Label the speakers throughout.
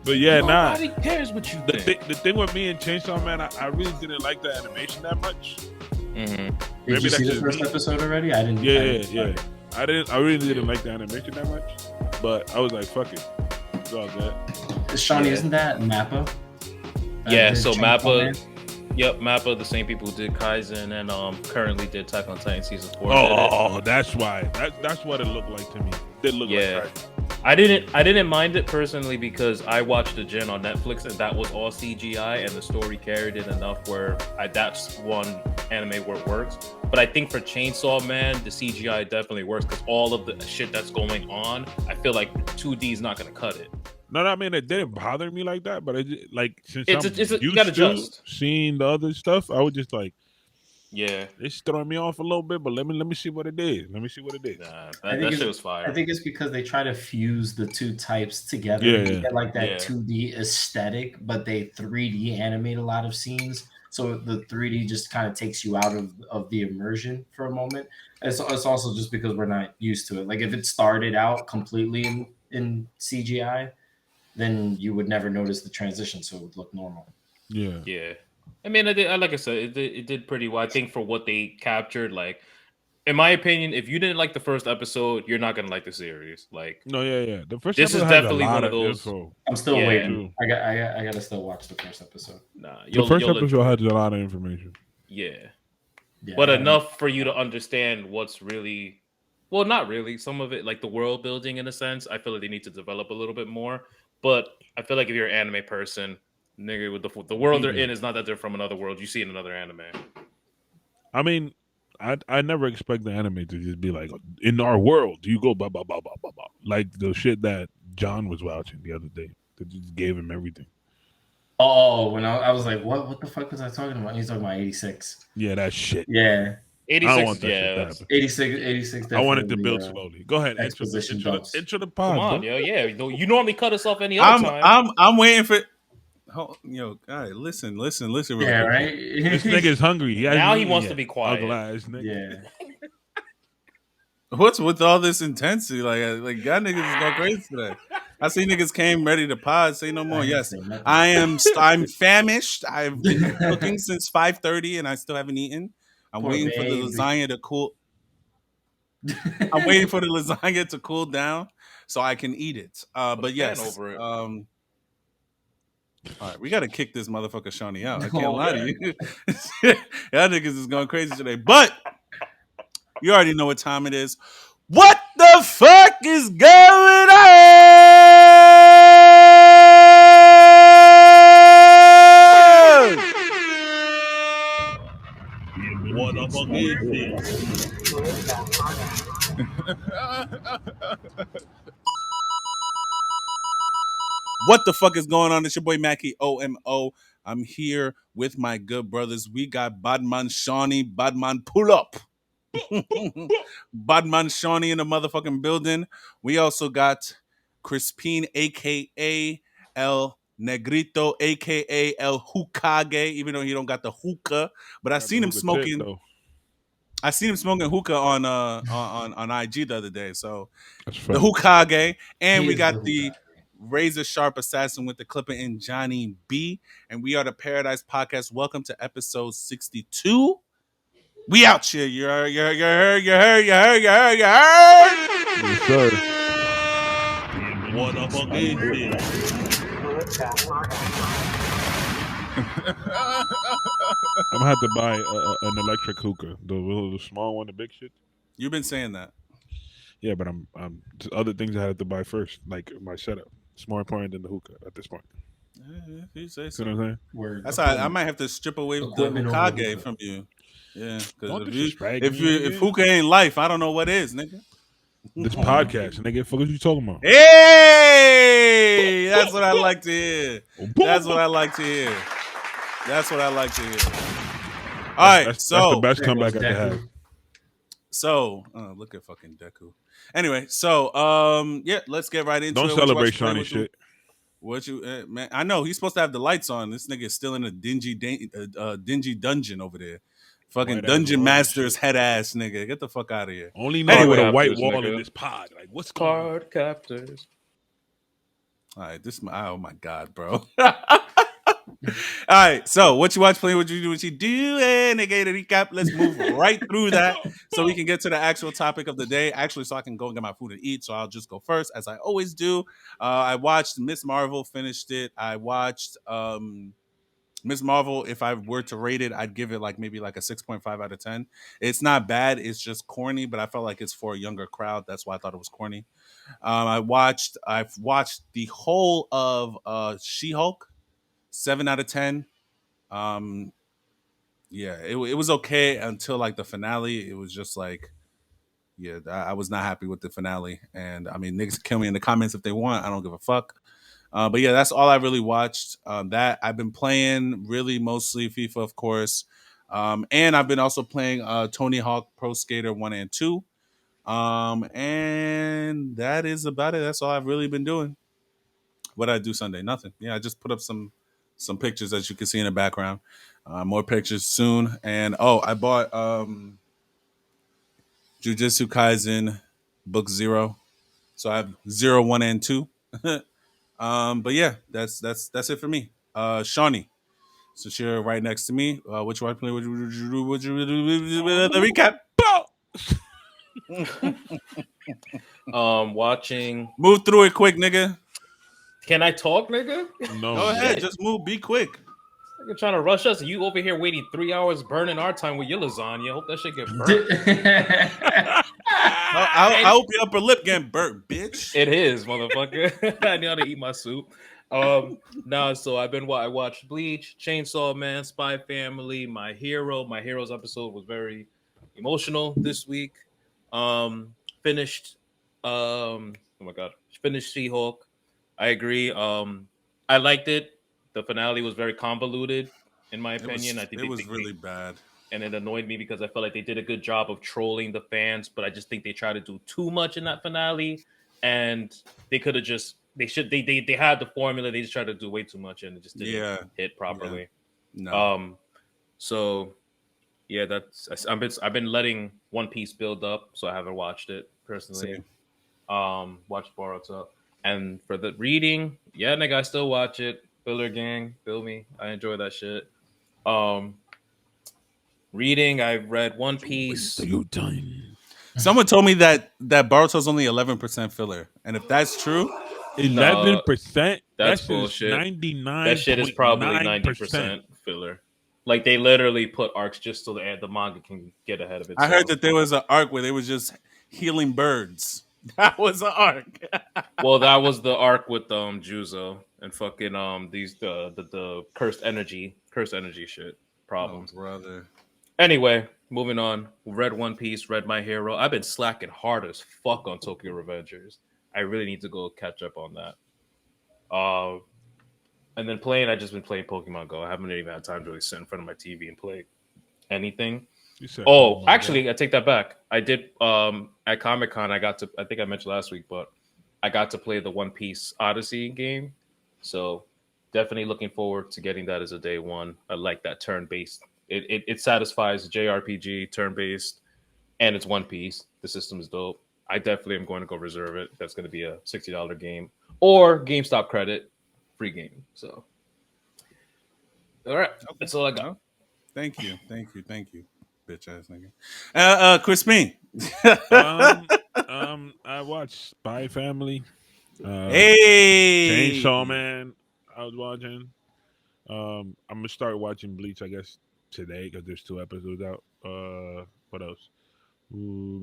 Speaker 1: But yeah,
Speaker 2: Nobody cares what you think.
Speaker 1: The thing with me and Chainsaw Man, I really didn't like the animation that much.
Speaker 3: Mm-hmm.
Speaker 2: Did you see the first episode already? I didn't.
Speaker 1: Yeah. I really didn't like the animation that much, but I was like, fuck it, it's all good.
Speaker 2: Shawny, isn't that Mappa?
Speaker 3: Yeah, so Mappa. Yep, Mappa, the same people who did Kaizen and currently did Attack on Titan season 4.
Speaker 1: Oh, that's why. That's what it looked like to me. It did look like Kaizen.
Speaker 3: I didn't mind it personally because I watched the Gen on Netflix and that was all CGI and the story carried it enough where that's one anime where it works. But I think for Chainsaw Man, the CGI definitely works because all of the shit that's going on, I feel like 2D is not going to cut it.
Speaker 1: No, I mean it didn't bother me like that, but it like since
Speaker 3: you gotta adjust.
Speaker 1: Seeing the other stuff, I was just like,
Speaker 3: yeah,
Speaker 1: it's throwing me off a little bit. But let me see what it is. Let me see what it is.
Speaker 3: That shit was fire.
Speaker 2: I think it's because they try to fuse the two types together to get like that 2D aesthetic, but they 3D animate a lot of scenes. So the 3D just kind of takes you out of the immersion for a moment. It's also just because we're not used to it. Like if it started out completely in CGI, then you would never notice the transition, so it would look normal.
Speaker 3: Yeah. I mean, like I said, it did pretty well. I think for what they captured, like, in my opinion, if you didn't like the first episode, you're not gonna like the series. Like,
Speaker 1: no, yeah. The first
Speaker 3: this
Speaker 1: episode
Speaker 3: is definitely one of those.
Speaker 1: Info.
Speaker 2: I'm still waiting. I gotta still watch the first episode.
Speaker 3: Nah,
Speaker 1: the first episode has a lot of information.
Speaker 3: Yeah, but enough for you to understand what's really. Well, not really. Some of it, like the world building, in a sense, I feel like they need to develop a little bit more. But I feel like if you're an anime person, nigga, with the world they're in is not that they're from another world. You see in another anime.
Speaker 1: I mean, I never expect the anime to just be like, in our world, you go blah blah blah blah blah blah, like the shit that John was watching the other day. That just gave him everything.
Speaker 2: Oh, when I was like, what the fuck was I talking about? He's talking about 86.
Speaker 1: Yeah, that shit.
Speaker 2: Yeah.
Speaker 3: 86,
Speaker 2: 86.
Speaker 1: I wanted to build slowly. Go ahead. Intro the pod.
Speaker 3: Come on, yo. Yeah, you normally cut us off any other
Speaker 4: time. I'm waiting for. Yo, guys, listen.
Speaker 2: Yeah, right.
Speaker 1: This nigga's hungry.
Speaker 3: Now he wants to be quiet.
Speaker 2: Yeah.
Speaker 4: What's with all this intensity? Like y'all niggas is going crazy today. I see niggas came ready to pod. Say no more. Yes, I'm famished. I've been cooking since 5:30 and I still haven't eaten. I'm waiting for the lasagna to cool. I'm waiting for the lasagna to cool down so I can eat it. But yes,
Speaker 3: over it.
Speaker 4: All right, we gotta kick this motherfucker Shawny out. I can't lie to you. Y'all niggas is going crazy today. But you already know what time it is. What the fuck is going on?
Speaker 1: What the fuck is
Speaker 4: What the fuck is going on? It's your boy Macky OMO. I'm here with my good brothers. We got Badman Shawny. Badman pull up. Badman Shawny in the motherfucking building. We also got Crispin, aka El Negrito, aka El Hukage, even though he don't got the hookah. But I seen him smoking. I seen him smoking hookah on IG the other day. So the Hukage, and we got the razor sharp assassin with the clipper in Johnny B, and we are the Paradise Podcast. Welcome to episode 62. We out here. You heard.
Speaker 1: Yes, sir.
Speaker 4: What the fuck is this?
Speaker 1: I'm gonna have to buy an electric hookah, the small one, the big shit.
Speaker 4: You've been saying that.
Speaker 1: Yeah, but I'm other things I have to buy first, like my setup. It's more important than the hookah at this point.
Speaker 4: Yeah, you say so.
Speaker 1: You know what I'm
Speaker 4: saying? That's how I might have to strip away the Hokage from you. Yeah, because if hookah ain't life, I don't know what is, nigga.
Speaker 1: This podcast, nigga. What you talking about?
Speaker 4: Hey, that's what I like to hear. That's what I like to hear. All right,
Speaker 1: that's the best comeback I can have.
Speaker 4: So, look at fucking Deku. Anyway, so yeah, let's get right into it.
Speaker 1: Don't celebrate Shawny shit.
Speaker 4: What you man? I know he's supposed to have the lights on. This nigga is still in a dingy dungeon over there. Fucking white Dungeon Master's head ass nigga. Get the fuck out of here.
Speaker 1: Only nigga with a white wall in this pod. Like, what's
Speaker 3: card captors?
Speaker 4: All right, oh my god, bro. All right, so what you watch, play, what you do, what you do, and nigga, recap. Let's move right through that so we can get to the actual topic of the day. Actually, so I can go and get my food and eat. So I'll just go first, as I always do. I watched Miss Marvel, finished it. I watched Miss Marvel. If I were to rate it, I'd give it like maybe like a 6.5 out of 10. It's not bad. It's just corny, but I felt like it's for a younger crowd. That's why I thought it was corny. I've watched the whole of She-Hulk, 7 out of 10. Um, yeah, it was okay until like the finale. It was just like, yeah, I was not happy with the finale. And I mean, niggas kill me in the comments if they want. I don't give a fuck. But yeah, that's all I really watched. That I've been playing really mostly FIFA, of course. And I've been also playing Tony Hawk Pro Skater 1 and 2. And that is about it. That's all I've really been doing. What did I do Sunday? Nothing. Yeah, I just put up some pictures as you can see in the background. More pictures soon. And I bought Jujutsu Kaisen Book 0. So I have 0, 1, and 2. But yeah, that's it for me. Shawny. So you're right next to me. Which one play? Would you the recap?
Speaker 3: Watching.
Speaker 4: Move through it quick, nigga.
Speaker 3: Can I talk, nigga?
Speaker 1: No.
Speaker 4: Go ahead, just move. Be quick.
Speaker 3: You're trying to rush us. You over here waiting 3 hours, burning our time with your lasagna. Hope that shit get burnt.
Speaker 4: I hope your upper lip getting burnt, bitch.
Speaker 3: It is, motherfucker. I know how to eat my soup. So I watched Bleach, Chainsaw Man, Spy Family, My Hero. My Hero's episode was very emotional this week. Finished finished She-Hulk. I agree. I liked it. The finale was very convoluted, in my opinion. I think
Speaker 4: it was really bad.
Speaker 3: And it annoyed me because I felt like they did a good job of trolling the fans, but I just think they tried to do too much in that finale, and they could have just they had the formula, they just tried to do way too much, and it just didn't hit properly.
Speaker 4: Yeah. No.
Speaker 3: So yeah, I've been letting One Piece build up, so I haven't watched it personally.
Speaker 4: Same.
Speaker 3: Watched Baruto, and for the reading, yeah, nigga, I still watch it. Filler Gang, feel me? I enjoy that shit. Reading, I read One Piece.
Speaker 4: Someone told me that Baruto's only 11% filler, and if that's true,
Speaker 1: 11%.
Speaker 3: That's bullshit.
Speaker 1: 99.
Speaker 3: That shit is probably 90% filler. Like they literally put arcs just so the manga can get ahead of it.
Speaker 4: I heard that there was an arc where they was just healing birds. That was an arc.
Speaker 3: Well, that was the arc with Juzo and fucking these the cursed energy shit problems.
Speaker 4: Oh, brother.
Speaker 3: Anyway, moving on. Read One Piece, read My Hero. I've been slacking hard as fuck on Tokyo Revengers. I really need to go catch up on that. And then playing, I just been playing Pokemon Go. I haven't even had time to really sit in front of my TV and play anything. Actually, I take that back. I did at Comic-Con, I think I mentioned last week, but I got to play the One Piece Odyssey game. So definitely looking forward to getting that as a day one. I like that turn-based. It satisfies JRPG, turn-based, and it's One Piece. The system is dope. I definitely am going to go reserve it. That's going to be a $60 game. Or GameStop credit, free game. So, all right. Okay. That's all I got.
Speaker 4: Thank you. Bitch ass nigga. Crispin.
Speaker 1: I watched Spy Family.
Speaker 4: Hey,
Speaker 1: Chainsaw Man. I was watching. I'm gonna start watching Bleach, I guess, today because there's 2 episodes out. What else? I'm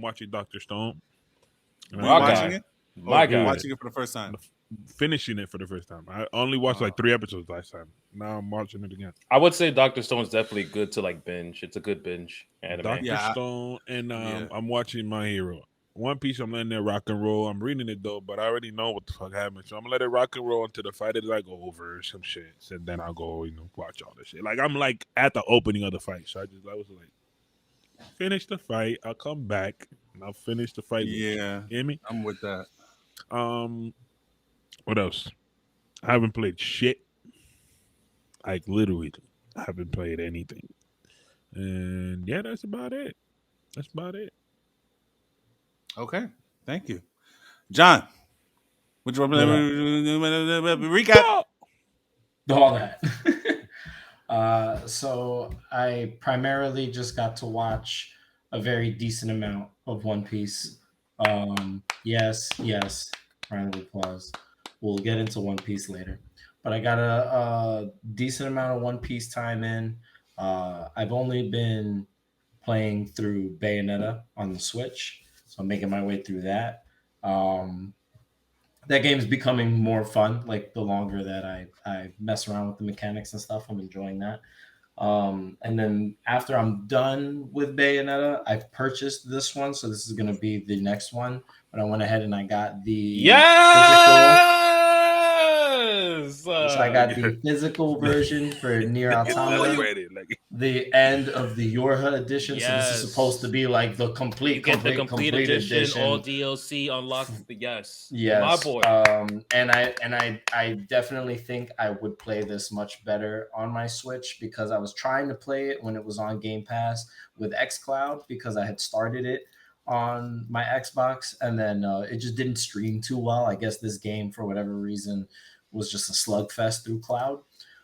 Speaker 1: watching Dr. Stone.
Speaker 4: Watching it?
Speaker 3: My God.
Speaker 4: Watching it for the first time.
Speaker 1: Finishing it for the first time. I only watched like 3 episodes last time. Now I'm watching it again.
Speaker 3: I would say Dr. Stone's definitely good to like binge. It's a good binge anime.
Speaker 1: Dr. Stone and I'm watching My Hero. One Piece, I'm letting it rock and roll. I'm reading it though, but I already know what the fuck happened. So I'm gonna let it rock and roll until the fight is like over or some shit. And then I'll go, watch all this shit. Like I'm like at the opening of the fight. So I was like, finish the fight. I'll come back and I'll finish the fight.
Speaker 4: Yeah.
Speaker 1: You hear me?
Speaker 4: I'm with that.
Speaker 1: What else? I haven't played shit. Like literally, I haven't played anything. And yeah, that's about it.
Speaker 4: Okay. Thank you. John, which one? Recap.
Speaker 2: All that. So I primarily just got to watch a very decent amount of One Piece. Yes, round of applause. We'll get into One Piece later, but I got a decent amount of One Piece time in. I've only been playing through Bayonetta on the Switch, so I'm making my way through that. Um, that game is becoming more fun. Like the longer that I mess around with the mechanics and stuff, I'm enjoying that. And then after I'm done with Bayonetta, I've purchased this one, so this is going to be the next one. But I went ahead and I got the physical. So I got the physical version for Nier Automata, the end of the Yorha edition. So this is supposed to be like the complete edition.
Speaker 3: All DLC unlocked. Yes,
Speaker 2: my
Speaker 3: boy.
Speaker 2: And I definitely think I would play this much better on my Switch because I was trying to play it when it was on Game Pass with xCloud because I had started it on my Xbox and then it just didn't stream too well. I guess this game for whatever reason was just a slugfest through cloud.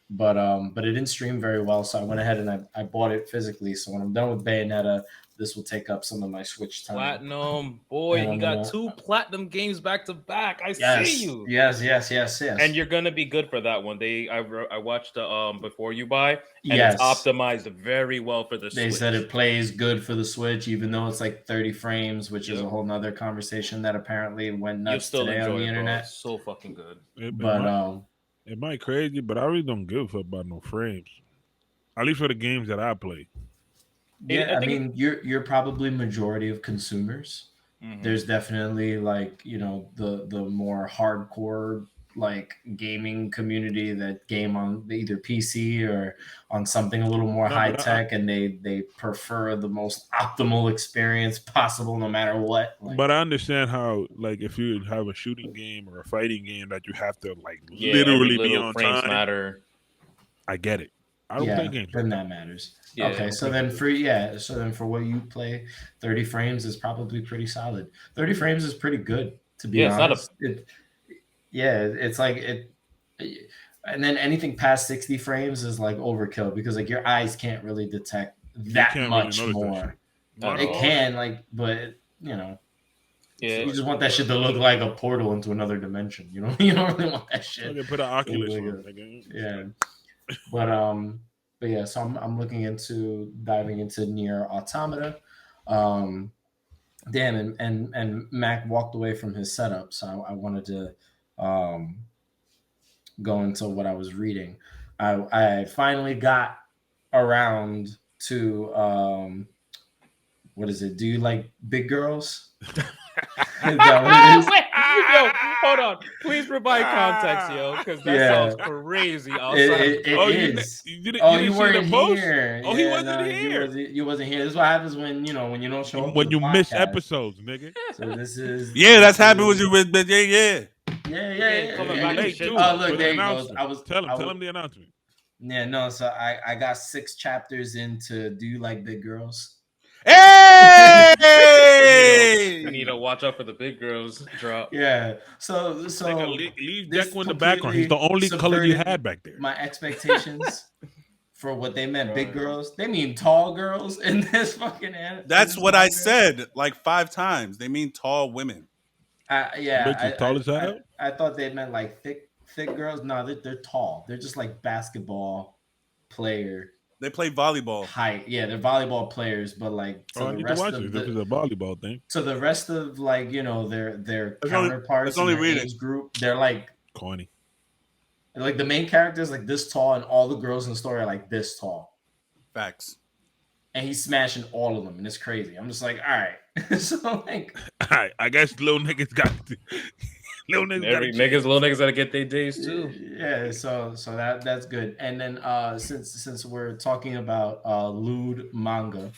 Speaker 2: But it didn't stream very well, so I went ahead and I bought it physically. So when I'm done with Bayonetta, this will take up some of my Switch time.
Speaker 3: Platinum, boy, you got 2 platinum games back to back. I see you.
Speaker 2: Yes.
Speaker 3: And you're gonna be good for that one. I watched the Before You Buy, and it's optimized very well for the Switch.
Speaker 2: They said it plays good for the Switch, even though it's like 30 frames, which is a whole nother conversation that apparently went nuts today on the internet.
Speaker 3: So fucking good.
Speaker 1: It might crazy, but I really don't give a fuck about no frames. At least for the games that I play.
Speaker 2: Yeah, I mean, you're probably majority of consumers. Mm-hmm. There's definitely like the more hardcore like gaming community that game on either PC or on something a little more high tech, and they prefer the most optimal experience possible no matter what.
Speaker 1: But I understand how like if you have a shooting game or a fighting game that you have to like literally be on
Speaker 3: frames
Speaker 1: time.
Speaker 3: Matter.
Speaker 1: I get it. I don't play games.
Speaker 2: Then that matters. Yeah, okay, so then for what you play, 30 frames is probably pretty solid. 30 frames is pretty good, to be honest. It's like it, and then anything past 60 frames is like overkill because like your eyes can't really detect that much really more. It can but you just want that shit to look like a portal into another dimension. You don't really want that shit.
Speaker 1: You put an Oculus on.
Speaker 2: Yeah. But yeah, so I'm looking into diving into Nier Automata. Dan and Mac walked away from his setup, so I wanted to go into what I was reading. I finally got around to what is it? Do you like big girls?
Speaker 3: Is that what it is? Yo, hold on. Please provide context, yo, because that sounds crazy outside.
Speaker 2: You weren't here.
Speaker 1: Oh, he wasn't here.
Speaker 2: You wasn't here. This is what happens when you don't show up.
Speaker 1: When you miss episodes, nigga.
Speaker 2: So this is
Speaker 4: that's happened with you with
Speaker 2: yeah.
Speaker 1: Coming back late too.
Speaker 2: Look, there he goes.
Speaker 1: Tell him the announcement.
Speaker 2: Yeah, no. So I got 6 chapters into Do You Like Big Girls?
Speaker 4: Hey!
Speaker 3: You need to watch out for the big girls drop.
Speaker 2: Yeah. So
Speaker 1: leave Deku in the background. He's the only color you had back there.
Speaker 2: My expectations for what they meant, big girls. They mean tall girls in this fucking anime.
Speaker 4: That's what I said like 5 times. They mean tall women.
Speaker 2: I
Speaker 1: tall as hell?
Speaker 2: I thought they meant like thick girls. No, they're tall. They're just like basketball player.
Speaker 4: They play volleyball.
Speaker 2: Height, yeah, they're volleyball players, but like
Speaker 1: I need to watch it. This is a volleyball thing.
Speaker 2: So the rest of like their counterparts in their age group, they're like
Speaker 1: corny.
Speaker 2: Like the main character is like this tall, and all the girls in the story are like this tall.
Speaker 4: Facts.
Speaker 2: And he's smashing all of them, and it's crazy. I'm just like, all right. So like,
Speaker 1: all right, I guess little niggas got to.
Speaker 3: Little niggas gotta get their days too.
Speaker 2: Yeah, so that's good. And then since we're talking about lewd manga,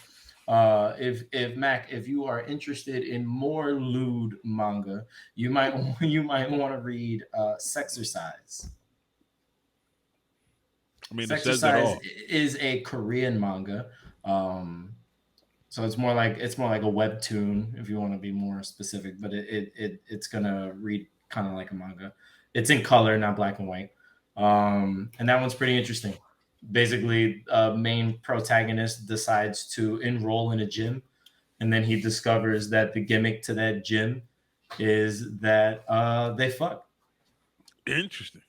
Speaker 2: if Mac, if you are interested in more lewd manga, you might want to read Sexercise.
Speaker 1: I mean,
Speaker 2: Sexercise is a Korean manga. So it's more like a webtoon if you want to be more specific, but it's gonna read kind of like a manga. It's in color, not black and white. And that one's pretty interesting. Basically, main protagonist decides to enroll in a gym, and then he discovers that the gimmick to that gym is that they fuck.
Speaker 1: Interesting.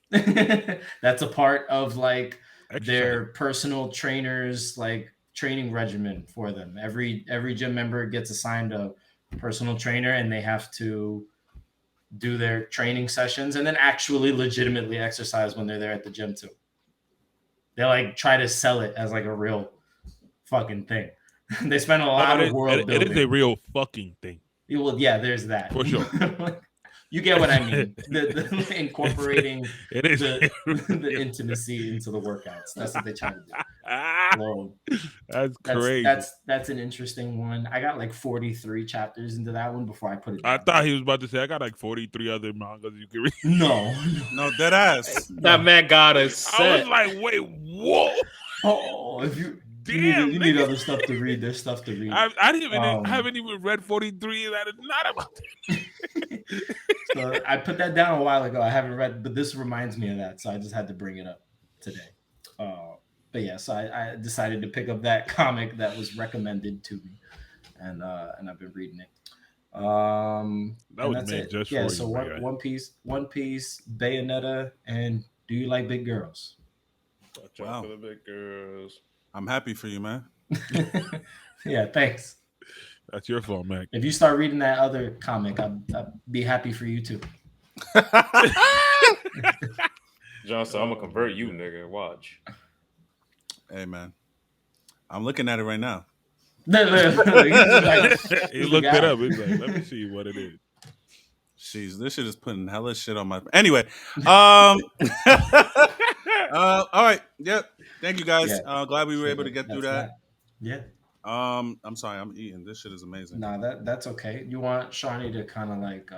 Speaker 2: That's a part of like
Speaker 1: Exercise.
Speaker 2: their personal trainers like training regimen for them. Every gym member gets assigned a personal trainer, and they have to do their training sessions and then actually legitimately exercise when they're there at the gym too. They like try to sell it as like a real fucking thing. They spend a lot of world building.
Speaker 1: It is a real fucking thing.
Speaker 2: Well, yeah, there's that.
Speaker 1: For sure.
Speaker 2: You get what I mean. The incorporating
Speaker 1: it is.
Speaker 2: the intimacy into the workouts. That's what they try to do. Lord.
Speaker 1: That's crazy.
Speaker 2: That's an interesting one. I got like 43 chapters into that one before I put it down.
Speaker 1: I thought he was about to say I got like 43 other mangas you can read.
Speaker 2: No,
Speaker 4: dead ass.
Speaker 3: That man got us set.
Speaker 1: I was like, wait, whoa.
Speaker 2: Oh, if you need other stuff to read. There's stuff to read.
Speaker 1: I haven't even read 43. That is not about it.
Speaker 2: So I put that down a while ago. I haven't read, but this reminds me of that, so I just had to bring it up today. But yeah, so I decided to pick up that comic that was recommended to me, and I've been reading it.
Speaker 1: That was made just for you.
Speaker 2: So One Piece, Bayonetta, and Do You Like Big Girls?
Speaker 3: Watch out for the big girls.
Speaker 4: I'm happy for you, man.
Speaker 2: Yeah, thanks.
Speaker 1: That's your fault, Mac.
Speaker 2: If you start reading that other comic, I'd be happy for you too.
Speaker 3: Johnson, I'm gonna convert you, nigga. Watch.
Speaker 4: Hey, man. I'm looking at it right now.
Speaker 1: He looked it up. He's like, let me see what it is.
Speaker 4: Jeez, this shit is putting hella shit on my. Anyway, all right. Yep. Thank you guys. Glad we were able to get through that.
Speaker 2: Yeah.
Speaker 4: I'm sorry. I'm eating. This shit is amazing.
Speaker 2: No, that's okay. You want Shawny to kind of like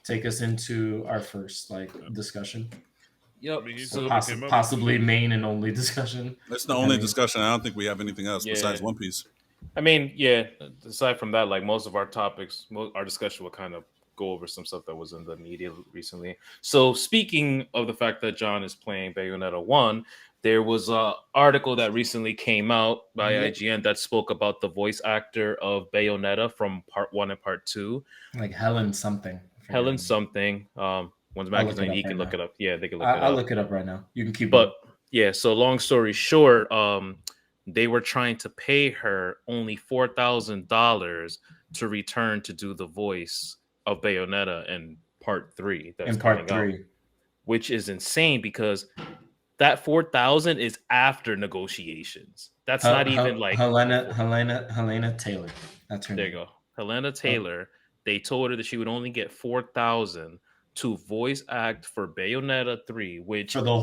Speaker 2: take us into our first like discussion?
Speaker 3: Yep.
Speaker 2: So possibly main and only discussion.
Speaker 4: That's the only discussion. I don't think we have anything else besides One Piece.
Speaker 3: I mean, yeah. Aside from that, like most of our topics, our discussion will kind of go over some stuff that was in the media recently. So speaking of the fact that John is playing Bayonetta 1, there was an article that recently came out by IGN that spoke about the voice actor of Bayonetta from Part 1 and Part 2.
Speaker 2: Like Helen something.
Speaker 3: Once Maggie's name, you can look it up. Yeah, they can look it up.
Speaker 2: I'll look it up right now. You can keep
Speaker 3: But yeah, so long story short, they were trying to pay her only $4,000 to return to do the voice of Bayonetta in Part 3.
Speaker 2: That's in Part 3.
Speaker 3: Out, which is insane because that $4,000 is after negotiations. That's not even like
Speaker 2: Helena Taylor. That's her name.
Speaker 3: There you go. Helena Taylor. They told her that she would only get $4,000 to voice act for Bayonetta 3, which
Speaker 2: for the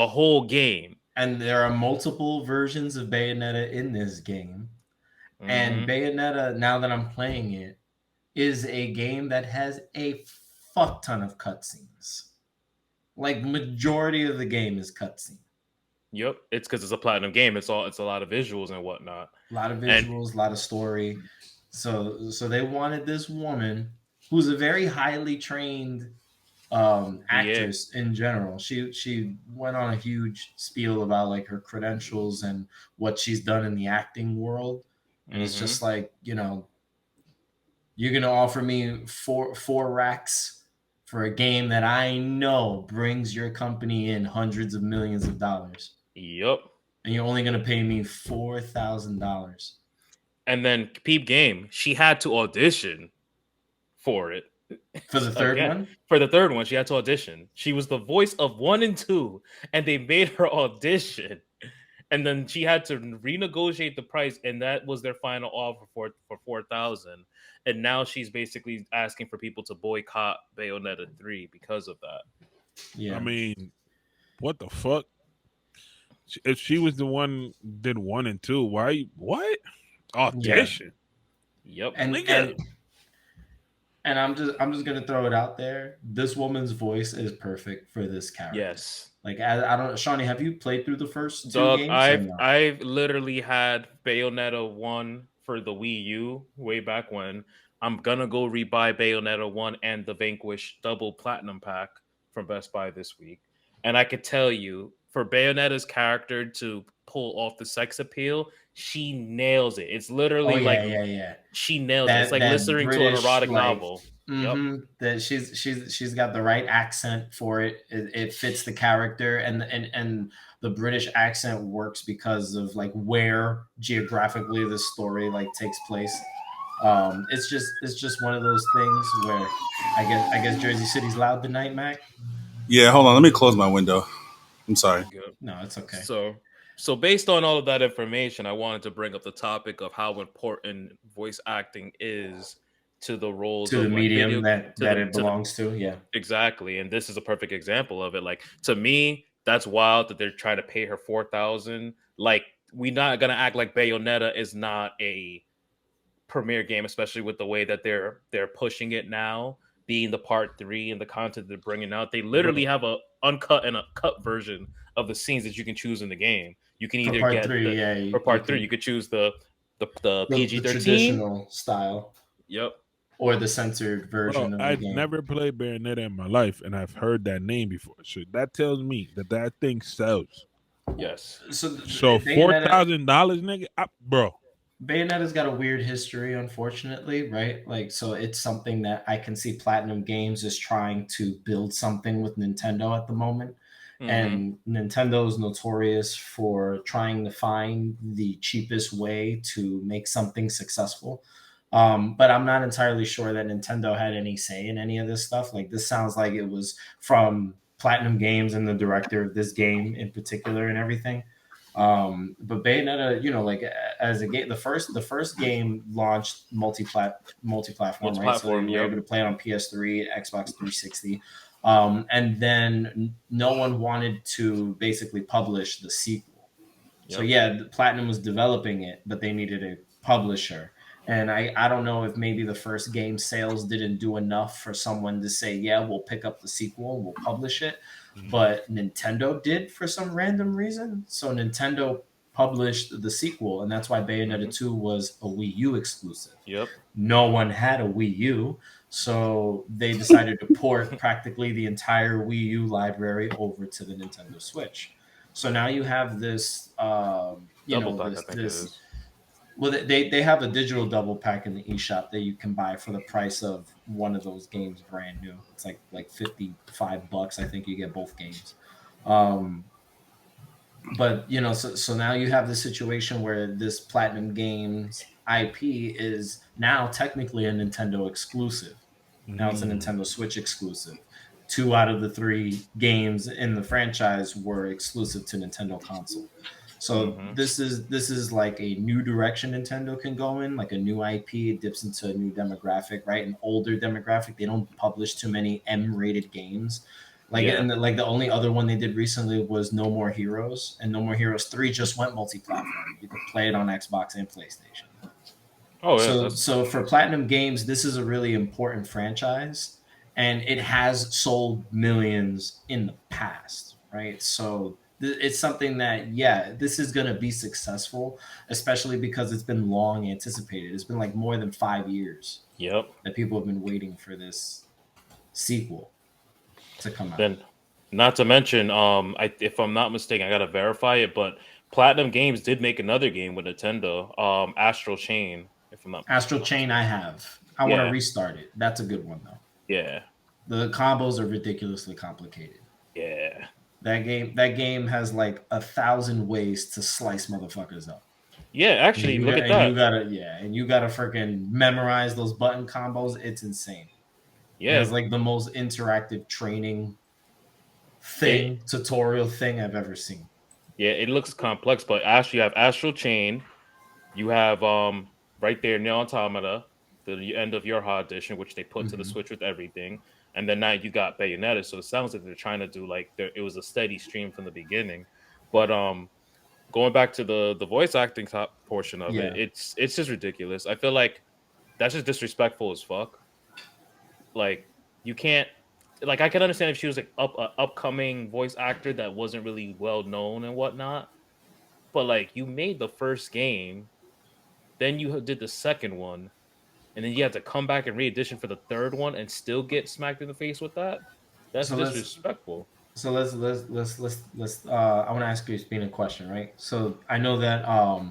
Speaker 2: whole game.
Speaker 3: And
Speaker 2: there are multiple versions of Bayonetta in this game. Mm-hmm. And Bayonetta, now that I'm playing it, is a game that has a fuck ton of cutscenes. Like majority of the game is cutscene.
Speaker 3: Yep, it's because it's a platinum game. It's a lot of visuals and whatnot.
Speaker 2: A lot of visuals, a lot of story. So they wanted this woman who's a very highly trained actress in general. She went on a huge spiel about like her credentials and what she's done in the acting world. And it's just like, you know, you're gonna offer me four racks for a game that I know brings your company in hundreds of millions of dollars.
Speaker 3: Yep.
Speaker 2: And you're only gonna pay me $4,000.
Speaker 3: And then peep game, she had to audition for it.
Speaker 2: For the third one?
Speaker 3: For the third one, she had to audition. She was the voice of 1 and 2, and they made her audition. And then she had to renegotiate the price, and that was their final offer for $4,000. And now she's basically asking for people to boycott Bayonetta 3 because of that.
Speaker 2: Yeah.
Speaker 1: I mean, what the fuck? If she was the one did 1 and 2, why? What? Audition.
Speaker 3: Yeah.
Speaker 2: Yep. And I'm just gonna throw it out there. This woman's voice is perfect for this character.
Speaker 3: Yes.
Speaker 2: Like I don't, Shawny, have you played through the first two
Speaker 3: Dog,
Speaker 2: games or
Speaker 3: I've
Speaker 2: no?
Speaker 3: I've literally had Bayonetta 1 for the Wii U way back when. I'm gonna go rebuy Bayonetta 1 and the Vanquish double platinum pack from Best Buy this week. And I could tell you, for Bayonetta's character to pull off the sex appeal, she nails it. It's
Speaker 2: Oh
Speaker 3: literally like
Speaker 2: yeah.
Speaker 3: she nails it. It's
Speaker 2: That
Speaker 3: like
Speaker 2: that
Speaker 3: listening to an
Speaker 2: British
Speaker 3: erotic
Speaker 2: like
Speaker 3: novel. Yep.
Speaker 2: that she's got the right accent for it. It fits the character, and the British accent works because of like where geographically the story like takes place. It's just one of those things where I guess Jersey City's loud tonight, Mac.
Speaker 4: Yeah, hold on. Let me close my window. I'm sorry.
Speaker 3: Good.
Speaker 2: No, it's okay.
Speaker 3: So based on all of that information, I wanted to bring up the topic of how important voice acting is to the roles
Speaker 2: To the
Speaker 3: of like
Speaker 2: medium
Speaker 3: video
Speaker 2: that it belongs to, yeah.
Speaker 3: exactly. And this is a perfect example of it. Like to me, that's wild that they're trying to pay her 4,000. Like we're not gonna act like Bayonetta is not a premier game, especially with the way that they're pushing it now, being the part 3 and the content they're bringing out. They literally
Speaker 1: Bro,
Speaker 3: have a uncut and a cut version of the scenes that you can choose in the game. You can
Speaker 2: For
Speaker 3: either
Speaker 2: part
Speaker 3: get
Speaker 2: three,
Speaker 3: the
Speaker 2: yeah,
Speaker 3: for
Speaker 2: you
Speaker 3: part 3,
Speaker 2: can
Speaker 3: you could choose the
Speaker 2: the
Speaker 3: PG-13.
Speaker 2: traditional style
Speaker 3: Yep.
Speaker 2: or the censored
Speaker 1: bro,
Speaker 2: version of the
Speaker 1: I'd
Speaker 2: game.
Speaker 1: never played Bayonetta in my life, and I've heard that name before. So that tells me that that thing sells.
Speaker 3: Yes.
Speaker 2: So
Speaker 1: So
Speaker 2: Bayonetta
Speaker 1: $4,000, nigga, bro.
Speaker 2: Bayonetta's got a weird history, unfortunately, right? Like, so it's something that I can see Platinum Games is trying to build something with Nintendo at the moment.
Speaker 3: Mm-hmm.
Speaker 2: And Nintendo is notorious for trying to find the cheapest way to make something successful. But I'm not entirely sure that Nintendo had any say in any of this stuff. Like, this sounds like it was from Platinum Games and the director of this game in particular and everything. But Bayonetta, like as a game, the first game launched multi-platform, right? So
Speaker 3: Multi-platform,
Speaker 2: you were
Speaker 3: yep.
Speaker 2: able to play it on PS3, Xbox 360, and then no one wanted to basically publish the sequel. So
Speaker 3: Yep.
Speaker 2: yeah, Platinum was developing it, but they needed a publisher. And I don't know if maybe the first game sales didn't do enough for someone to say, yeah, we'll pick up the sequel and we'll publish it. But Nintendo did for some random reason. So Nintendo published the sequel, and that's why Bayonetta 2 was a Wii U exclusive.
Speaker 3: Yep.
Speaker 2: No one had a Wii U, so they decided to port practically the entire Wii U library over to the Nintendo Switch. So now you have this,
Speaker 3: Double pack, I think it
Speaker 2: this.
Speaker 3: is.
Speaker 2: Well, they have a digital double pack in the eShop that you can buy for the price of one of those games brand new. It's like $55. I think you get both games. Um, but so now you have the situation where this Platinum Games IP is now technically a Nintendo exclusive. Now it's a Nintendo Switch exclusive. Two out of the three games in the franchise were exclusive to Nintendo console. So this is like a new direction Nintendo can go in, like a new IP. It dips into a new demographic, right? An older demographic. They don't publish too many M-rated games. Like
Speaker 3: Yeah.
Speaker 2: and the only other one they did recently was No More Heroes, and No More Heroes 3 just went multi-platform. You could play it on Xbox and PlayStation.
Speaker 3: Oh yeah,
Speaker 2: So for Platinum Games, this is a really important franchise, and it has sold millions in the past, right? So it's something that, yeah, this is going to be successful, especially because it's been long anticipated. It's been like more than 5 years
Speaker 3: yep.
Speaker 2: that people have been waiting for this sequel to come out.
Speaker 3: Then, not to mention, if I'm not mistaken, I gotta verify it, but Platinum Games did make another game with Nintendo, Astral Chain. If I'm not
Speaker 2: Astral Chain, I have. I want to
Speaker 3: yeah,
Speaker 2: restart it. That's a good one though.
Speaker 3: yeah,
Speaker 2: The combos are ridiculously complicated.
Speaker 3: yeah,
Speaker 2: That game has like 1,000 ways to slice motherfuckers up.
Speaker 3: yeah. Actually, look at
Speaker 2: And
Speaker 3: that.
Speaker 2: you gotta freaking memorize those button combos. It's insane. It
Speaker 3: Yeah,
Speaker 2: has like the most interactive training thing, tutorial thing I've ever seen.
Speaker 3: yeah. It looks complex, but actually, you have Astral Chain. You have right there Neo Automata, the end of your hot edition, which they put to the
Speaker 2: Mm-hmm.
Speaker 3: Switch with everything, and then now you got Bayonetta. So it sounds like they're trying to do like it was a steady stream from the beginning. But going back to the voice acting top portion of it,
Speaker 2: Yeah.
Speaker 3: it's just ridiculous. I feel like that's just disrespectful as fuck. Like you can't like I can understand if she was like upcoming voice actor that wasn't really well known and whatnot. But like you made the first game, then you did the second one, and then you had to come back and re-edition for the third one and still get smacked in the face with that. That's
Speaker 2: So
Speaker 3: disrespectful.
Speaker 2: let's I want to ask you a question, right? So I know that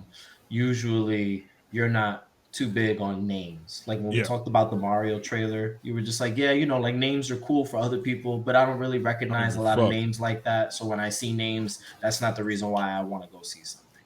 Speaker 2: usually you're not too big on names. Like when we
Speaker 1: Yeah.
Speaker 2: talked about the Mario trailer, you were just like, yeah, you know, like names are cool for other people, but I don't really recognize a lot of names like that. So when I see names, that's not the reason why I want to go see something.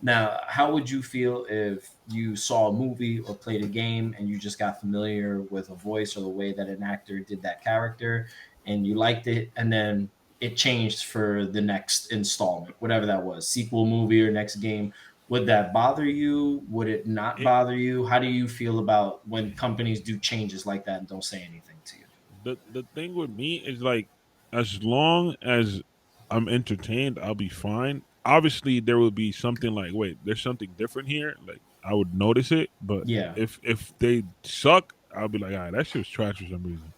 Speaker 2: Now, how would you feel if you saw a movie or played a game and you just got familiar with a voice or the way that an actor did that character and you liked it, and then it changed for the next installment, whatever that was, sequel movie or next game? Would that bother you? Would it not bother you? How do you feel about when companies do changes like that and don't say anything to you?
Speaker 1: The thing with me is like, as long as I'm entertained, I'll be fine. Obviously, there will be something like, wait, there's something different here. Like I would notice it, but
Speaker 2: Yeah.
Speaker 1: if they suck, I'll be like, all right, that shit was trash for some reason.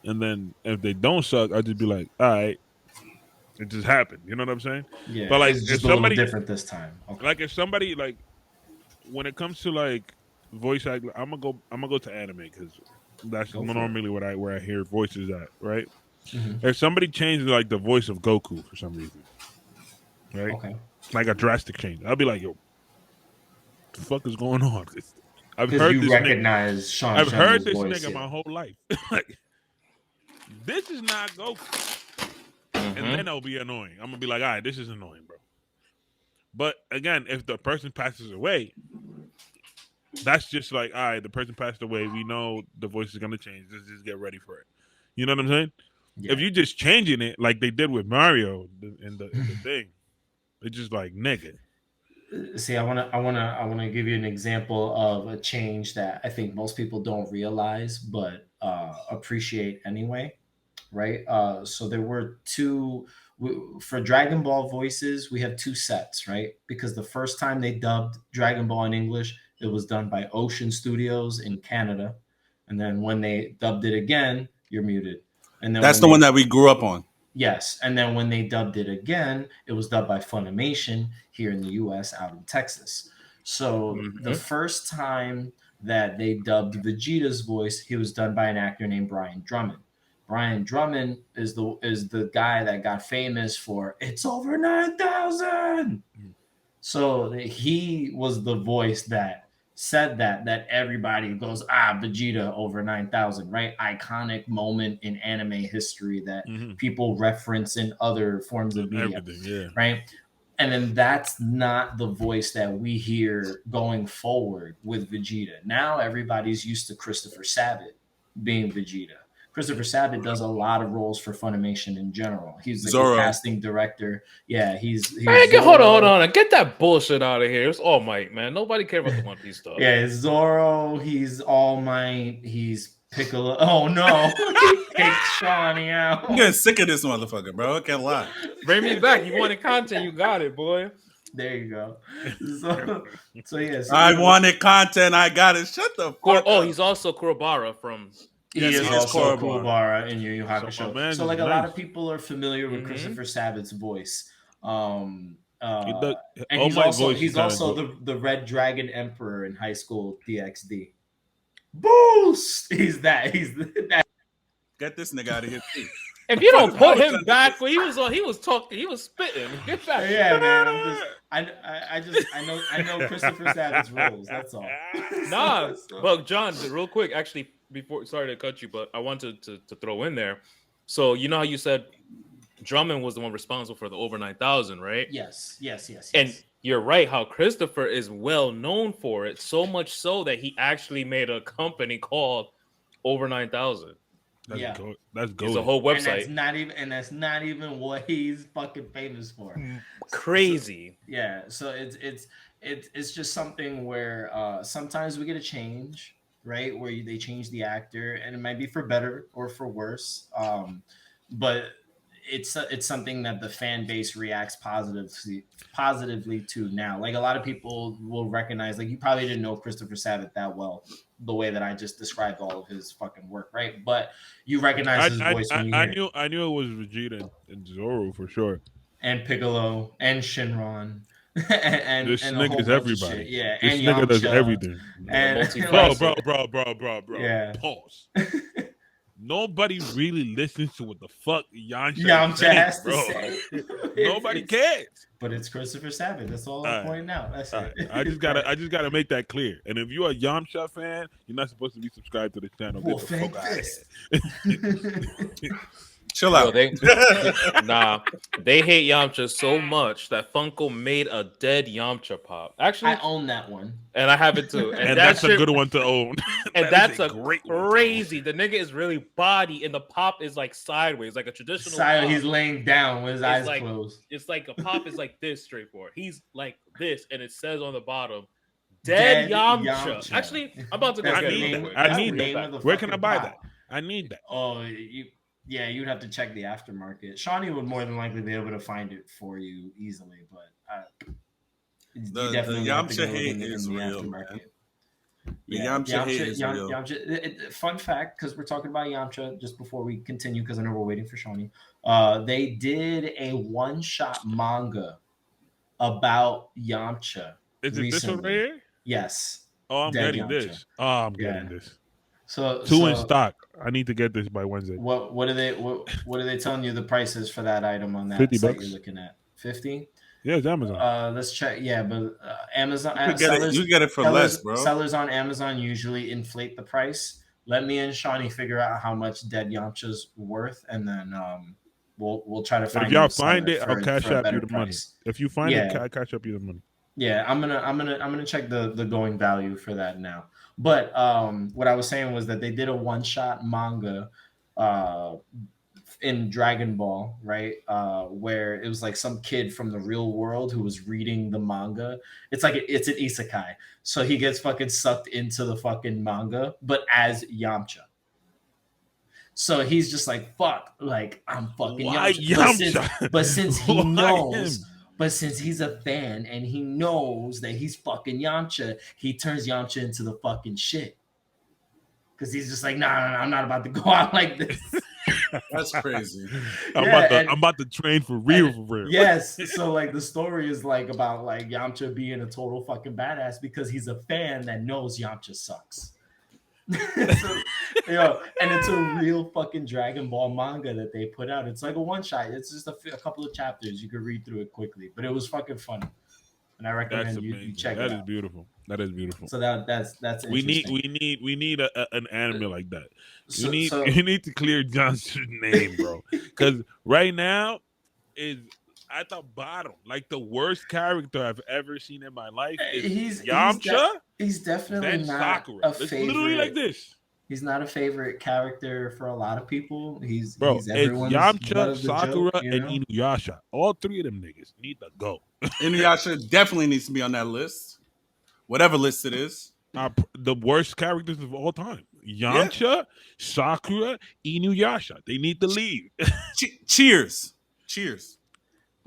Speaker 1: And then if they don't suck, I'll just be like, all right, it just happened. You know what I'm saying?
Speaker 2: Yeah.
Speaker 1: But like,
Speaker 2: It's
Speaker 1: if
Speaker 2: just a little
Speaker 1: somebody,
Speaker 2: different this time. Okay.
Speaker 1: like, if somebody like, when it comes to like voice act, I'm gonna go to anime because that's normally where I hear voices at, right?
Speaker 2: Mm-hmm.
Speaker 1: If somebody changes like the voice of Goku for some reason, right?
Speaker 2: Okay.
Speaker 1: Like a drastic change, I'll be like, yo, the fuck is going on? I've
Speaker 2: Because
Speaker 1: heard
Speaker 2: you
Speaker 1: this
Speaker 2: recognize Sean
Speaker 1: I've heard
Speaker 2: Shenmue's
Speaker 1: this
Speaker 2: voice,
Speaker 1: nigga my whole life. Like, this is not Goku. And then it'll be annoying. I'm gonna be like, all right, this is annoying, bro. But again, if the person passes away, that's just like, all right, the person passed away. We know the voice is gonna change. Let's just get ready for it. You know what I'm saying?
Speaker 2: Yeah.
Speaker 1: If you just changing it like they did with Mario in the thing, it's just like nigga.
Speaker 2: See, I wanna give you an example of a change that I think most people don't realize, but appreciate anyway. Right? So there were for Dragon Ball voices. We have two sets, right? Because the first time they dubbed Dragon Ball in English, it was done by Ocean Studios in Canada, and then when they dubbed it again, you're muted. And then
Speaker 4: that's the one that we grew up on.
Speaker 2: Yes, and then when they dubbed it again, it was dubbed by Funimation here in the U.S. out in Texas. So the first time that they dubbed Vegeta's voice, he was done by an actor named Brian Drummond. Brian Drummond is the guy that got famous for "It's over 9,000." So he was the voice that said that everybody goes, Vegeta over 9,000, right? Iconic moment in anime history that people reference in other forms of media, right? And then that's not the voice that we hear going forward with Vegeta. Now everybody's used to Christopher Sabat being Vegeta. Christopher Sabat does a lot of roles for Funimation in general. He's the casting director. Yeah, he's
Speaker 3: hold on. Get that bullshit out of here. It's All Might, man. Nobody cares about the One Piece stuff.
Speaker 2: Yeah, it's Zoro. He's All Might. He's Piccolo. Oh, no. He kicked Shawny out.
Speaker 4: I'm getting sick of this motherfucker, bro. I can't lie.
Speaker 3: Bring me back. You wanted content. You got it, boy.
Speaker 2: There you go. So yeah.
Speaker 4: I wanted content. I got it. Shut the fuck up.
Speaker 3: He's also Kurobara from...
Speaker 2: He is also Kurobara in Yu Yu Hakusho. So like a lot of people are familiar with Christopher Sabat's voice. And he's also the Red Dragon Emperor in High School DxD. Boost! He's that.
Speaker 4: Get this nigga out of here too.
Speaker 3: If you don't put him back where he was talking, he was spitting. Get back.
Speaker 2: Yeah, man. I know Christopher Sabat's roles. That's all.
Speaker 3: Nah, but John, real quick, actually, sorry to cut you, but I wanted to throw in there. So you know how you said Drummond was the one responsible for the over 9,000, right?
Speaker 2: Yes.
Speaker 3: And you're right, how Christopher is well known for it, so much so that he actually made a company called Over 9,000.
Speaker 1: That's good.
Speaker 3: It's a whole website.
Speaker 2: And that's not even what he's fucking famous for.
Speaker 3: Crazy.
Speaker 2: So it's just something where sometimes we get a change, right? Where they change the actor, and it might be for better or for worse. But it's something that the fan base reacts positively to now. Like a lot of people will recognize, like you probably didn't know Christopher Sabat that well, the way that I just described all of his fucking work, right? But you recognize his voice when you hear
Speaker 1: I knew it was Vegeta and Zoro for sure,
Speaker 2: and Piccolo and Shinron.
Speaker 1: This
Speaker 2: and a
Speaker 1: nigga
Speaker 2: whole
Speaker 1: is
Speaker 2: bunch
Speaker 1: everybody.
Speaker 2: of shit. Yeah,
Speaker 1: This
Speaker 2: and
Speaker 1: nigga
Speaker 2: Yamcha,
Speaker 1: does everything.
Speaker 2: and
Speaker 1: Bro.
Speaker 2: Yeah.
Speaker 1: Pause. Nobody really listens to what the fuck
Speaker 2: Yamcha has to say.
Speaker 1: Nobody cares.
Speaker 2: But it's Christopher Sabat. That's all I'm pointing out. That's it.
Speaker 1: I just gotta make that clear. And if you're a Yamcha fan, you're not supposed to be subscribed to the channel.
Speaker 2: Well, thank this.
Speaker 4: Chill out.
Speaker 3: They hate Yamcha so much that Funko made a dead Yamcha Pop. Actually,
Speaker 2: I own that one,
Speaker 3: and I have it too.
Speaker 1: And that's a good one to own.
Speaker 3: And that's a great crazy. The nigga is really body, and the Pop is like sideways, like a traditional.
Speaker 2: He's laying down with his eyes closed.
Speaker 3: It's like a Pop is like this straightforward. He's like this, and it says on the bottom, "Dead Yamcha." Actually, I'm about to go.
Speaker 1: I need that. Where can I buy that? I need that.
Speaker 2: Oh, yeah, you'd have to check the aftermarket. Shawny would more than likely be able to find it for you easily, but
Speaker 4: the Yamcha hate is real, man. The Yamcha hate is real.
Speaker 2: Yamcha, fun fact, because we're talking about Yamcha, just before we continue, because I know we're waiting for Shawny. They did a one-shot manga about Yamcha.
Speaker 1: Is it this one right here?
Speaker 2: Yes.
Speaker 1: Oh, I'm getting this. I'm getting this.
Speaker 2: So
Speaker 1: two in stock. I need to get this by Wednesday.
Speaker 2: What are they telling you the price is for that item on that
Speaker 1: $50
Speaker 2: site you're looking at? 50?
Speaker 1: Yeah, it's Amazon.
Speaker 2: Let's check. Yeah, but Amazon
Speaker 4: you get it for less, bro.
Speaker 2: Sellers on Amazon usually inflate the price. Let me and Shawny figure out how much Dead Yamcha's worth, and then we'll try to find.
Speaker 1: If y'all find it, I'll cash out you the money. If you find it, I'll cash up you the money.
Speaker 2: Yeah, I'm gonna check the going value for that now. But what I was saying was that they did a one-shot manga in Dragon Ball, right? Where it was like some kid from the real world who was reading the manga. It's like it's an isekai. So he gets fucking sucked into the fucking manga, but as Yamcha. So he's just like, fuck, like I'm fucking Yamcha. But since he knows... But since he's a fan and he knows that he's fucking Yamcha, he turns Yamcha into the fucking shit. Because he's just like, nah, I'm not about to go out like this.
Speaker 4: That's crazy.
Speaker 1: I'm about to train for real.
Speaker 2: Yes. So like the story is like about like Yamcha being a total fucking badass because he's a fan that knows Yamcha sucks. So, and it's a real fucking Dragon Ball manga that they put out. It's like a one shot. It's just a couple of chapters. You could read through it quickly, but it was fucking funny, and I recommend you check it out.
Speaker 1: That is beautiful. That is beautiful.
Speaker 2: So that's
Speaker 1: we need an anime like that. You need to clear Johnson's name, bro, because right now is at the bottom. Like the worst character I've ever seen in my life is Yamcha.
Speaker 2: He's definitely not
Speaker 1: Sakura.
Speaker 2: a
Speaker 1: It's
Speaker 2: favorite.
Speaker 1: literally like this.
Speaker 2: He's not a favorite character for a lot of people. He's
Speaker 1: everyone's Yamcha, Sakura,
Speaker 2: joke,
Speaker 1: and Inuyasha. All three of them niggas need to go.
Speaker 4: Inuyasha definitely needs to be on that list. Whatever list it is.
Speaker 1: The worst characters of all time. Yamcha, Sakura, Inuyasha. They need to leave.
Speaker 4: Cheers.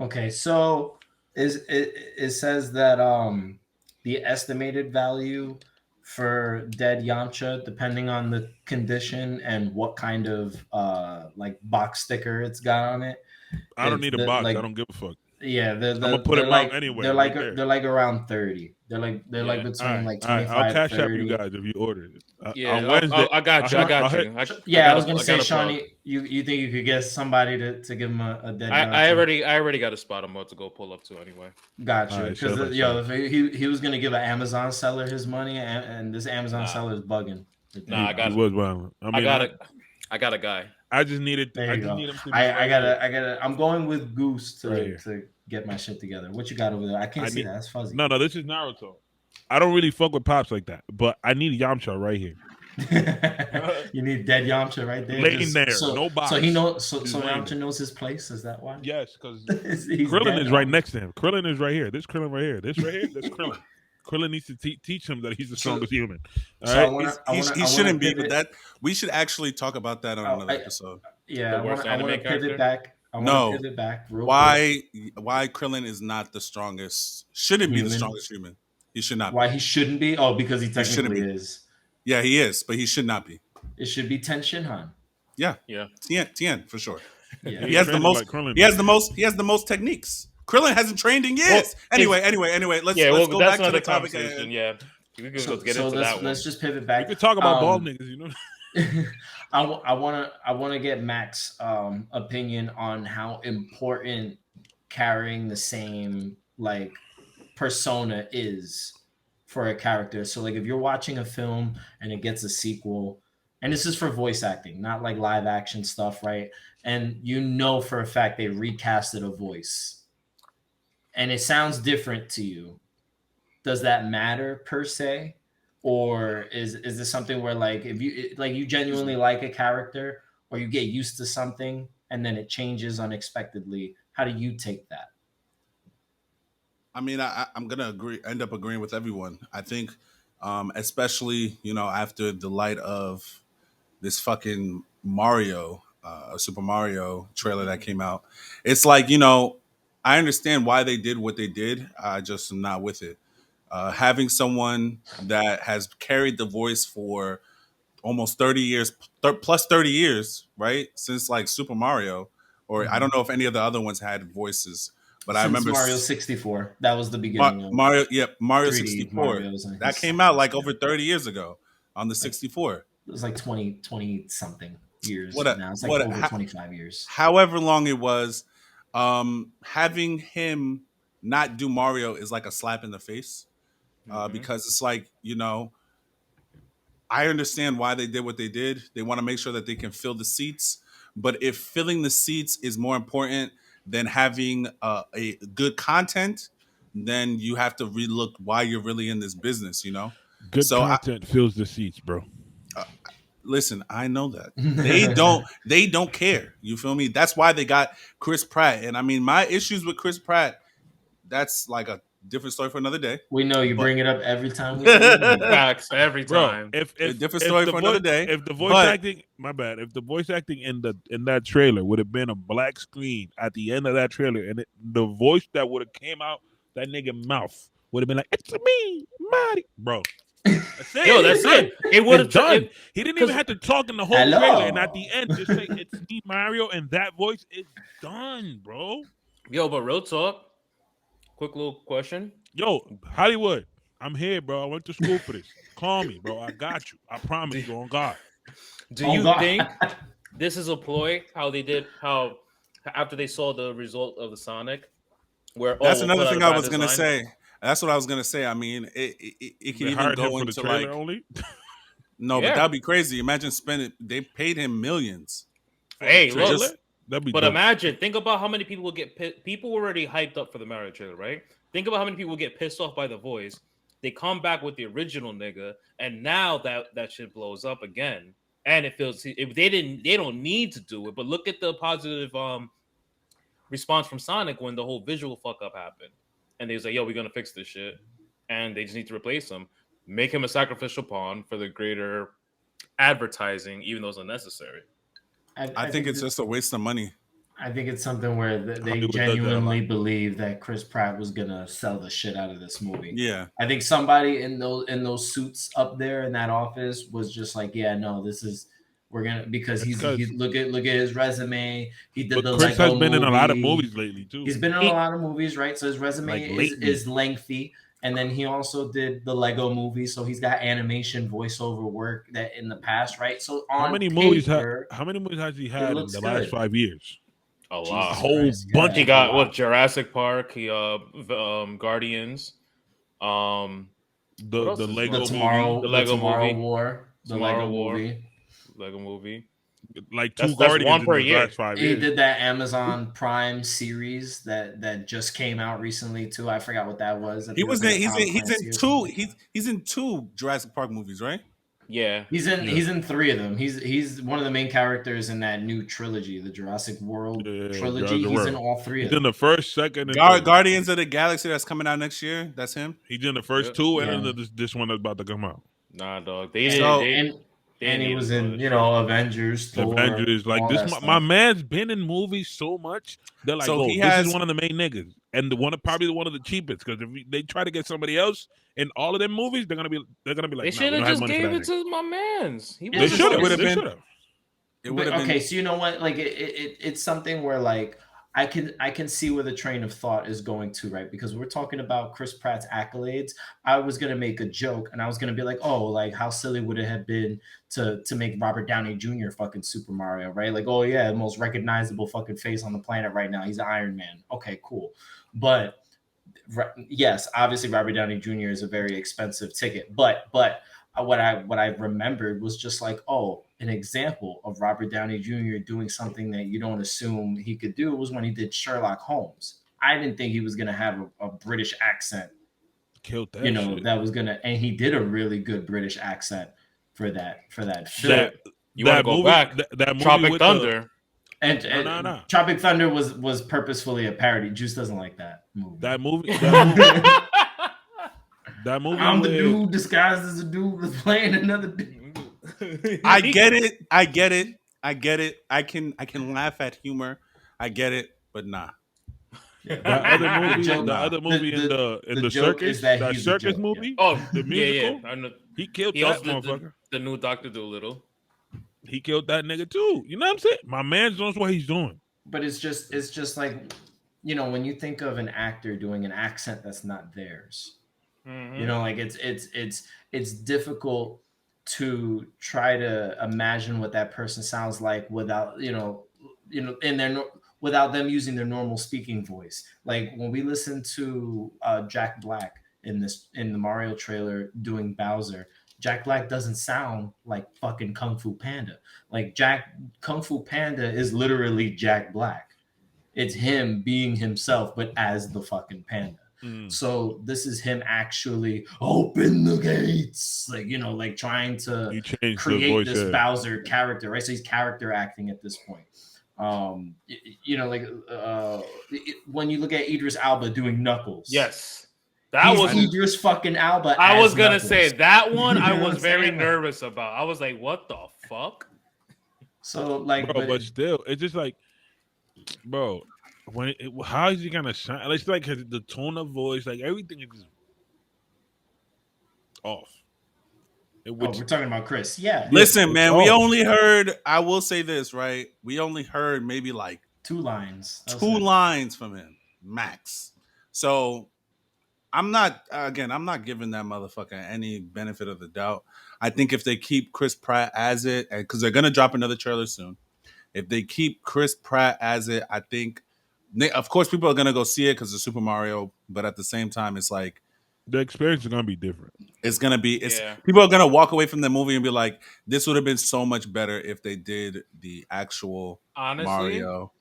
Speaker 2: Okay, so it says that the estimated value for dead Yamcha, depending on the condition and what kind of like box sticker it's got on it.
Speaker 1: I don't need a box. I don't give a fuck.
Speaker 2: Yeah,
Speaker 1: I'm gonna put them out anyway.
Speaker 2: They're like around 30. They're like between like 25.
Speaker 1: I'll cash
Speaker 2: 30.
Speaker 1: up you guys if you order it.
Speaker 3: On Wednesday, I got you.
Speaker 2: I was gonna say, Shawny, you think you could get somebody to give him a dead?
Speaker 3: I already got a spot I'm about to go pull up to anyway.
Speaker 2: Got you, because he was gonna give an Amazon seller his money, and this Amazon seller is bugging.
Speaker 3: I got it.
Speaker 1: Was violent.
Speaker 3: I got a guy.
Speaker 1: I just needed.
Speaker 2: There you go. I gotta. I'm going with Goose to get my shit together. What you got over there? I can't see that. That's fuzzy.
Speaker 1: No, this is Naruto. I don't really fuck with pops like that, but I need Yamcha right here.
Speaker 2: You need dead Yamcha right there,
Speaker 1: laying there. No box.
Speaker 2: So he knows. So Yamcha knows his place. Is that why?
Speaker 1: Yes, because Krillin is right next to him. Krillin is right here. This Krillin right here. This right here. That's Krillin. Krillin needs to teach him that he's the strongest human.
Speaker 4: He shouldn't be, but that we should actually talk about that on another episode.
Speaker 2: Yeah, I want to pivot back. I want to pivot back real
Speaker 4: quick. Why Krillin is not the strongest? Shouldn't be the strongest human. He should not.
Speaker 2: Why he shouldn't be? Oh, because he technically is.
Speaker 4: Yeah, he is, but he should not be.
Speaker 2: It should be Ten Shinhan.
Speaker 4: Yeah. Tien for sure.
Speaker 2: Yeah.
Speaker 4: He has the most. Like he has the most. He has the most techniques. Krillin hasn't trained in years. Well, anyway. Let's go back to the topic.
Speaker 3: Yeah. We can get into that one.
Speaker 2: Let's just pivot back.
Speaker 1: We could talk about bald niggas, you know.
Speaker 2: I want to get Mac's opinion on how important carrying the same like persona is for a character. So like if you're watching a film and it gets a sequel, and this is for voice acting, not like live action stuff, right? And you know for a fact they recasted a voice and it sounds different to you. Does that matter per se? Or is this something where like if you genuinely like a character or you get used to something and then it changes unexpectedly? How do you take that?
Speaker 4: I mean, I'm gonna end up agreeing with everyone. I think, especially after the light of this fucking Mario, Super Mario trailer that came out, it's like I understand why they did what they did. I just am not with it. Having someone that has carried the voice for almost 30 years, plus 30 years, right? Since like Super Mario, or I don't know if any of the other ones had voices, but I remember
Speaker 2: Mario 64. That was the beginning of
Speaker 4: Mario 64. That came out like over 30 years ago on the 64.
Speaker 2: It was like 20 something years. Now it's like over 25 years.
Speaker 4: However long it was, having him not do Mario is like a slap in the face. Because it's like, I understand why they did what they did. They want to make sure that they can fill the seats. But if filling the seats is more important than having a good content, then you have to relook why you're really in this business,
Speaker 1: Good content fills the seats, bro.
Speaker 4: Listen, I know that. They don't care. You feel me? That's why they got Chris Pratt. And I mean, my issues with Chris Pratt, that's like a different story for another day.
Speaker 2: We know you bring it up every time we
Speaker 3: facts every time.
Speaker 1: Bro, if
Speaker 4: different story for another day.
Speaker 1: If the voice acting, my bad. If the voice acting in that trailer would have been a black screen at the end of that trailer, and the voice that would have came out that nigga mouth would have been like, "It's me, Marty," bro. That's it.
Speaker 3: Yo, that's it. It would have
Speaker 1: done. He didn't even have to talk in the whole trailer, and at the end, just say, "It's me, Mario," and that voice is done, bro.
Speaker 3: Yo, but real talk. Quick little question.
Speaker 1: Yo, Hollywood, I'm here, bro. I went to school for this. Call me, bro. I got you. I promise you on God.
Speaker 3: Do you think this is a ploy? How after they saw the result of the Sonic,
Speaker 4: that's another thing I was gonna say. That's what I was gonna say. I mean, it can even go into like
Speaker 1: only.
Speaker 4: No, but that'd be crazy. Imagine spending. They paid him millions.
Speaker 3: Hey,
Speaker 1: look.
Speaker 3: But imagine, think about how many people will get pissed. People were already hyped up for the Mario trailer, right? Think about how many people will get pissed off by the voice. They come back with the original nigga, and now that shit blows up again. And it feels if they don't need to do it. But look at the positive response from Sonic when the whole visual fuck up happened, and they was like, "Yo, we're gonna fix this shit," and they just need to replace him, make him a sacrificial pawn for the greater advertising, even though it's unnecessary.
Speaker 4: I think it's just a waste of money.
Speaker 2: I think it's something where they genuinely believe that Chris Pratt was gonna sell the shit out of this movie.
Speaker 4: Yeah,
Speaker 2: I think somebody in those suits up there in that office was just like, yeah, no, we're gonna because he's look at his resume. He did the
Speaker 1: Chris
Speaker 2: Lego
Speaker 1: has been
Speaker 2: movie.
Speaker 1: in a lot of movies lately too.
Speaker 2: He's been in a lot of movies, right? So his resume is lengthy. And then he also did the Lego movie, so he's got animation voiceover work that in the past, right? So
Speaker 1: how many movies has he had in the last 5 years?
Speaker 3: A lot,
Speaker 1: a whole bunch.
Speaker 3: He got Jurassic Park, Guardians,
Speaker 1: the Lego
Speaker 2: Tomorrow,
Speaker 3: movie, the Lego movie,
Speaker 2: War, the Lego movie,
Speaker 3: Lego movie.
Speaker 1: Like two Guardians one per year. Last 5 years.
Speaker 2: He did that Amazon Prime series that just came out recently too. I forgot what that was.
Speaker 4: He's in two Jurassic Park movies, right?
Speaker 3: Yeah,
Speaker 2: he's in 3 of them. He's one of the main characters in that new trilogy, the Jurassic World trilogy. He's in all 3 of them.
Speaker 1: He's in the first, second, and
Speaker 4: Guardians of the Galaxy that's coming out next year. That's him.
Speaker 1: He's in the first 2 and then this one that's about to come out.
Speaker 3: Nah, dog.
Speaker 2: And he was in, Avengers, Thor,
Speaker 1: Avengers. Like this, my man's been in movies so much. They're like, so this is one of the main niggas, and probably one of the cheapest. Because if they try to get somebody else in all of them movies, they're gonna be like,
Speaker 3: they should have just gave it to my man's.
Speaker 1: They should have. They should have.
Speaker 2: It would have been. Okay, so you know what? Like it's something where like I can see where the train of thought is going to, right? Because we're talking about Chris Pratt's accolades. I was gonna make a joke, and I was gonna be like, oh, like how silly would it have been to make Robert Downey Jr. fucking Super Mario, right? Like, oh yeah, the most recognizable fucking face on the planet right now. He's Iron Man. Okay, cool. But yes, obviously Robert Downey Jr. is a very expensive ticket. But what I remembered was just like, oh, an example of Robert Downey Jr. doing something that you don't assume he could do was when he did Sherlock Holmes. I didn't think he was going to have a British accent.
Speaker 1: Killed that shit.
Speaker 2: That was gonna, and he did a really good British accent for that film.
Speaker 3: You want to go back? That movie Tropic Thunder.
Speaker 2: And Tropic Thunder was purposefully a parody. Juice doesn't like that movie.
Speaker 1: That movie. That movie.
Speaker 2: I'm the dude disguised as a dude that's playing another dude.
Speaker 4: I get it. I can laugh at humor. I get it, but nah.
Speaker 1: The other movie in the circus, that circus movie.
Speaker 3: Oh,
Speaker 1: the musical.
Speaker 3: Yeah.
Speaker 1: He killed that motherfucker.
Speaker 3: The new Dr. Dolittle.
Speaker 1: He killed that nigga too. You know what I'm saying? My man knows what he's doing.
Speaker 2: But it's just like, when you think of an actor doing an accent that's not theirs, like it's difficult to try to imagine what that person sounds like without without them using their normal speaking voice. Like when we listen to Jack Black in the Mario trailer doing Bowser, Jack Black doesn't sound like fucking Kung Fu Panda. Like Kung Fu Panda is literally Jack Black. It's him being himself, but as the fucking panda. So this is him actually open the gates, like trying to create this Bowser character, right? So he's character acting at this point. When you look at Idris Elba doing Knuckles.
Speaker 3: Yes.
Speaker 2: That was Idris fucking Elba.
Speaker 3: I was going to say that one I was very nervous about. I was like, what the fuck?
Speaker 2: So like,
Speaker 1: but still, it's just like, bro, how is he gonna shine? It's like the tone of voice, like everything is just off.
Speaker 2: We're talking about Chris. Yeah.
Speaker 4: Listen, man, we only heard. I will say this, right? We only heard maybe like
Speaker 2: two lines
Speaker 4: from him, max. So I'm not giving that motherfucker any benefit of the doubt. I think if they keep Chris Pratt as it, because they're gonna drop another trailer soon. If they keep Chris Pratt as it, I think, of course, people are gonna go see it because it's Super Mario. But at the same time, it's like
Speaker 1: the experience is gonna be different.
Speaker 4: It's gonna be. People are gonna walk away from the movie and be like, "This would have been so much better if they did the actual Mario,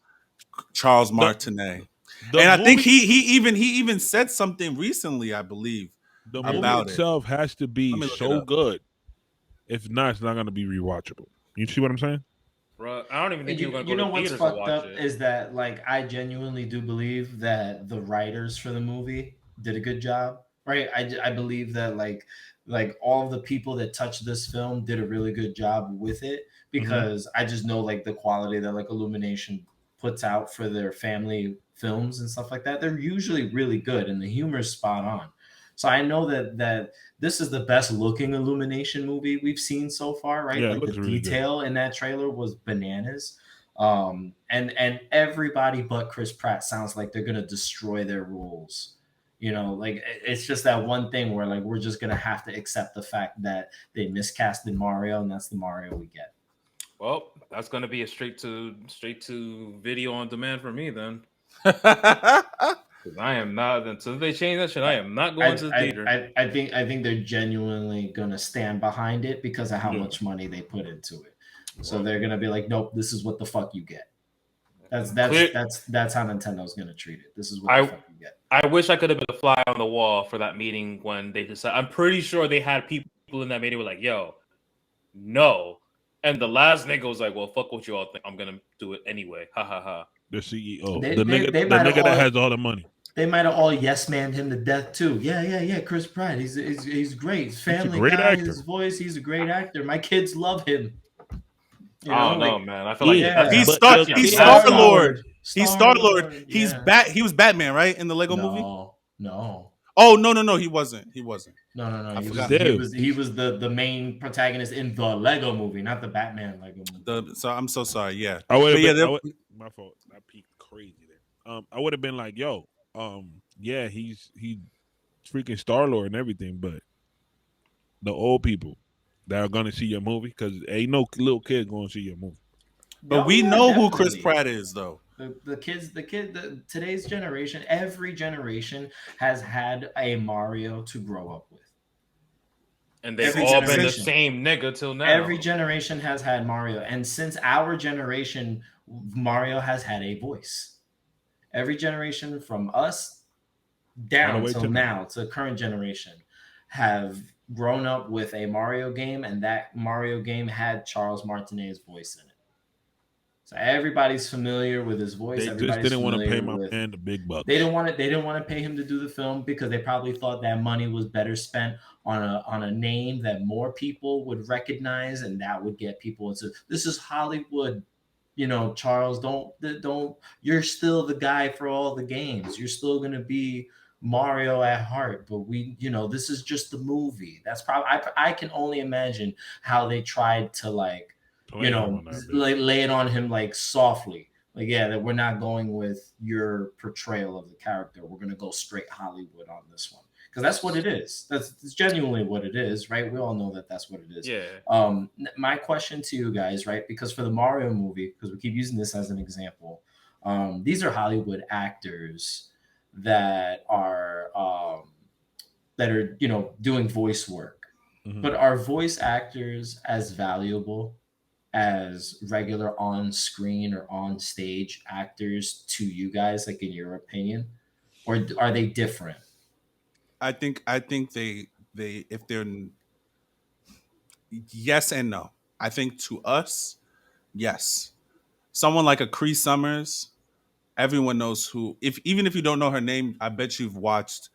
Speaker 4: Charles Martinet." And I think he even said something recently, I believe.
Speaker 1: The movie itself has to be so good. If not, it's not gonna be rewatchable. You see what I'm saying?
Speaker 3: Bro, I don't even think you're gonna go to theaters to watch it.
Speaker 2: What's fucked up is that, like, I genuinely do believe that the writers for the movie did a good job, right? I believe that like all of the people that touched this film did a really good job with it, because I just know like the quality that like Illumination puts out for their family films and stuff like that. They're usually really good, and the humor is spot on. So I know that this is the best looking Illumination movie we've seen so far, right?
Speaker 1: Yeah,
Speaker 2: like the
Speaker 1: really
Speaker 2: detail in that trailer was bananas. And everybody but Chris Pratt sounds like they're gonna destroy their roles. Like it's just that one thing where like we're just gonna have to accept the fact that they miscasted Mario, and that's the Mario we get.
Speaker 3: Well, that's gonna be a straight to video on demand for me then. Because I am not, until they change that shit, I am not going to the theater.
Speaker 2: I think they're genuinely going to stand behind it because of how much money they put into it. So they're going to be like, nope, this is what the fuck you get. That's how Nintendo's going to treat it. This is what the fuck you get.
Speaker 3: I wish I could have been a fly on the wall for that meeting when they decided. I'm pretty sure they had people in that meeting who were like, yo, no. And the last nigga was like, well, fuck what you all think. I'm going to do it anyway. Ha ha ha.
Speaker 1: The CEO. The nigga that has all the money.
Speaker 2: They might have all yes manned him to death too. Yeah. Chris Pratt, he's great. He's Family
Speaker 1: great
Speaker 2: Guy,
Speaker 1: actor.
Speaker 2: his voice, he's a great actor. My kids love him. You
Speaker 3: I
Speaker 2: know,
Speaker 3: don't know,
Speaker 2: like
Speaker 3: man. I feel like
Speaker 1: Yeah,
Speaker 2: yeah,
Speaker 4: He's
Speaker 3: that's
Speaker 1: but
Speaker 4: Star.
Speaker 1: yo,
Speaker 3: getting
Speaker 4: He's
Speaker 1: see, I
Speaker 4: Star
Speaker 1: don't
Speaker 3: passe.
Speaker 1: know.
Speaker 4: Lord. He's Star Lord.
Speaker 2: Yeah.
Speaker 4: He was Batman, right, in the Lego movie.
Speaker 2: No.
Speaker 4: Oh no, he wasn't. He wasn't.
Speaker 2: No.
Speaker 4: I
Speaker 2: He was
Speaker 4: forgot.
Speaker 2: the main protagonist in the Lego movie, not the Batman Lego movie.
Speaker 4: So I'm so sorry. Yeah,
Speaker 1: I would
Speaker 4: but
Speaker 1: have
Speaker 4: yeah,
Speaker 1: been. My fault. I peaked crazy there. I would have been like, yo, yeah, he's freaking Star Lord and everything, but the old people that are gonna see your movie, because ain't no little kid going to see your movie.
Speaker 4: but
Speaker 2: Oh
Speaker 4: we
Speaker 2: yeah,
Speaker 4: know who Chris
Speaker 2: definitely.
Speaker 4: Pratt is, though.
Speaker 2: Today's generation, every generation has had a Mario to grow up with.
Speaker 3: And they've
Speaker 2: Every
Speaker 3: all been the
Speaker 2: generation.
Speaker 3: same nigga till now.
Speaker 2: Every generation has had Mario, and since our generation, Mario has had a voice. Every generation from us
Speaker 1: All the
Speaker 2: down
Speaker 1: way
Speaker 2: till
Speaker 1: to now.
Speaker 2: now to current generation have grown up with a Mario game, and that Mario game had Charles Martinet's voice in it. So everybody's familiar with his voice.
Speaker 1: They just
Speaker 2: Everybody's
Speaker 1: didn't want to pay
Speaker 2: familiar
Speaker 1: my
Speaker 2: with.
Speaker 1: man the big bucks.
Speaker 2: They didn't want it. They didn't want to pay him to do the film because they probably thought that money was better spent on a name that more people would recognize, and that would get people into. This is Hollywood, Charles. Don't. You're still the guy for all the games. You're still gonna be Mario at heart, but this is just the movie. That's probably. I can only imagine how they tried to lay it on him like softly. Like, yeah, that we're not going with your portrayal of the character. We're gonna go straight Hollywood on this one because that's what it is. That's genuinely what it is, right? We all know that that's what it is.
Speaker 3: Yeah.
Speaker 2: My question to you guys, right? Because for the Mario movie, because we keep using this as an example, these are Hollywood actors that are doing voice work. Mm-hmm. But are voice actors as valuable as regular on screen or on stage actors to you guys, like in your opinion, or are they different?
Speaker 4: I think they if they're yes and no. I think to us, yes. Someone like a Cree Summers, everyone knows who. Even if you don't know her name, I bet you've watched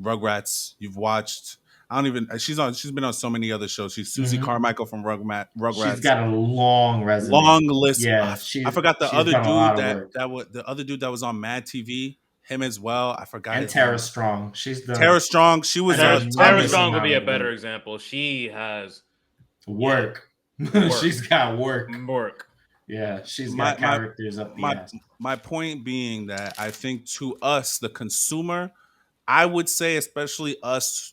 Speaker 4: Rugrats. You've watched. I don't even. She's been on so many other shows. She's Susie Carmichael from Rugrats.
Speaker 2: She's got a long resume.
Speaker 4: Long list.
Speaker 2: Yeah,
Speaker 4: I forgot the other dude the other dude that was on Mad TV. Him as well. I forgot.
Speaker 2: And Tara Strong. She's done.
Speaker 4: Tara Strong. She was.
Speaker 3: Tara Strong would be a better example. She has
Speaker 2: work. She's got work. Yeah, she's got characters up the ass.
Speaker 4: My point being that I think to us, the consumer, I would say, especially us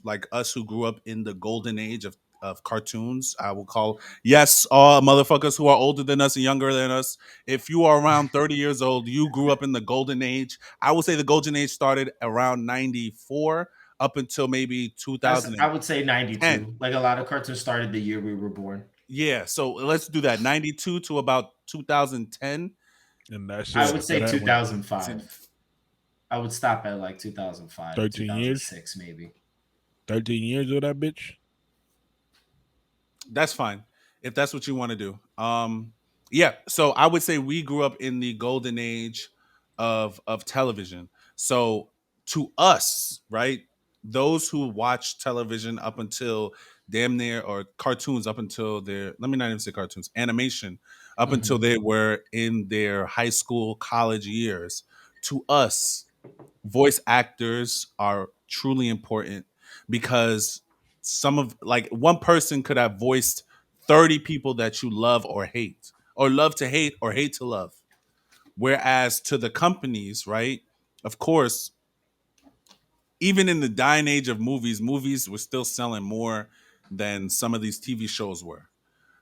Speaker 4: who grew up in the golden age of cartoons, I will call, yes, all motherfuckers who are older than us and younger than us. If you are around 30 years old, you grew up in the golden age. I would say the golden age started around 94 up until maybe 2000.
Speaker 2: I would say 92. Like a lot of cartoons started the year we were born.
Speaker 4: Yeah, so let's do that. 92 to about 2010.
Speaker 1: And that's
Speaker 2: I would say 2005. I would stop at like 2005,
Speaker 1: 13
Speaker 2: 2006 years? Maybe.
Speaker 1: 13 years of that bitch?
Speaker 4: That's fine. If that's what you want to do. Yeah, so I would say we grew up in the golden age of television. So to us, right, those who watch television up until damn near, or cartoons up until let me not even say cartoons, animation up until they were in their high school, college years, to us, voice actors are truly important because one person could have voiced 30 people that you love or hate, or love to hate or hate to love. Whereas to the companies, right, of course, even in the dying age of movies were still selling more than some of these TV shows were.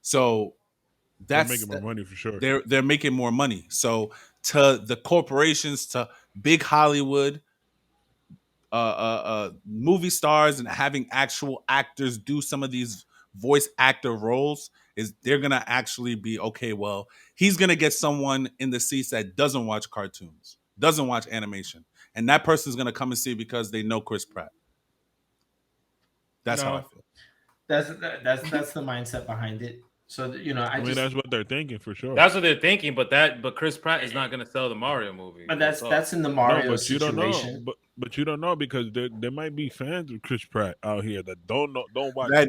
Speaker 4: So
Speaker 1: they're making more money for sure.
Speaker 4: They're making more money. So to the corporations, to big Hollywood, movie stars, and having actual actors do some of these voice actor roles, is they're gonna actually be okay. Well, he's gonna get someone in the seats that doesn't watch cartoons, doesn't watch animation, and that person's gonna come and see because they know Chris Pratt. That's how I feel.
Speaker 2: That's the mindset behind it. So you know,
Speaker 1: I mean, that's what they're thinking for sure.
Speaker 3: That's what they're thinking, but Chris Pratt is not going to sell the Mario movie.
Speaker 2: But that's in the Mario
Speaker 1: but
Speaker 2: situation.
Speaker 1: You don't know. But you don't know because there might be fans of Chris Pratt out here that don't watch
Speaker 4: that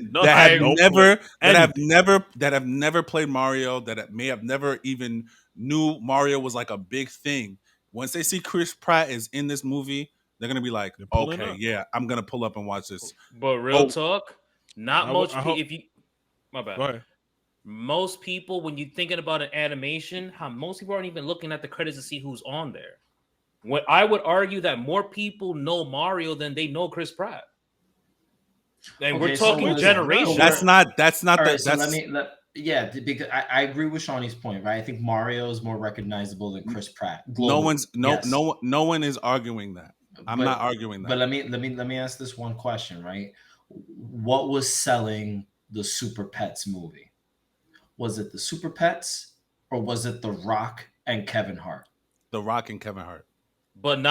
Speaker 4: have never played Mario, that may have never even knew Mario was like a big thing. Once they see Chris Pratt is in this movie, they're gonna be like, okay, yeah, I'm gonna pull up and watch this.
Speaker 3: But real talk, most people. If you, my bad.
Speaker 1: Go ahead.
Speaker 3: Most people, when you're thinking about an animation, most people aren't even looking at the credits to see who's on there. What I would argue that more people know Mario than they know Chris Pratt. And we're talking generation.
Speaker 4: That's not
Speaker 2: because I agree with Shawny's point, right? I think Mario is more recognizable than Chris Pratt.
Speaker 4: Globally. No one is arguing that. I'm not arguing that.
Speaker 2: But let me ask this one question, right? What was selling the Super Pets movie? Was it the Super Pets or was it The Rock and Kevin Hart?
Speaker 4: The Rock and Kevin Hart.
Speaker 3: But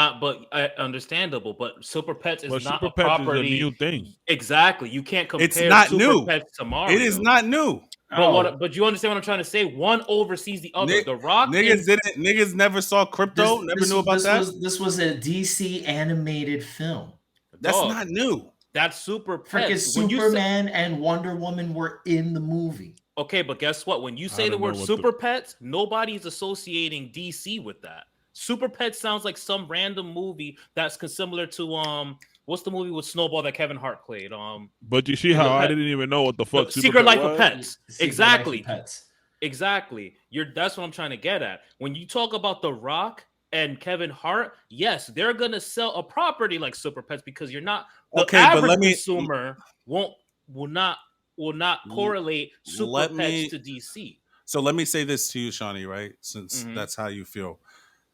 Speaker 3: understandable. But Super Pets is not a
Speaker 1: Is
Speaker 3: property.
Speaker 1: a new thing.
Speaker 3: Exactly. You can't compare
Speaker 4: it's not
Speaker 3: Super
Speaker 4: new.
Speaker 3: Pets to Mario.
Speaker 4: It is not new.
Speaker 3: But you understand what I'm trying to say? One oversees the other. The Rock
Speaker 4: niggas never saw crypto, never knew about that.
Speaker 2: This was a DC animated film.
Speaker 4: That's not new.
Speaker 3: That's Super Pets.
Speaker 2: Freaking Superman and Wonder Woman were in the movie.
Speaker 3: Okay, but guess what? When you say the word Super Pets, nobody's associating DC with that. Super Pets sounds like some random movie that's similar to what's the movie with Snowball that Kevin Hart played?
Speaker 1: But you see how I didn't even know what the fuck
Speaker 3: Secret Life of Pets. Exactly.
Speaker 2: Pets.
Speaker 3: Exactly. That's what I'm trying to get at. When you talk about The Rock and Kevin Hart, yes, they're gonna sell a property like Super Pets because you're not average consumer will not correlate Super Pets to DC.
Speaker 4: So let me say this to you, Shawny, right? Since that's how you feel.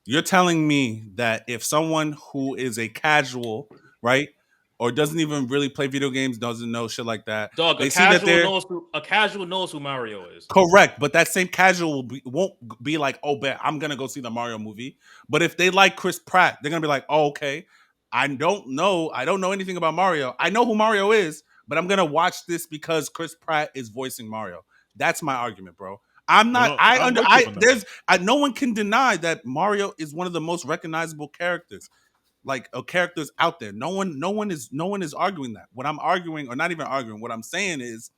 Speaker 4: You're telling me that if someone who is a casual, right, or doesn't even really play video games, doesn't know shit like that,
Speaker 3: a casual knows who Mario is.
Speaker 4: Correct, but that same casual won't be like, oh, bet I'm gonna go see the Mario movie. But if they like Chris Pratt, they're gonna be like, oh, okay, I don't know anything about Mario. I know who Mario is, but I'm gonna watch this because Chris Pratt is voicing Mario. That's my argument, bro. I'm not. No one can deny that Mario is one of the most recognizable characters, characters out there. No one is arguing that. What I'm arguing, or not even arguing, what I'm saying is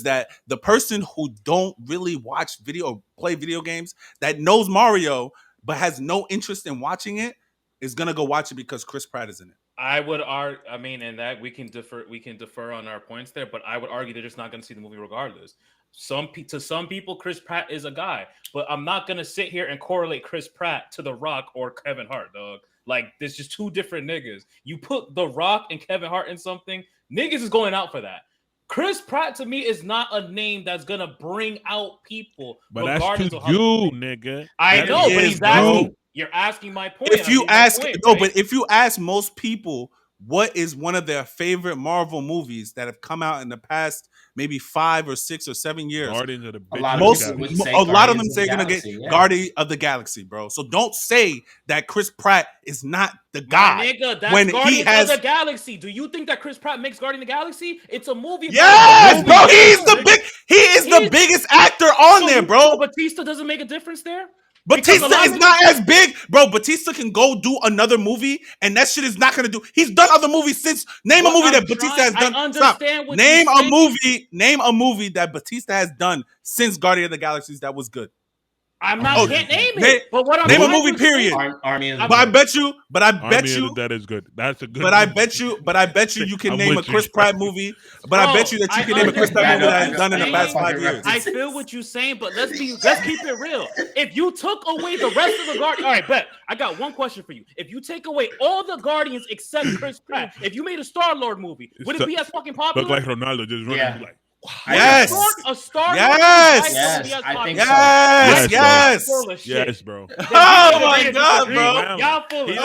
Speaker 4: that the person who don't really watch video or play video games that knows Mario but has no interest in watching it is gonna go watch it because Chris Pratt is in it.
Speaker 3: I would argue. I mean, and that we can defer on our points there, but I would argue they're just not going to see the movie regardless. To some people, Chris Pratt is a guy, but I'm not going to sit here and correlate Chris Pratt to The Rock or Kevin Hart, dog. Like, there's just two different niggas. You put The Rock and Kevin Hart in something, niggas is going out for that. Chris Pratt to me is not a name that's gonna bring out people.
Speaker 1: But that's to you, nigga.
Speaker 3: I know, but he's asking. You're asking my point.
Speaker 4: If you ask, but if you ask most people what is one of their favorite Marvel movies that have come out in the past maybe 5 or 6 or 7 years, a lot of them say gonna get Guardian of the Galaxy, bro. So don't say that Chris Pratt is not the guy.
Speaker 3: My nigga, that's when Guardians of the Galaxy. Do you think that Chris Pratt makes Guardian of the Galaxy? It's a movie.
Speaker 4: Yes, bro. He is the biggest actor on there, bro.
Speaker 3: Batista doesn't make a difference there.
Speaker 4: Batista is not as big, bro. Batista can go do another movie, and that shit is not gonna do. He's done other movies since. Name a movie that Batista has done. Stop. Name a movie that Batista has done since Guardian of the Galaxies that was good.
Speaker 3: I'm not can't name it. But what I'm
Speaker 4: name a movie, period. But I bet you
Speaker 1: that is good. That's a good.
Speaker 4: But I bet you can name a Chris Pratt movie. But I bet you that you can name a Chris Pratt movie that has done in the past 5 years.
Speaker 3: I feel what you're saying, but let's keep it real. If you took away the rest of the Guardians, all right, bet. I got one question for you. If you take away all the Guardians except Chris Pratt, if you made a Star-Lord movie, would it be as fucking popular?
Speaker 1: Look like Ronaldo just running like.
Speaker 4: Yes.
Speaker 3: A star.
Speaker 2: Yes. I think
Speaker 4: yes.
Speaker 1: Yes, bro.
Speaker 4: Oh my god, bro.
Speaker 3: Y'all full of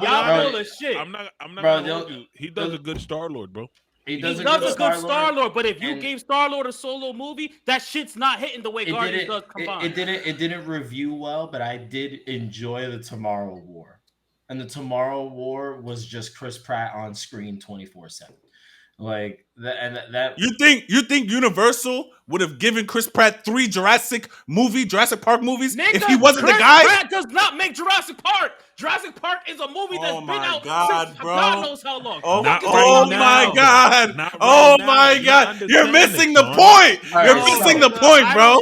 Speaker 3: Y'all full of shit.
Speaker 1: I'm not gonna hold you. He does a good Star-Lord, bro.
Speaker 3: He does a good Star-Lord, but if you gave Star-Lord a solo movie, that shit's not hitting the way Guardians does combined.
Speaker 2: It didn't review well, but I did enjoy the Tomorrow War. And the Tomorrow War was just Chris Pratt on screen 24/7. Like
Speaker 4: You think Universal would have given Chris Pratt 3 Jurassic Park movies if he wasn't the guy?
Speaker 3: Chris Pratt does not make Jurassic Park. Jurassic Park is a movie that's been out since God knows how long.
Speaker 4: Oh my God! Oh my God! You're missing the point. You're missing the point, bro.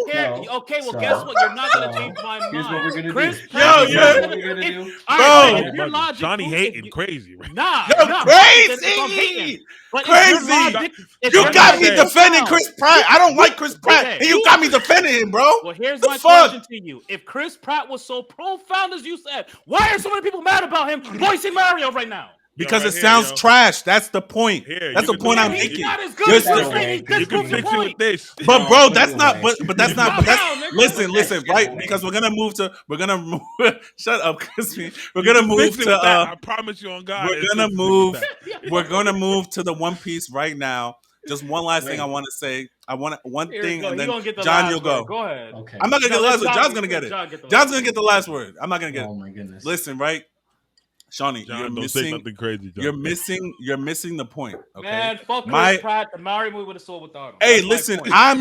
Speaker 3: Okay, well, guess what? You're not gonna change my mind.
Speaker 2: Here's what we're gonna
Speaker 3: Chris
Speaker 2: do.
Speaker 3: Pratt.
Speaker 2: What we're gonna do,
Speaker 4: bro.
Speaker 1: Johnny hating crazy.
Speaker 3: Nah,
Speaker 4: crazy. Crazy. You got me defending Chris Pratt. I don't like Chris Pratt, and you got me defending him, bro.
Speaker 3: Well, here's my question to you: if Chris Pratt was so profound as you said, why are so many people mad about him voicing Mario right now?
Speaker 4: Because it sounds trash. That's the point. That's the point I'm making.
Speaker 3: He's not as good as
Speaker 1: you can fix it with this.
Speaker 4: But bro, that's not. But that's not. But that's, listen, right? Because we're gonna move. Shut up, Crispin. We're gonna move to.
Speaker 1: I promise you on God.
Speaker 4: We're gonna move to the One Piece right now. Just one last thing I want to say. I want one thing, and then John, you'll go.
Speaker 3: Go ahead.
Speaker 2: Okay.
Speaker 4: I'm not gonna get the last word. John's gonna get it. John's gonna get the last word. I'm not gonna get it.
Speaker 2: Oh my goodness.
Speaker 4: Listen, right? Shawny, you're missing.
Speaker 1: Crazy,
Speaker 4: you're missing the point. Okay,
Speaker 3: man, fuck Chris Pratt. The Mario movie would have sold without him.
Speaker 4: Hey, listen, I'm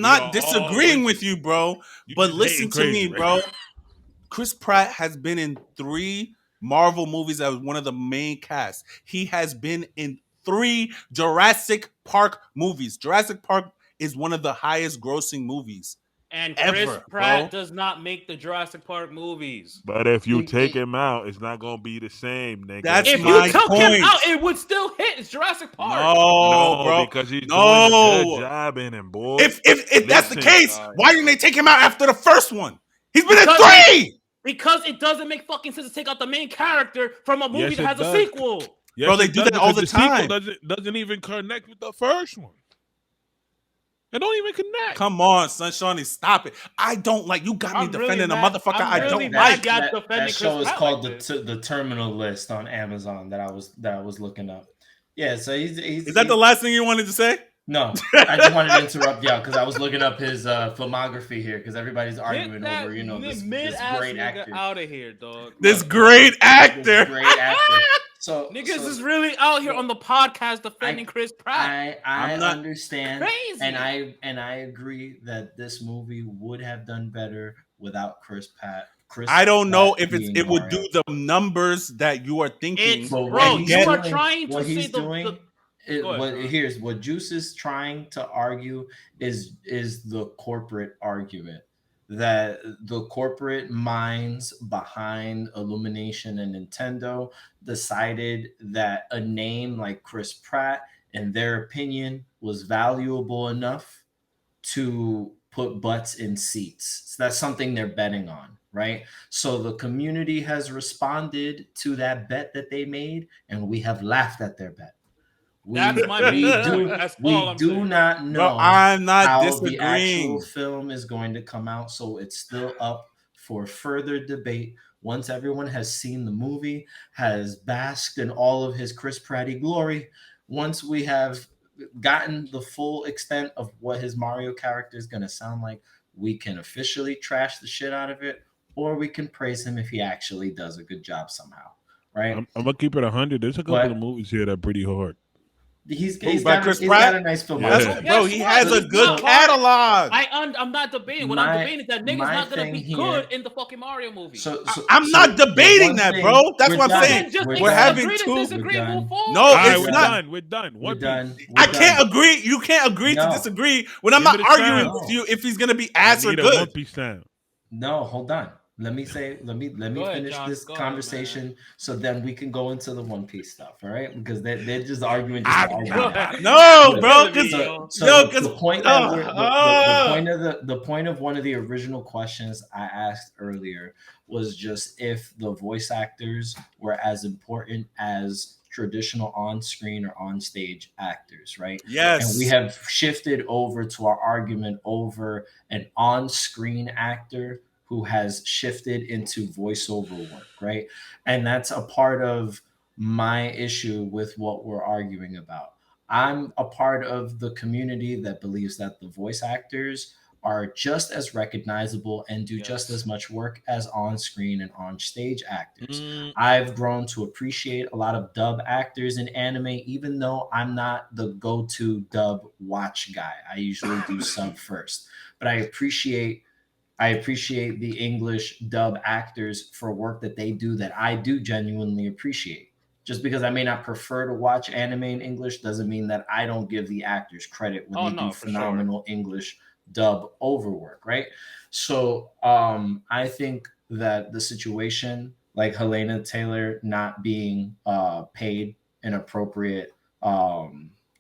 Speaker 4: not disagreeing with you, bro. But listen to me, bro. Chris Pratt has been in 3 Marvel movies as one of the main cast. He has been in 3 Jurassic Park movies. Jurassic Park is one of the highest grossing movies.
Speaker 3: And Chris Pratt does not make the Jurassic Park movies.
Speaker 1: But if you take him out, it's not gonna be the same, nigga.
Speaker 4: That's
Speaker 3: if
Speaker 4: my
Speaker 3: you took
Speaker 4: point.
Speaker 3: him out, it would still hit. It's Jurassic Park.
Speaker 4: No, bro.
Speaker 1: Because he's doing a good job in him, boy.
Speaker 4: If that's the case, why didn't they take him out after the first one? He's been in 3.
Speaker 3: Because it doesn't make fucking sense to take out the main character from a movie that has a sequel.
Speaker 1: Yes,
Speaker 4: bro, they do that all the time.
Speaker 1: Sequel doesn't even connect with the first one. It don't even connect.
Speaker 4: Come on, son, Shawny, stop it. I don't like you. Got me defending a motherfucker I don't like.
Speaker 2: That show is called the Terminal List on Amazon that I was looking up. Yeah, so he's
Speaker 4: is that the last thing you wanted to say?
Speaker 2: No, I just wanted to interrupt y'all because I was looking up his filmography here because everybody's arguing over this great actor.
Speaker 3: Out of here, dog.
Speaker 4: This great actor.
Speaker 2: So
Speaker 3: niggas is really out here on the podcast defending Chris Pratt.
Speaker 2: I understand, crazy. and I agree that this movie would have done better without Chris Pratt.
Speaker 4: I don't know if it would do the numbers that you are thinking.
Speaker 3: Bro, you are trying to say
Speaker 2: what Juice is trying to argue is the corporate argument that the corporate minds behind Illumination and Nintendo decided that a name like Chris Pratt, in their opinion, was valuable enough to put butts in seats. So that's something they're betting on, right? So the community has responded to that bet that they made, and we have laughed at their bet. We do not know.
Speaker 4: No, I'm not
Speaker 2: how
Speaker 4: disagreeing.
Speaker 2: The actual film is going to come out, so it's still up for further debate. Once everyone has seen the movie, has basked in all of his Chris Pratt glory, once we have gotten the full extent of what his Mario character is going to sound like, we can officially trash the shit out of it, or we can praise him if he actually does a good job somehow. Right?
Speaker 1: I'm gonna keep it 100. There's a couple of movies here that are pretty hard.
Speaker 2: He's got a nice film.
Speaker 4: Yeah. Bro, he has a good catalog.
Speaker 3: I'm not debating. What I'm debating is that nigga's not going to be good in the fucking Mario movie.
Speaker 4: I'm not debating that, bro. That's what I'm saying. We're having 2. No, it's not.
Speaker 1: We're done.
Speaker 4: I can't agree. You can't agree to disagree when I'm not arguing with you if he's going to be ass or good.
Speaker 2: No, hold on. Let me finish this conversation so then we can go into the One Piece stuff, all right? Because they're just arguing.
Speaker 4: No, bro.
Speaker 2: The point of one of the original questions I asked earlier was just if the voice actors were as important as traditional on-screen or on-stage actors, right?
Speaker 4: Yes.
Speaker 2: And we have shifted over to our argument over an on-screen actor who has shifted into voiceover work, right? And that's a part of my issue with what we're arguing about. I'm a part of the community that believes that the voice actors are just as recognizable and do just
Speaker 3: Yes.
Speaker 2: as much work as on-screen and on-stage actors.
Speaker 1: Mm,
Speaker 2: I've grown to appreciate a lot of dub actors in anime, even though I'm not the go-to dub watch guy. I usually do sub first, but I appreciate the English dub actors for work that they do that I do genuinely appreciate. Just because I may not prefer to watch anime in English doesn't mean that I don't give the actors credit when
Speaker 3: Oh
Speaker 2: they do
Speaker 3: no, for sure.
Speaker 2: phenomenal English dub overwork, right? So I think that the situation like Helena Taylor not being paid an appropriate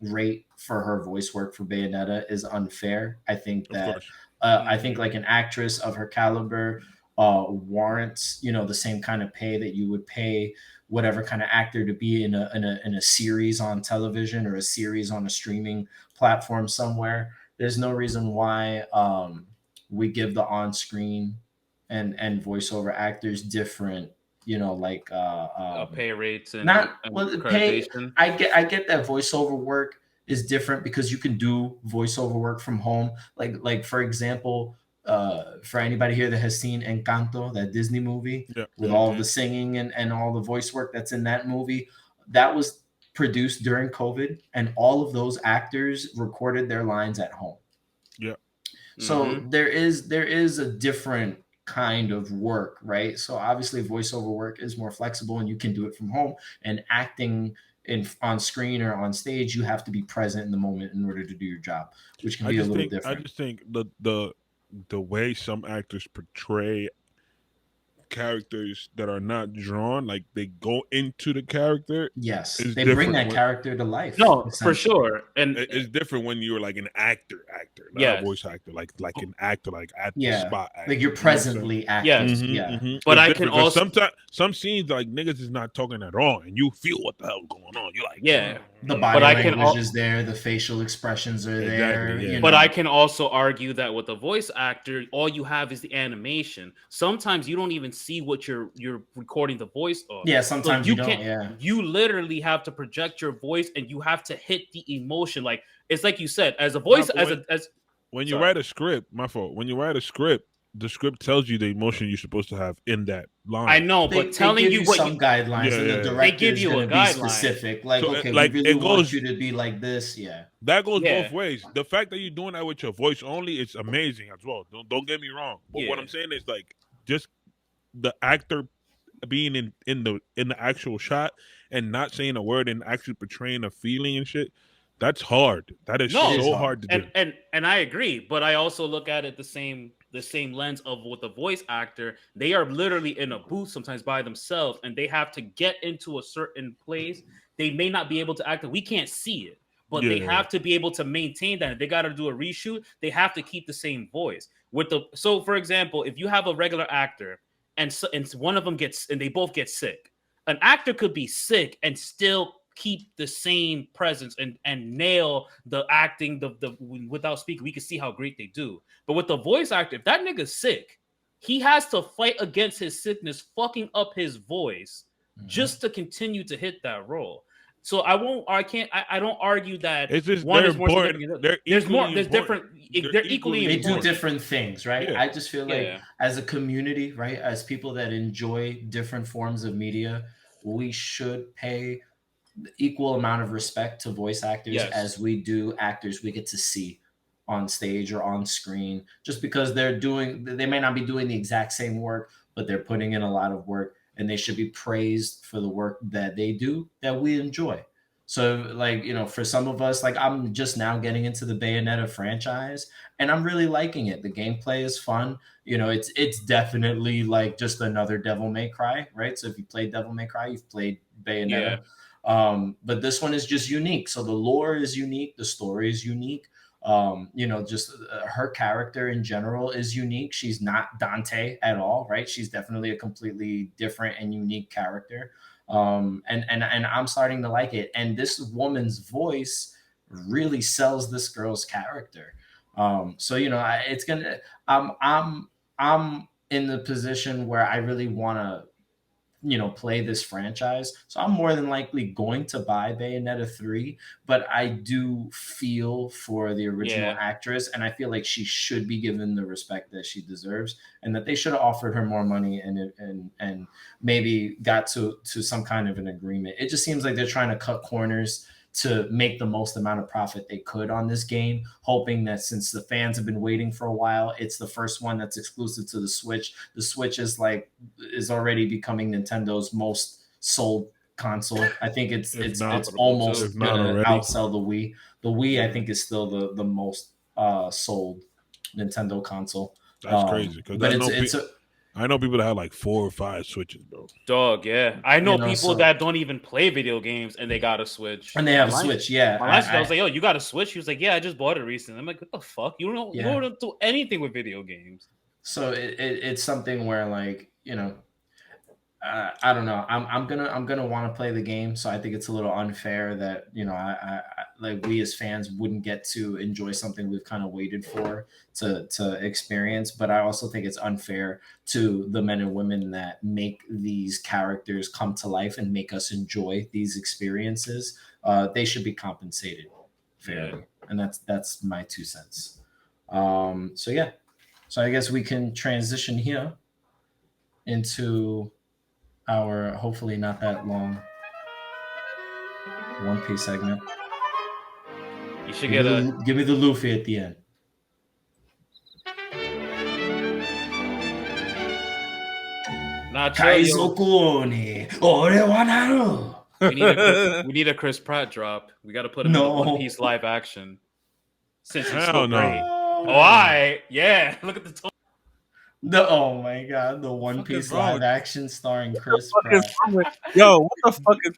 Speaker 2: rate for her voice work for Bayonetta is unfair. I think
Speaker 1: of
Speaker 2: that
Speaker 1: course.
Speaker 2: I think like an actress of her caliber warrants, you know, the same kind of pay that you would pay whatever kind of actor to be in a series on television or a series on a streaming platform somewhere. There's no reason why we give the on-screen and voiceover actors different, you know, like
Speaker 3: Pay rates
Speaker 2: not
Speaker 3: and
Speaker 2: well pay.
Speaker 3: accreditation.
Speaker 2: I get that voiceover work is different because you can do voiceover work from home. Like for example, for anybody here that has seen Encanto, that Disney movie
Speaker 1: Yeah.
Speaker 2: with all
Speaker 3: Mm-hmm.
Speaker 2: the singing and all the voice work that's in that movie, that was produced during COVID, and all of those actors recorded their lines at home.
Speaker 1: Yeah.
Speaker 2: So
Speaker 3: Mm-hmm.
Speaker 2: there is a different kind of work, right? So obviously voiceover work is more flexible and you can do it from home. And acting in on screen or on stage, you have to be present in the moment in order to do your job, which can
Speaker 1: I
Speaker 2: be a
Speaker 1: just
Speaker 2: little
Speaker 1: think I
Speaker 2: different.
Speaker 1: just think the way some actors portray characters that are not drawn, like they go into the character,
Speaker 2: Yes,
Speaker 1: is
Speaker 2: they bring
Speaker 1: different.
Speaker 2: that character to life,
Speaker 3: No, for
Speaker 2: essentially.
Speaker 3: sure. And
Speaker 1: It's different when you're like an actor, not a
Speaker 3: yes,
Speaker 1: voice actor, like an actor, like at the
Speaker 2: Yeah,
Speaker 1: spot
Speaker 2: like
Speaker 1: actor.
Speaker 2: you're
Speaker 1: You know what I'm saying?
Speaker 2: presently acting.
Speaker 3: yes.
Speaker 2: Yeah.
Speaker 3: But
Speaker 1: It's
Speaker 3: I can
Speaker 1: different because
Speaker 3: also,
Speaker 1: sometimes some scenes like niggas is not talking at all, and you feel what the hell's going on. You're like,
Speaker 3: yeah.
Speaker 2: The
Speaker 3: But
Speaker 2: body
Speaker 3: I can
Speaker 2: language
Speaker 3: all,
Speaker 2: is there, the facial expressions are
Speaker 1: exactly,
Speaker 2: there,
Speaker 1: yeah.
Speaker 2: you
Speaker 3: but I
Speaker 2: know.
Speaker 3: can also argue that with a voice actor, all you have is the animation. Sometimes you don't even see what you're recording the voice of.
Speaker 2: Yeah,
Speaker 3: So
Speaker 2: sometimes you
Speaker 3: you
Speaker 2: don't.
Speaker 3: can't.
Speaker 2: Yeah.
Speaker 3: You literally have to project your voice, and you have to hit the emotion. Like it's like you said, as a
Speaker 1: Nah,
Speaker 3: voice,
Speaker 1: but
Speaker 3: as
Speaker 1: when you
Speaker 3: sorry.
Speaker 1: write a script, my fault. When you write a script, the script tells you the emotion you're supposed to have in that
Speaker 3: I
Speaker 1: line.
Speaker 3: know, but
Speaker 2: They
Speaker 3: telling
Speaker 2: give
Speaker 3: you
Speaker 2: you
Speaker 3: what you
Speaker 2: some guidelines,
Speaker 1: Yeah,
Speaker 2: and the
Speaker 1: yeah, yeah.
Speaker 3: they
Speaker 2: director
Speaker 3: give
Speaker 2: is
Speaker 3: you
Speaker 2: going
Speaker 3: a
Speaker 2: to be
Speaker 3: guideline.
Speaker 2: specific. Like,
Speaker 1: So
Speaker 2: okay, we
Speaker 1: like
Speaker 2: really
Speaker 1: it
Speaker 2: want
Speaker 1: goes
Speaker 2: you to be like this. Yeah.
Speaker 1: that goes both
Speaker 3: Yeah,
Speaker 1: ways. The fact that you're doing that with your voice only is amazing as well. Don't get me wrong. But what
Speaker 3: yeah.
Speaker 1: I'm saying is like just the actor being in the actual shot and not saying a word and actually portraying a feeling and shit. That's hard. That is
Speaker 2: It
Speaker 3: No,
Speaker 2: is
Speaker 1: so
Speaker 2: hard.
Speaker 1: hard to do.
Speaker 3: and I agree, but I also look at it the same lens of with the voice actor. They are literally in a booth sometimes by themselves, and they have to get into a certain place. They may not be able to act. We can't see it, but they
Speaker 1: Yeah.
Speaker 3: have to be able to maintain that. If they got to do a reshoot, they have to keep the same voice. So, for example, if you have a regular actor and one of them gets and they both get sick, an actor could be sick and still keep the same presence and nail the acting the without speaking. We can see how great they do. But with the voice actor, if that nigga's sick, he has to fight against his sickness, fucking up his voice
Speaker 2: Mhm.
Speaker 3: just to continue to hit that role. So I won't, I can't, I don't argue that
Speaker 1: It's just
Speaker 3: one
Speaker 1: they're
Speaker 3: is more
Speaker 1: important.
Speaker 3: significant than the other.
Speaker 1: They're
Speaker 3: There's more,
Speaker 1: equally
Speaker 3: there's
Speaker 1: important.
Speaker 3: different,
Speaker 1: They're
Speaker 3: they're equally
Speaker 1: equally
Speaker 2: They do
Speaker 3: important.
Speaker 1: important.
Speaker 2: different things, right?
Speaker 1: Yeah.
Speaker 2: I just feel like
Speaker 3: Yeah.
Speaker 2: as a community, right, as people that enjoy different forms of media, we should pay the equal amount of respect to voice actors
Speaker 3: Yes.
Speaker 2: as we do actors we get to see on stage or on screen. Just because they may not be doing the exact same work, but they're putting in a lot of work, and they should be praised for the work that they do that we enjoy. So, like, you know, for some of us, like, I'm just now getting into the Bayonetta franchise, and I'm really liking it. The gameplay is fun. You know, it's definitely like just another Devil May Cry, right? So if you played Devil May Cry, you've played
Speaker 3: Yeah.
Speaker 2: Bayonetta. But this one is just unique. So the lore is unique, the story is unique. You know, just her character in general is unique. She's not Dante at all, right? She's definitely a completely different and unique character. And I'm starting to like it. And this woman's voice really sells this girl's character. So you know, it's gonna. I'm in the position where I really want to play this franchise. So I'm more than likely going to buy Bayonetta 3, but I do feel for the original actress, and I feel like she should be given the respect that she deserves, and that they should have offered her more money and maybe got to some kind of an agreement. It just seems like they're trying to cut corners to make the most amount of profit they could on this game, hoping that since the fans have been waiting for a while, it's the first one that's exclusive to the Switch. The Switch is already becoming Nintendo's most sold console. I think it's almost gonna outsell the Wii. The Wii, I think, is still the most sold Nintendo console.
Speaker 1: That's crazy. But I know people that have like 4 or 5 Switches, bro.
Speaker 3: Dog, yeah. I know people that don't even play video games and they got a Switch.
Speaker 2: And they have a Switch, yeah.
Speaker 3: My last guy was like, "Yo, you got a Switch?" He was like, "Yeah, I just bought it recently." I'm like, "What the fuck? You don't do anything with video games."
Speaker 2: So it's something where, like, I don't know. I'm gonna want to play the game, so I think it's a little unfair that I like we as fans wouldn't get to enjoy something we've kind of waited for to experience. But I also think it's unfair to the men and women that make these characters come to life and make us enjoy these experiences. They should be compensated fairly, and that's my 2 cents. So yeah, so I guess we can transition here into our hopefully not that long One Piece segment.
Speaker 3: You should
Speaker 2: give me the Luffy at the end.
Speaker 3: We need a Chris Pratt drop. We got to put him in a One Piece live action. Since he's so great. Yeah. Look at the tone.
Speaker 2: Oh my god, the One Piece live action starring Chris Pratt.
Speaker 4: Yo, what the fuck is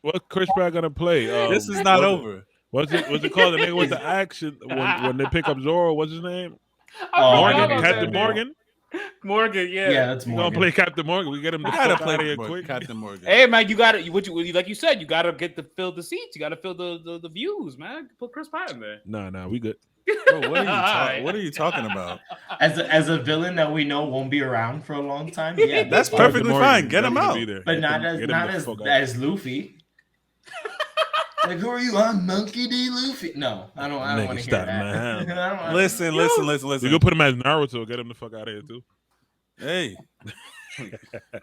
Speaker 1: What's Chris Pratt gonna play?
Speaker 4: This is not over.
Speaker 1: What's it called? The nigga with the action when they pick up Zoro, what's his name?
Speaker 3: Morgan,
Speaker 1: Captain Morgan.
Speaker 3: Morgan,
Speaker 2: yeah, that's Morgan.
Speaker 1: Gonna play Captain Morgan. We get him to fuck out of here quick.
Speaker 4: Captain Morgan.
Speaker 3: Hey man, you got it. Like you said, you got to fill the seats. You got to fill the views, man. Put Chris Pratt in there.
Speaker 1: Nah, we good.
Speaker 4: Bro, what are you talking about?
Speaker 2: As a villain that we know won't be around for a long time. Yeah,
Speaker 4: that's perfectly fine. Get him out,
Speaker 2: but not as Luffy. Like, who are you? I'm Monkey D. Luffy. No, I don't want to hear that.
Speaker 4: Listen.
Speaker 1: You can put him as Naruto. Get him the fuck out of here too.
Speaker 4: Hey.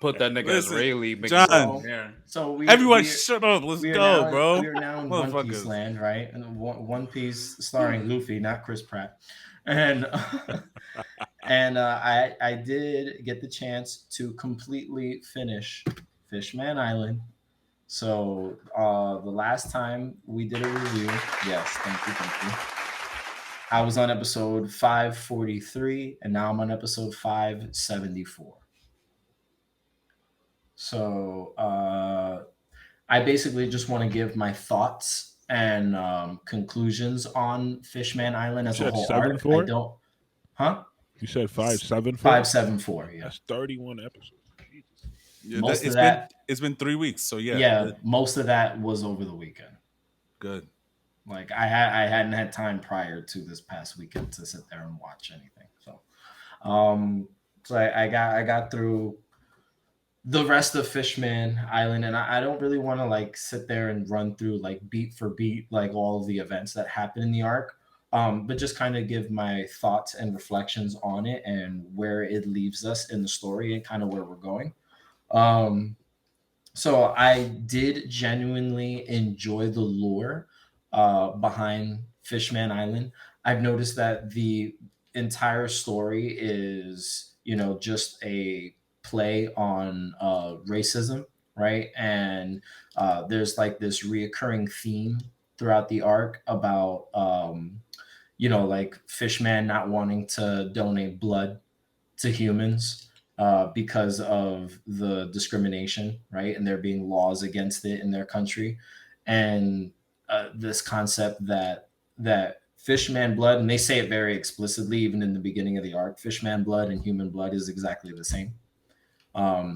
Speaker 3: Put that nigga as Rayleigh.
Speaker 4: John.
Speaker 2: So
Speaker 4: everyone shut up. Let's go, bro.
Speaker 2: We're now in One Piece land, right? And One Piece starring Luffy, not Chris Pratt. And I did get the chance to completely finish Fishman Island. So the last time we did a review, yes, thank you. I was on episode 543, and now I'm on episode 574. So I basically just want to give my thoughts and conclusions on Fishman Island as a whole arc. I don't, huh?
Speaker 1: You said 574?
Speaker 2: 574, yeah.
Speaker 1: That's 31 episodes.
Speaker 4: Yeah, it's been 3 weeks, so yeah.
Speaker 2: Yeah, most of that was over the weekend.
Speaker 4: Good.
Speaker 2: Like I hadn't had time prior to this past weekend to sit there and watch anything. So I got through the rest of Fishman Island, and I don't really want to like sit there and run through like beat for beat like all of the events that happen in the arc, but just kind of give my thoughts and reflections on it and where it leaves us in the story and kind of where we're going. So I did genuinely enjoy the lore behind Fishman Island. I've noticed that the entire story is, just a play on racism, right? And there's like this reoccurring theme throughout the arc about, like Fishman not wanting to donate blood to humans because of the discrimination, right? And there being laws against it in their country. And this concept that Fishman blood, and they say it very explicitly, even in the beginning of the arc, Fishman blood and human blood is exactly the same.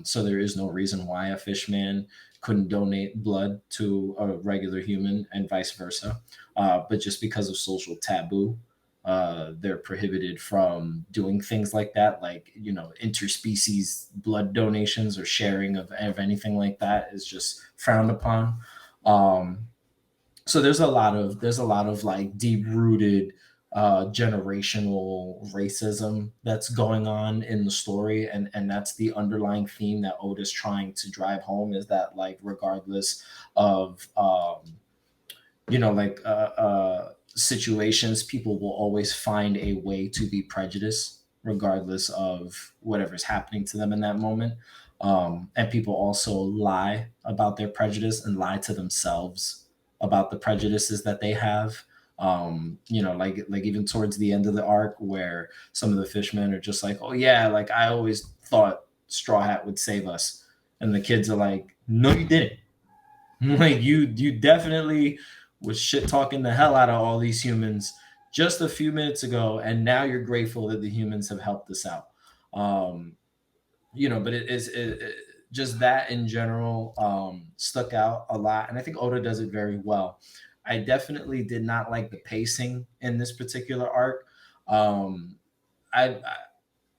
Speaker 2: So there is no reason why a Fishman couldn't donate blood to a regular human and vice versa. But just because of social taboo, they're prohibited from doing things like that, like interspecies blood donations or sharing of anything like that is just frowned upon. Um, so there's a lot of like deep rooted generational racism that's going on in the story, and that's the underlying theme that Oda's trying to drive home, is that like regardless of situations, people will always find a way to be prejudiced regardless of whatever's happening to them in that moment. And people also lie about their prejudice and lie to themselves about the prejudices that they have. Like even towards the end of the arc, where some of the fishmen are just like, "Oh yeah, like I always thought Straw Hat would save us," and the kids are like, "No, you didn't. Like you definitely was shit talking the hell out of all these humans just a few minutes ago, and now you're grateful that the humans have helped us out." Um, but just that in general stuck out a lot, and I think Oda does it very well. I definitely did not like the pacing in this particular arc. Um, I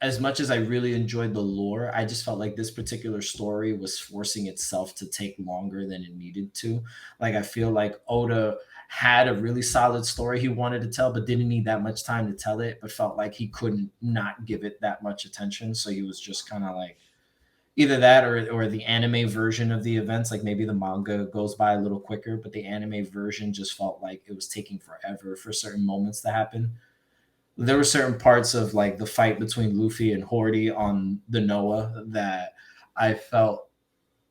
Speaker 2: as much as I really enjoyed the lore, I just felt like this particular story was forcing itself to take longer than it needed to. Like I feel like Oda had a really solid story he wanted to tell, but didn't need that much time to tell it, but felt like he couldn't not give it that much attention. So he was just kind of like either that, or the anime version of the events. Like maybe the manga goes by a little quicker, but the anime version just felt like it was taking forever for certain moments to happen. There were certain parts of like the fight between Luffy and Hordy on the Noah that I felt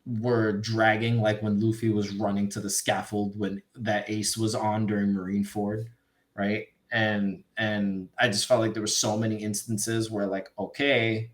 Speaker 2: were dragging, like when Luffy was running to the scaffold when that Ace was on during Marineford, right? And I just felt like there were so many instances where like, okay,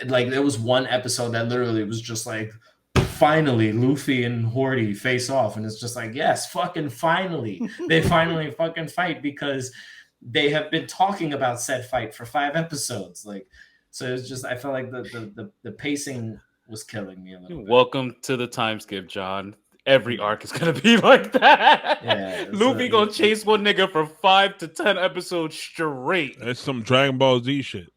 Speaker 2: like there was one episode that literally was just like, finally Luffy and Hordy face off, and it's just like, yes, fucking finally. They finally fucking fight, because they have been talking about said fight for 5 episodes. Like, so it's just, I felt like the pacing was killing me a little bit.
Speaker 3: Welcome to the time skip, John. Every arc is gonna be like that. Yeah, Luffy gonna chase one nigga for 5 to 10 episodes straight.
Speaker 1: That's some Dragon Ball Z shit.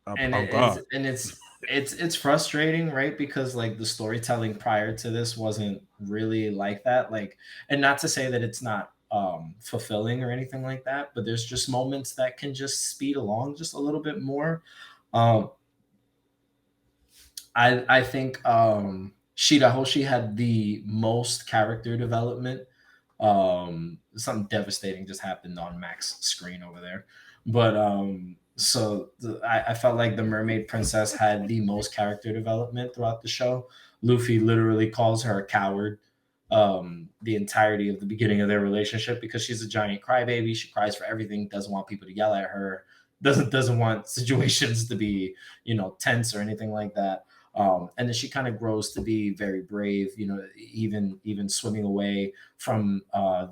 Speaker 2: It's frustrating, right? Because like the storytelling prior to this wasn't really like that. Like, and not to say that it's not fulfilling or anything like that, but there's just moments that can just speed along just a little bit more. I think Shirahoshi had the most character development. Something devastating just happened on Mac's screen over there, but I felt like the Mermaid Princess had the most character development throughout the show. Luffy literally calls her a coward the entirety of the beginning of their relationship, because she's a giant crybaby. She cries for everything, doesn't want people to yell at her, doesn't want situations to be tense or anything like that. And then she kind of grows to be very brave, even swimming away from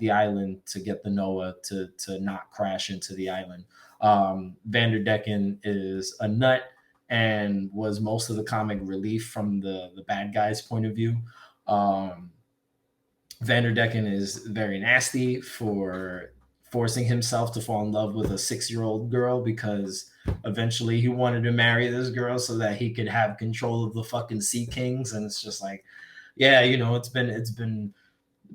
Speaker 2: the island to get the Noah to not crash into the island. Vanderdecken is a nut and was most of the comic relief from the bad guy's point of view. Vanderdecken is very nasty for forcing himself to fall in love with a 6-year-old girl, because eventually he wanted to marry this girl so that he could have control of the fucking Sea Kings. And it's just like, yeah, it's been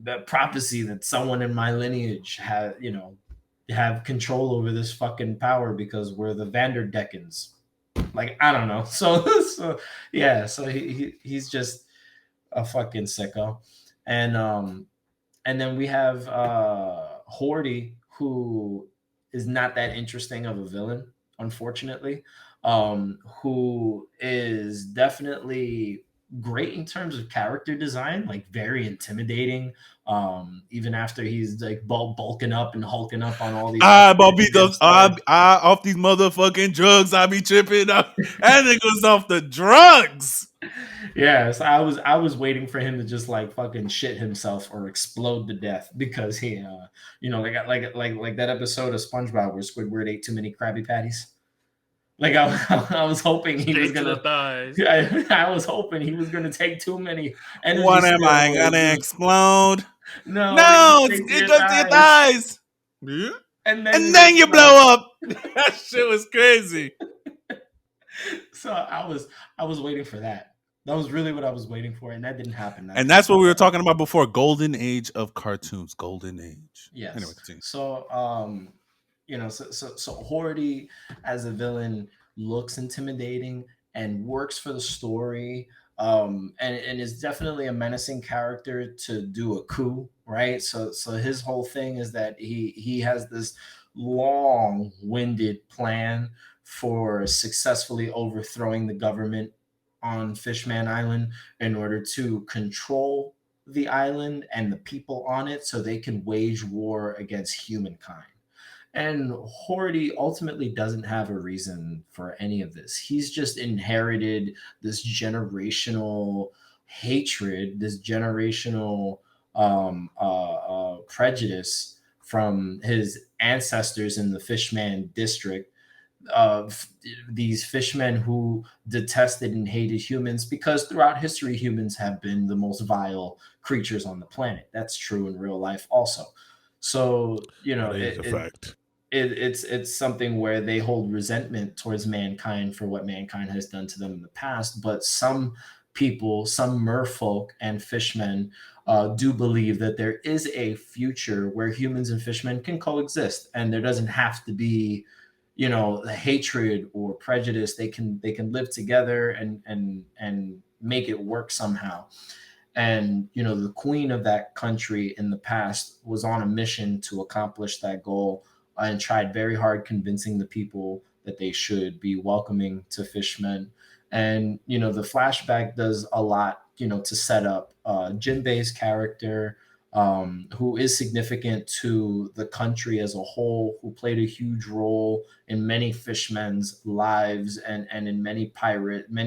Speaker 2: that prophecy that someone in my lineage have control over this fucking power, because we're the Vanderdeckens. Like, I don't know. So yeah, so he's just a fucking sicko. And then we have Hordy, who is not that interesting of a villain, unfortunately, who is definitely great in terms of character design, like very intimidating. Even after he's like bulking up and hulking up on all these.
Speaker 4: Off these motherfucking drugs. I be tripping up. And it goes off the drugs.
Speaker 2: Yeah, so I was waiting for him to just like fucking shit himself or explode to death, because he, like that episode of SpongeBob where Squidward ate too many Krabby Patties. Like I was hoping he was gonna. I was hoping he was gonna take too many.
Speaker 4: What am I gonna explode? No, it goes to your thighs.
Speaker 2: Yeah. And
Speaker 4: then you blow up. That shit was crazy.
Speaker 2: So I was waiting for that. That was really what I was waiting for, and that didn't happen.
Speaker 4: And that's what we were talking about before. Golden age of cartoons. Golden age.
Speaker 2: Yes.
Speaker 4: Anyway, continue.
Speaker 2: So so Hordy as a villain looks intimidating and works for the story. And is definitely a menacing character to do a coup, right? So his whole thing is that he has this long-winded plan for successfully overthrowing the government on Fishman Island in order to control the island and the people on it so they can wage war against humankind. And Hordy ultimately doesn't have a reason for any of this. He's just inherited this generational hatred, this generational prejudice from his ancestors in the Fishman district of these fishmen who detested and hated humans because throughout history humans have been the most vile creatures on the planet. That's true in real life also. So
Speaker 1: that is a fact.
Speaker 2: It's something where they hold resentment towards mankind for what mankind has done to them in the past. But some people, some merfolk and fishmen, do believe that there is a future where humans and fishmen can coexist, and there doesn't have to be, hatred or prejudice. They can live together and make it work somehow. And the queen of that country in the past was on a mission to accomplish that goal, and tried very hard convincing the people that they should be welcoming to fishmen. And the flashback does a lot to set up Jinbei's character, who is significant to the country as a whole, who played a huge role in many fishermen's lives and in many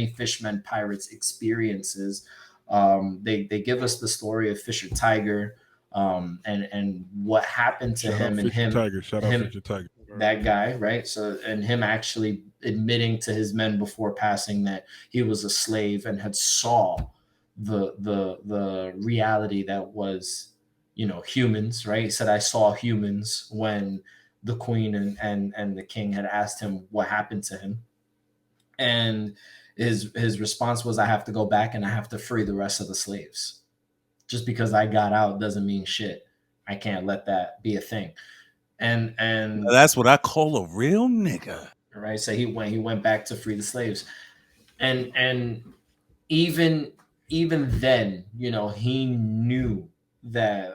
Speaker 2: fishermen pirates experiences. They give us the story of Fisher Tiger, and what happened to him and him,
Speaker 1: Shout out Fisher Tiger.
Speaker 2: that guy, right? So, and him actually admitting to his men before passing that he was a slave and had saw the reality that was, humans, right? He said, I saw humans when the queen and the king had asked him what happened to him. And his response was, I have to go back and I have to free the rest of the slaves. Just because I got out doesn't mean shit. I can't let that be a thing. And
Speaker 4: that's what I call a real nigga.
Speaker 2: Right. So he went back to free the slaves. And even then, he knew that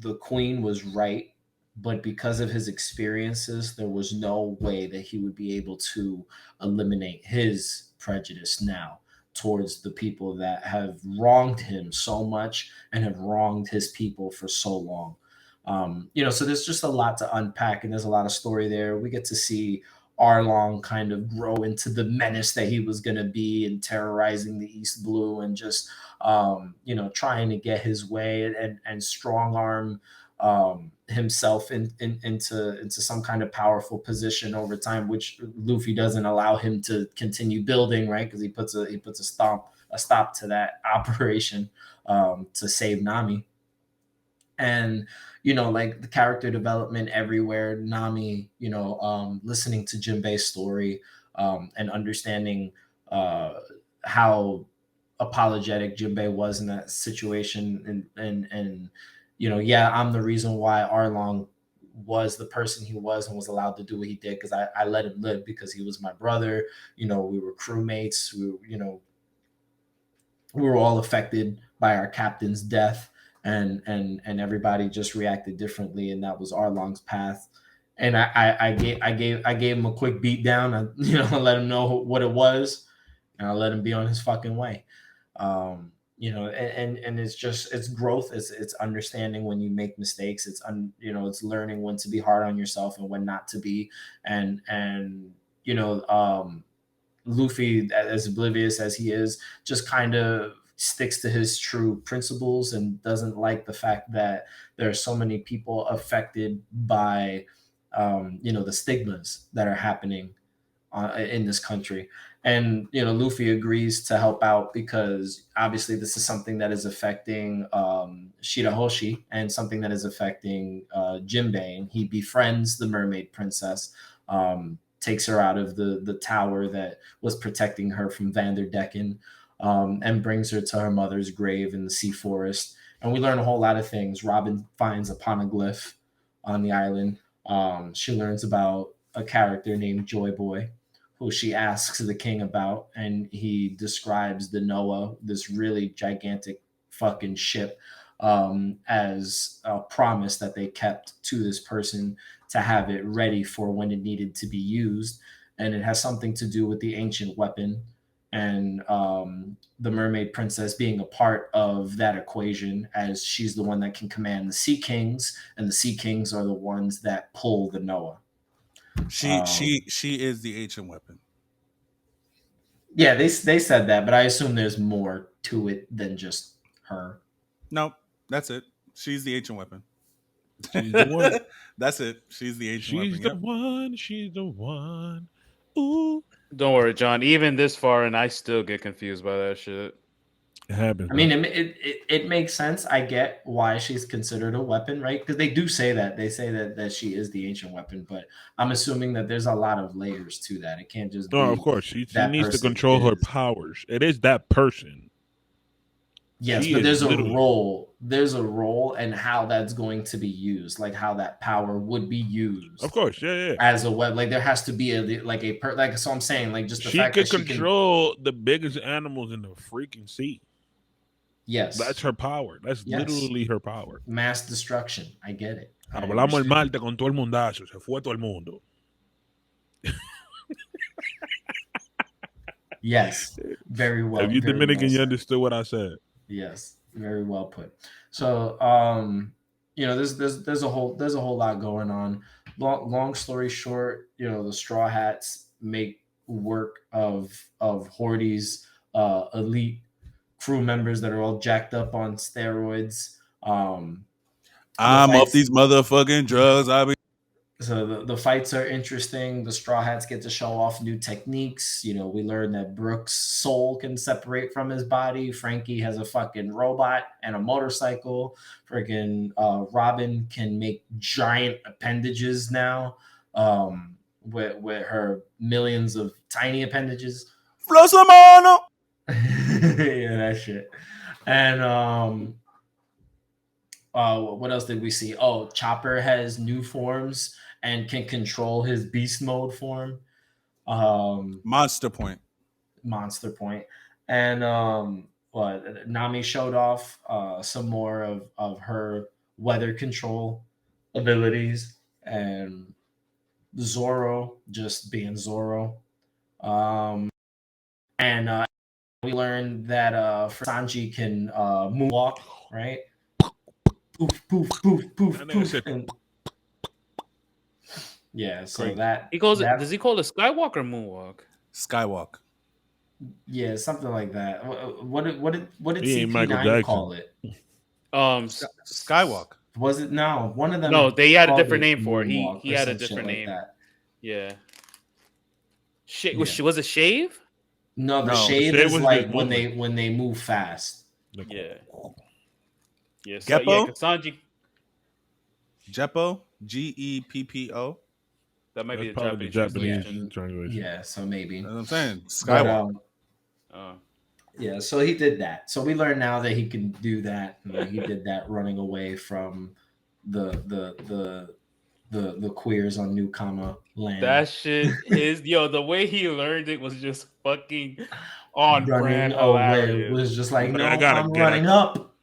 Speaker 2: the queen was right, but because of his experiences, there was no way that he would be able to eliminate his prejudice now towards the people that have wronged him so much and have wronged his people for so long. So there's just a lot to unpack, and there's a lot of story there. We get to see Arlong kind of grow into the menace that he was going to be, and terrorizing the East Blue, and just trying to get his way and strong arm himself into some kind of powerful position over time, which Luffy doesn't allow him to continue building, right? Because he puts a stop to that operation to save Nami. And like the character development everywhere, Nami, listening to Jinbei's story, and understanding how apologetic Jinbei was in that situation, and yeah, I'm the reason why Arlong was the person he was and was allowed to do what he did, because I let him live because he was my brother. We were crewmates. We were all affected by our captain's death, and everybody just reacted differently, and that was Arlong's path. And I gave him a quick beat down. I let him know what it was, and I let him be on his fucking way. And it's growth. It's understanding when you make mistakes. It's learning when to be hard on yourself and when not to be. And Luffy, as oblivious as he is, just kind of sticks to his true principles and doesn't like the fact that there are so many people affected by the stigmas that are happening in this country. And Luffy agrees to help out because obviously this is something that is affecting Shirahoshi and something that is affecting Jinbei. And he befriends the mermaid princess, takes her out of the tower that was protecting her from Vanderdecken, and brings her to her mother's grave in the sea forest. And we learn a whole lot of things. Robin finds a poneglyph on the island. She learns about a character named Joy Boy, who she asks the king about, and he describes the Noah, this really gigantic fucking ship, as a promise that they kept to this person to have it ready for when it needed to be used. And it has something to do with the ancient weapon and the mermaid princess being a part of that equation, as she's the one that can command the sea kings, and the sea kings are the ones that pull the Noah.
Speaker 4: She is the ancient weapon.
Speaker 2: Yeah, they said that, but I assume there's more to it than just her.
Speaker 4: No, that's it. She's the ancient weapon.
Speaker 1: She's the one.
Speaker 4: That's it. She's the ancient weapon.
Speaker 1: She's the one. She's the one. Ooh.
Speaker 3: Don't worry, John. Even this far, and I still get confused by that shit.
Speaker 1: It happens.
Speaker 2: I mean, it makes sense. I get why she's considered a weapon, right? Because they do say that. They say that she is the ancient weapon, but I'm assuming that there's a lot of layers to that. It can't just be.
Speaker 1: No, of course. She needs to control her powers. It is that person.
Speaker 2: Yes, but there's a role. There's a role and how that's going to be used, like how that power would be used.
Speaker 1: Of course, yeah.
Speaker 2: As a web, like there has to be so I'm saying, like just the fact that
Speaker 1: she can control the biggest animals in the freaking sea.
Speaker 2: Yes,
Speaker 1: that's her power. That's literally her power.
Speaker 2: Mass destruction. I get it.
Speaker 1: Hablamos el Marte con todo el mundazo. Se fue todo el mundo.
Speaker 2: Yes, very well.
Speaker 1: If you're Dominican, you understood what I said.
Speaker 2: Yes, very well put. So, there's a whole lot going on. Long story short, the Straw Hats make work of Horty's elite crew members that are all jacked up on steroids. I'm
Speaker 4: off these motherfucking drugs.
Speaker 2: So the fights are interesting. The Straw Hats get to show off new techniques. We learn that Brooks' soul can separate from his body. Frankie has a fucking robot and a motorcycle. Freaking Robin can make giant appendages now, with her millions of tiny appendages.
Speaker 4: Flosamano!
Speaker 2: Yeah, that shit. And what else did we see? Oh, Chopper has new forms and can control his beast mode form.
Speaker 4: Monster Point.
Speaker 2: And Nami showed off some more of her weather control abilities, and Zoro just being Zoro. And we learned that Sanji can moonwalk, right? Poof, poof, poof, poof, poof. Yeah, so
Speaker 3: Great.
Speaker 2: that
Speaker 3: he calls it. Does he call it Skywalk or Moonwalk?
Speaker 4: Skywalk.
Speaker 2: Yeah, something like that. What did CP9 call it?
Speaker 4: Skywalk.
Speaker 2: Was it? No, one of them.
Speaker 3: No, they had a different name for it. He had a different name.
Speaker 2: Like
Speaker 3: yeah. Was it shave?
Speaker 2: No, the shave is like when they move fast.
Speaker 3: Yeah. Yeah.
Speaker 4: So,
Speaker 3: Sanji.
Speaker 4: Geppo. Geppo.
Speaker 3: That might be the Japanese
Speaker 1: translation.
Speaker 2: Yeah, so maybe.
Speaker 4: That's what I'm saying. Skywalk.
Speaker 2: Yeah, so he did that. So we learn now that he can do that. He did that running away from the queers on Newcomer land.
Speaker 3: That shit is the way he learned it was just fucking on brand.
Speaker 2: It was just like, no, I'm running up.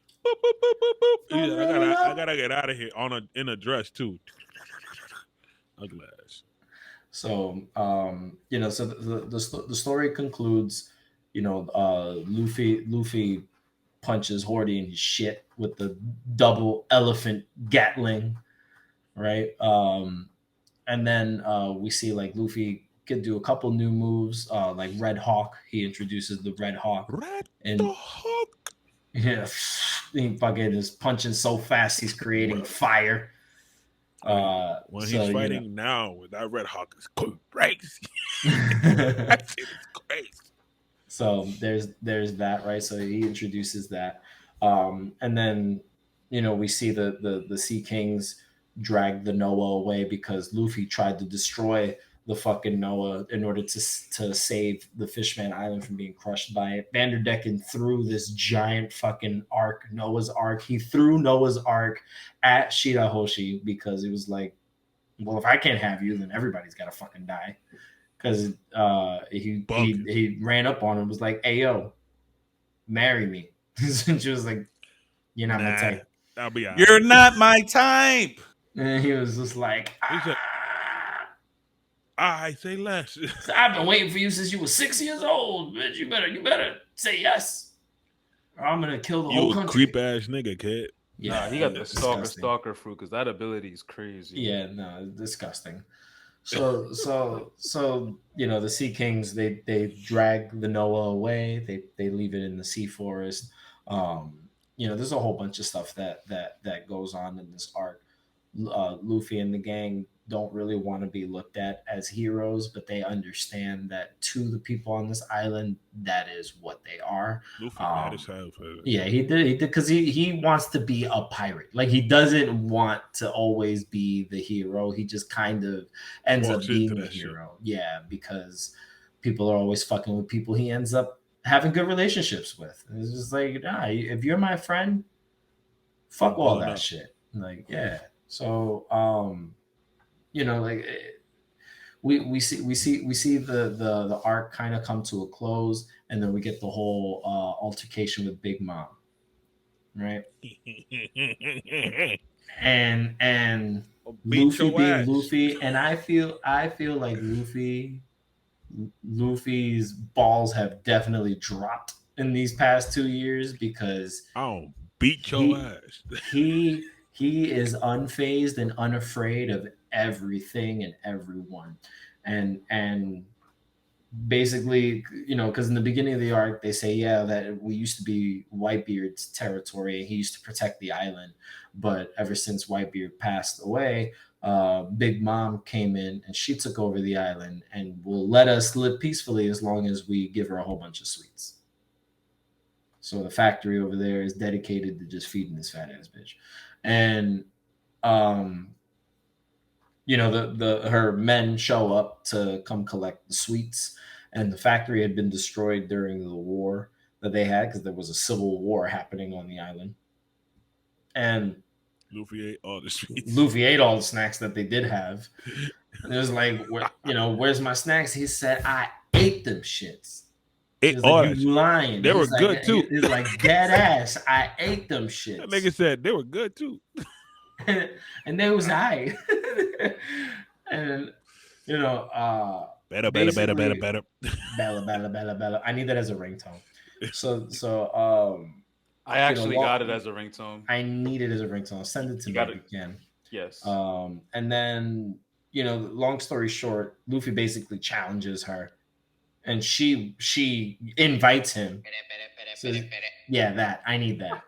Speaker 1: I gotta get out of here in a dress too.
Speaker 2: So so the story concludes. Luffy punches Horty in his shit with the double elephant Gatling, right? And then we see like Luffy could do a couple new moves, like Red Hawk. He introduces the Red Hawk.
Speaker 1: Hawk.
Speaker 2: Yeah, he fucking is punching so fast he's creating fire.
Speaker 1: When he's fighting now with that Red Hawk is crazy. That shit is crazy.
Speaker 2: So there's that, right? So he introduces that, and then we see the Sea Kings drag the Noah away because Luffy tried to destroy the fucking Noah in order to save the Fishman Island from being crushed by it. Vanderdecken threw this giant fucking ark, Noah's Ark. He threw Noah's Ark at Shirahoshi because it was like, well, if I can't have you, then everybody's got to fucking die. Because he ran up on him and was like, "Hey, yo, marry me." And she was like, "You're not my type.
Speaker 1: I'll be honest.
Speaker 4: You're not my type."
Speaker 2: And he was just like,
Speaker 1: I say less.
Speaker 2: I've been waiting for you since you were 6 years old, bitch. You better say yes, or I'm gonna kill the whole country.
Speaker 1: Creep ass nigga, kid.
Speaker 3: Yeah, he got the stalker fruit because that ability is crazy.
Speaker 2: Yeah, no, it's disgusting. So the Sea Kings they drag the Noah away. They leave it in the sea forest. There's a whole bunch of stuff that goes on in this arc. Luffy and the gang don't really want to be looked at as heroes, but they understand that to the people on this island, that is what they are.
Speaker 1: Luffy mad as hell for it.
Speaker 2: Yeah, he did because he wants to be a pirate. Like, he doesn't want to always be the hero. He just kind of ends up being the hero. Shit. Yeah, because people are always fucking with people he ends up having good relationships with. And it's just like, nah, if you're my friend, fuck all that shit. Like, yeah. So we see the arc kind of come to a close, and then we get the whole altercation with Big Mom, right? and Luffy being Luffy, and I feel like Luffy's balls have definitely dropped in these past 2 years because
Speaker 1: I'll beat your ass.
Speaker 2: He is unfazed and unafraid of everything and everyone. And basically, because in the beginning of the arc, they say, yeah, that we used to be Whitebeard's territory. He used to protect the island. But ever since Whitebeard passed away, Big Mom came in and she took over the island and will let us live peacefully as long as we give her a whole bunch of sweets. So the factory over there is dedicated to just feeding this fat ass bitch. And her men show up to come collect the sweets, and the factory had been destroyed during the war that they had because there was a civil war happening on the island. And
Speaker 1: Luffy ate all the sweets.
Speaker 2: Luffy ate all the snacks that they did have. And it was like, where's my snacks? He said, I ate them shits.
Speaker 1: Ate all
Speaker 2: like, you lying.
Speaker 1: They were good too.
Speaker 2: He's like, dead ass. I ate them shits.
Speaker 1: That nigga said they were good too.
Speaker 2: And they was I. And
Speaker 1: better.
Speaker 2: Bella. I need that as a ringtone. So
Speaker 3: I actually got it as a ringtone.
Speaker 2: I need it as a ringtone. Send it to me if you can.
Speaker 3: Yes.
Speaker 2: And then long story short, Luffy basically challenges her, and she invites him. Says, yeah, that I need that.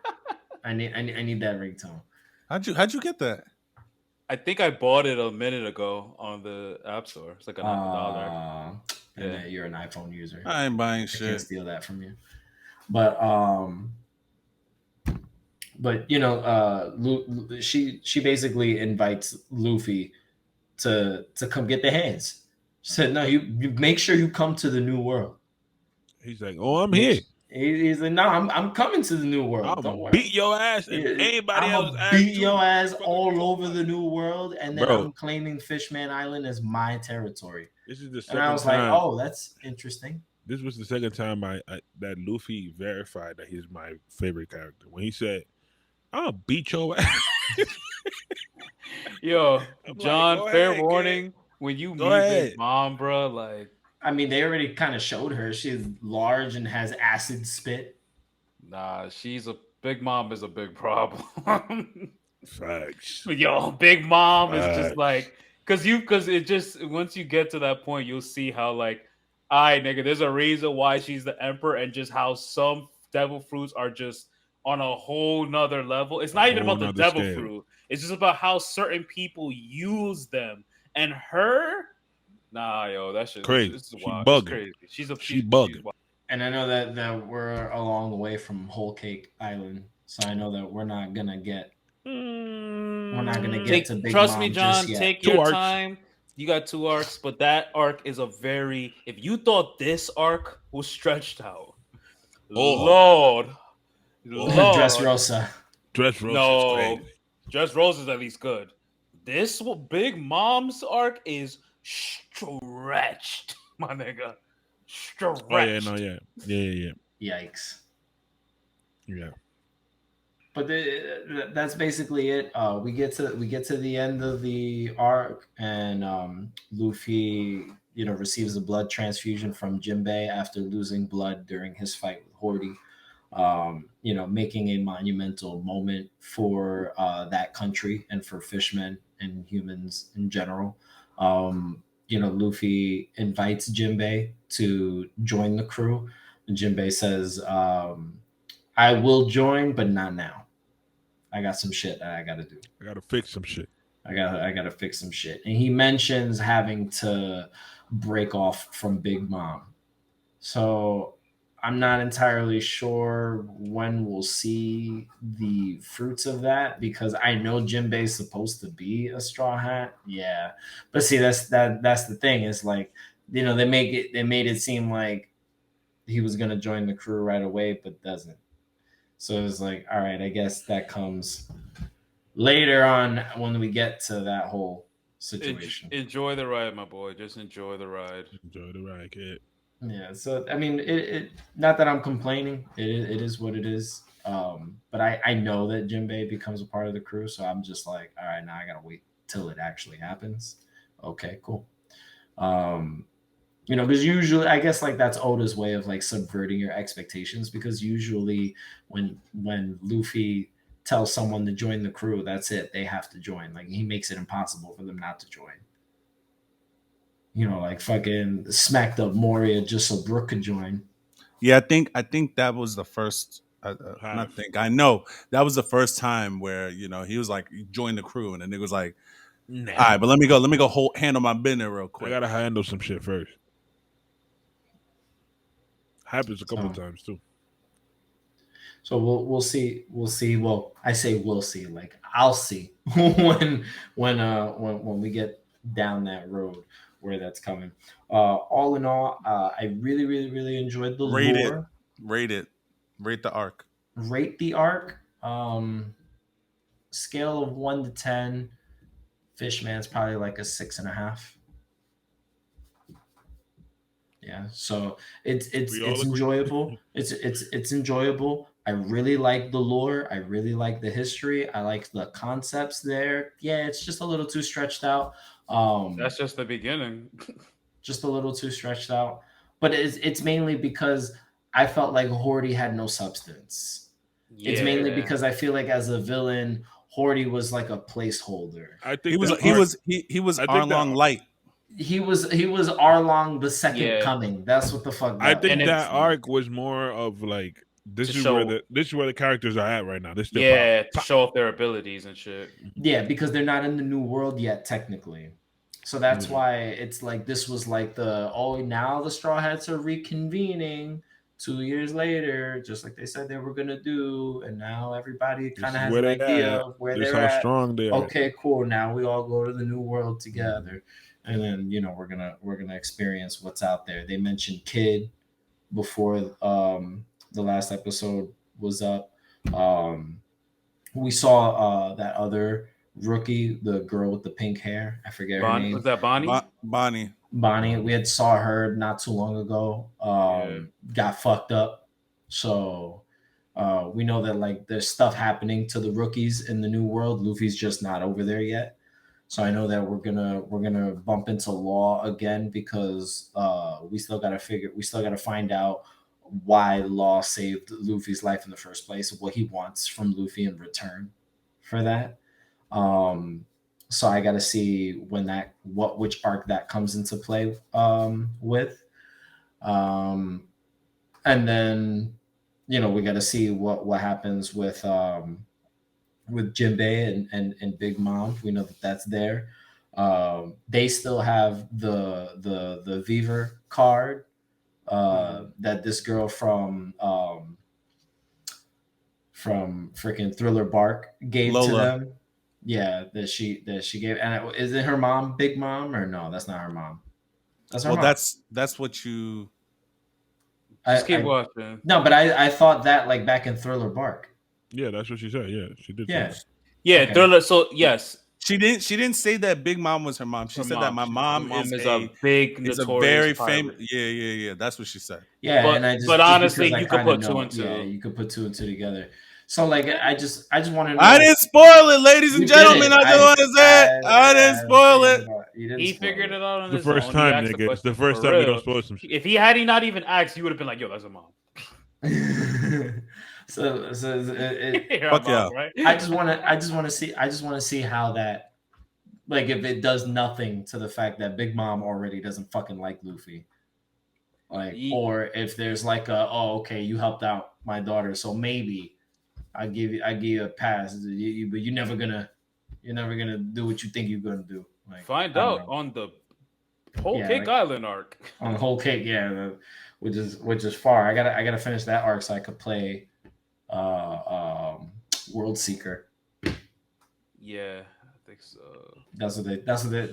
Speaker 2: I need that ringtone.
Speaker 4: How'd you get that?
Speaker 3: I think I bought it a minute ago on the App Store. It's like $100.
Speaker 2: Yeah, you're an iPhone user.
Speaker 4: I ain't buying shit.
Speaker 2: I can't steal that from you. But she basically invites Luffy to come get the hands. She said, no, you make sure you come to the new world.
Speaker 1: He's like, oh, I'm here.
Speaker 2: He's like, no, I'm coming to the new world. Don't worry.
Speaker 1: Beat your ass and anybody else.
Speaker 2: Beat your ass all over the new world, and then I'm claiming Fishman Island as my territory.
Speaker 1: This is the second
Speaker 2: time. And I was like, oh, that's interesting.
Speaker 1: This was the second time that Luffy verified that he's my favorite character. When he said, I'll beat your ass.
Speaker 3: Yo, John, like, fair warning. Kid. When you meet Big Mom, bro, like,
Speaker 2: I mean, they already kind of showed her. She's large and has acid spit.
Speaker 3: Nah, Big Mom is a big problem.
Speaker 1: Facts.
Speaker 3: Yo, Big Mom is just like, because it just, once you get to that point, you'll see how, like, all right, nigga, there's a reason why she's the emperor, and just how some devil fruits are just on a whole nother level. It's not even about the devil
Speaker 1: scale.
Speaker 3: fruit. It's just about how certain people use them. And her, nah, yo, that shit
Speaker 1: crazy.
Speaker 3: This is
Speaker 1: She
Speaker 3: wild.
Speaker 1: bugging.
Speaker 3: It's crazy.
Speaker 1: She bugging.
Speaker 2: And I know that we're a long way from Whole Cake Island, so I know that we're not gonna get to Big
Speaker 3: Trust
Speaker 2: Mom
Speaker 3: me, John.
Speaker 2: just yet.
Speaker 3: Take your time. You got 2 arcs, but that arc is a very. If you thought this arc was stretched out, Lord,
Speaker 2: Dressrosa.
Speaker 3: No,
Speaker 1: crazy.
Speaker 3: Dressrosa is at least good. This Big Mom's arc is stretched, my nigga. Stretched.
Speaker 1: Oh yeah, no, yeah.
Speaker 2: Yikes.
Speaker 1: Yeah.
Speaker 2: But that's basically it. We get to the end of the arc, and Luffy, receives a blood transfusion from Jinbei after losing blood during his fight with Hordy. Making a monumental moment for that country and for fishmen and humans in general. Luffy invites Jinbei to join the crew. And Jinbei says, I will join, but not now. I got some shit that I got to do.
Speaker 1: I got to fix some shit.
Speaker 2: I got to fix some shit. And he mentions having to break off from Big Mom. So I'm not entirely sure when we'll see the fruits of that, because I know Jinbei's supposed to be a Straw Hat. Yeah. But see, that's the thing, is like, they made it seem like he was going to join the crew right away, but doesn't. So it's like, all right, I guess that comes later on when we get to that whole situation.
Speaker 3: Enjoy the ride, my boy. Just enjoy the ride.
Speaker 1: Enjoy the ride, kid.
Speaker 2: Yeah, so I mean, it not that I'm complaining. It is what it is. But I know that Jinbei becomes a part of the crew, so I'm just like, all right, now I gotta wait till it actually happens. Okay, cool. Because usually, I guess, like, that's Oda's way of like subverting your expectations, because usually when Luffy tells someone to join the crew, that's it, they have to join. Like, he makes it impossible for them not to join. Like fucking smacked up Moria just so Brook could join.
Speaker 4: Yeah, I think that was the first. I know that was the first time where he was like, join the crew, and the nigga was like, nah. All right, but let me go handle my business real quick.
Speaker 1: I gotta handle some shit first. Happens a couple times too.
Speaker 2: So we'll see. Well, I say we'll see. Like, I'll see when we get down that road where that's coming. All in all, I really, really, really enjoyed the lore.
Speaker 4: Rate the arc.
Speaker 2: Rate the arc. Scale of 1 to 10. Fishman's probably like a 6.5. Yeah, so it's enjoyable. It's enjoyable. I really like the lore. I really like the history. I like the concepts there. Yeah, it's just a little too stretched out.
Speaker 3: That's just the beginning.
Speaker 2: Just a little too stretched out. But it's mainly because I felt like Hordy had no substance. Yeah. It's mainly because I feel like as a villain, Hordy was like a placeholder.
Speaker 4: I think he was Arlong Light.
Speaker 2: He was Arlong the second coming. That's what the fuck.
Speaker 1: I think that arc was more of like, this is where the characters are at right now.
Speaker 3: To show off their abilities and shit.
Speaker 2: Yeah, because they're not in the new world yet, technically. So that's why it's like, this was like now the Straw Hats are reconvening 2 years later, just like they said they were gonna do, and now everybody kind of has an idea of where they're at.
Speaker 1: Strong they are.
Speaker 2: Okay, cool. Now we all go to the new world together. And then we're gonna experience what's out there. They mentioned Kid before the last episode was up. We saw that other rookie, the girl with the pink hair. I forget her name.
Speaker 3: Was that Bonnie?
Speaker 2: Bonnie. We had saw her not too long ago. Got fucked up. So we know that, like, there's stuff happening to the rookies in the new world. Luffy's just not over there yet. So I know that we're gonna bump into Law again, because we still gotta find out why Law saved Luffy's life in the first place, what he wants from Luffy in return for that. So I gotta see which arc that comes into play with. And then we got to see what happens with Jinbei and Big Mom. We know that that's there. They still have the Viver card that this girl from freaking Thriller Bark gave
Speaker 4: Lola.
Speaker 2: to them. Yeah, that she gave. And is it her mom, Big Mom, or no? That's not her mom. That's her mom.
Speaker 4: That's what you.
Speaker 3: Just keep watching.
Speaker 2: No, but I thought that like back in Thriller Bark.
Speaker 1: Yeah, that's what she said. Yeah, she did.
Speaker 2: Yeah,
Speaker 3: yeah. Okay. Thriller. So yes,
Speaker 4: she didn't say that Big Mom was her mom. She said that my mom is
Speaker 3: a big,
Speaker 4: is a very famous. Yeah. That's what she said.
Speaker 2: Yeah,
Speaker 3: but honestly, you could put 2 and 2.
Speaker 2: Yeah, you could put 2 and 2 together. So like, I just want to know.
Speaker 4: I didn't spoil it, ladies and gentlemen. I just want to say I didn't spoil it.
Speaker 3: He figured it out on
Speaker 1: his own. The first time, nigga. It's the first time you don't spoil some shit.
Speaker 3: If he had not even asked, you would have been like, "Yo, that's a mom."
Speaker 2: so
Speaker 4: fuck yeah.
Speaker 2: Right? I just want to see how that, like, if it does nothing to the fact that Big Mom already doesn't fucking like Luffy, like, or if there's like okay, you helped out my daughter, so maybe I give you a pass, but you're never gonna do what you think you're gonna do. Like,
Speaker 3: find out on the Whole Cake Island arc.
Speaker 2: On the Whole Cake, yeah, which is far. I gotta finish that arc so I could play World Seeker.
Speaker 3: Yeah, I think so.
Speaker 2: That's what they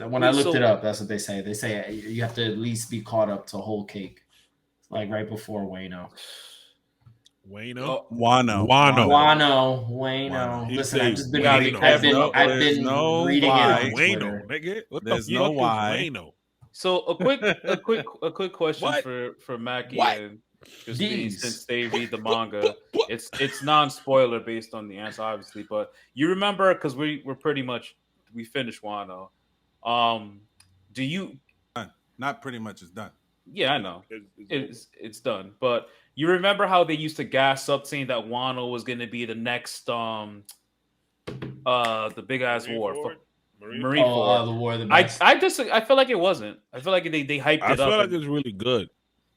Speaker 2: when I looked it up, that's what they say. They say you have to at least be caught up to Whole Cake, like right before Wano.
Speaker 1: Wano.
Speaker 2: Listen, I've just been reading. I've been reading it.
Speaker 1: Wano, nigga. What
Speaker 4: There's
Speaker 1: the
Speaker 4: no
Speaker 1: fuck
Speaker 4: why.
Speaker 1: is Wano?
Speaker 3: So a quick question for Macky and Crispin, since they read the manga. It's non-spoiler based on the answer, obviously, but you remember, because we're pretty much we finished Wano. Do you?
Speaker 4: Not pretty much. It's done.
Speaker 3: Yeah, I know. It's done. But you remember how they used to gas up saying that Wano was going to be the next the big ass war. Marine
Speaker 2: the war of the best.
Speaker 3: I feel like it wasn't. I feel like they hyped it up.
Speaker 1: I feel like it's really good.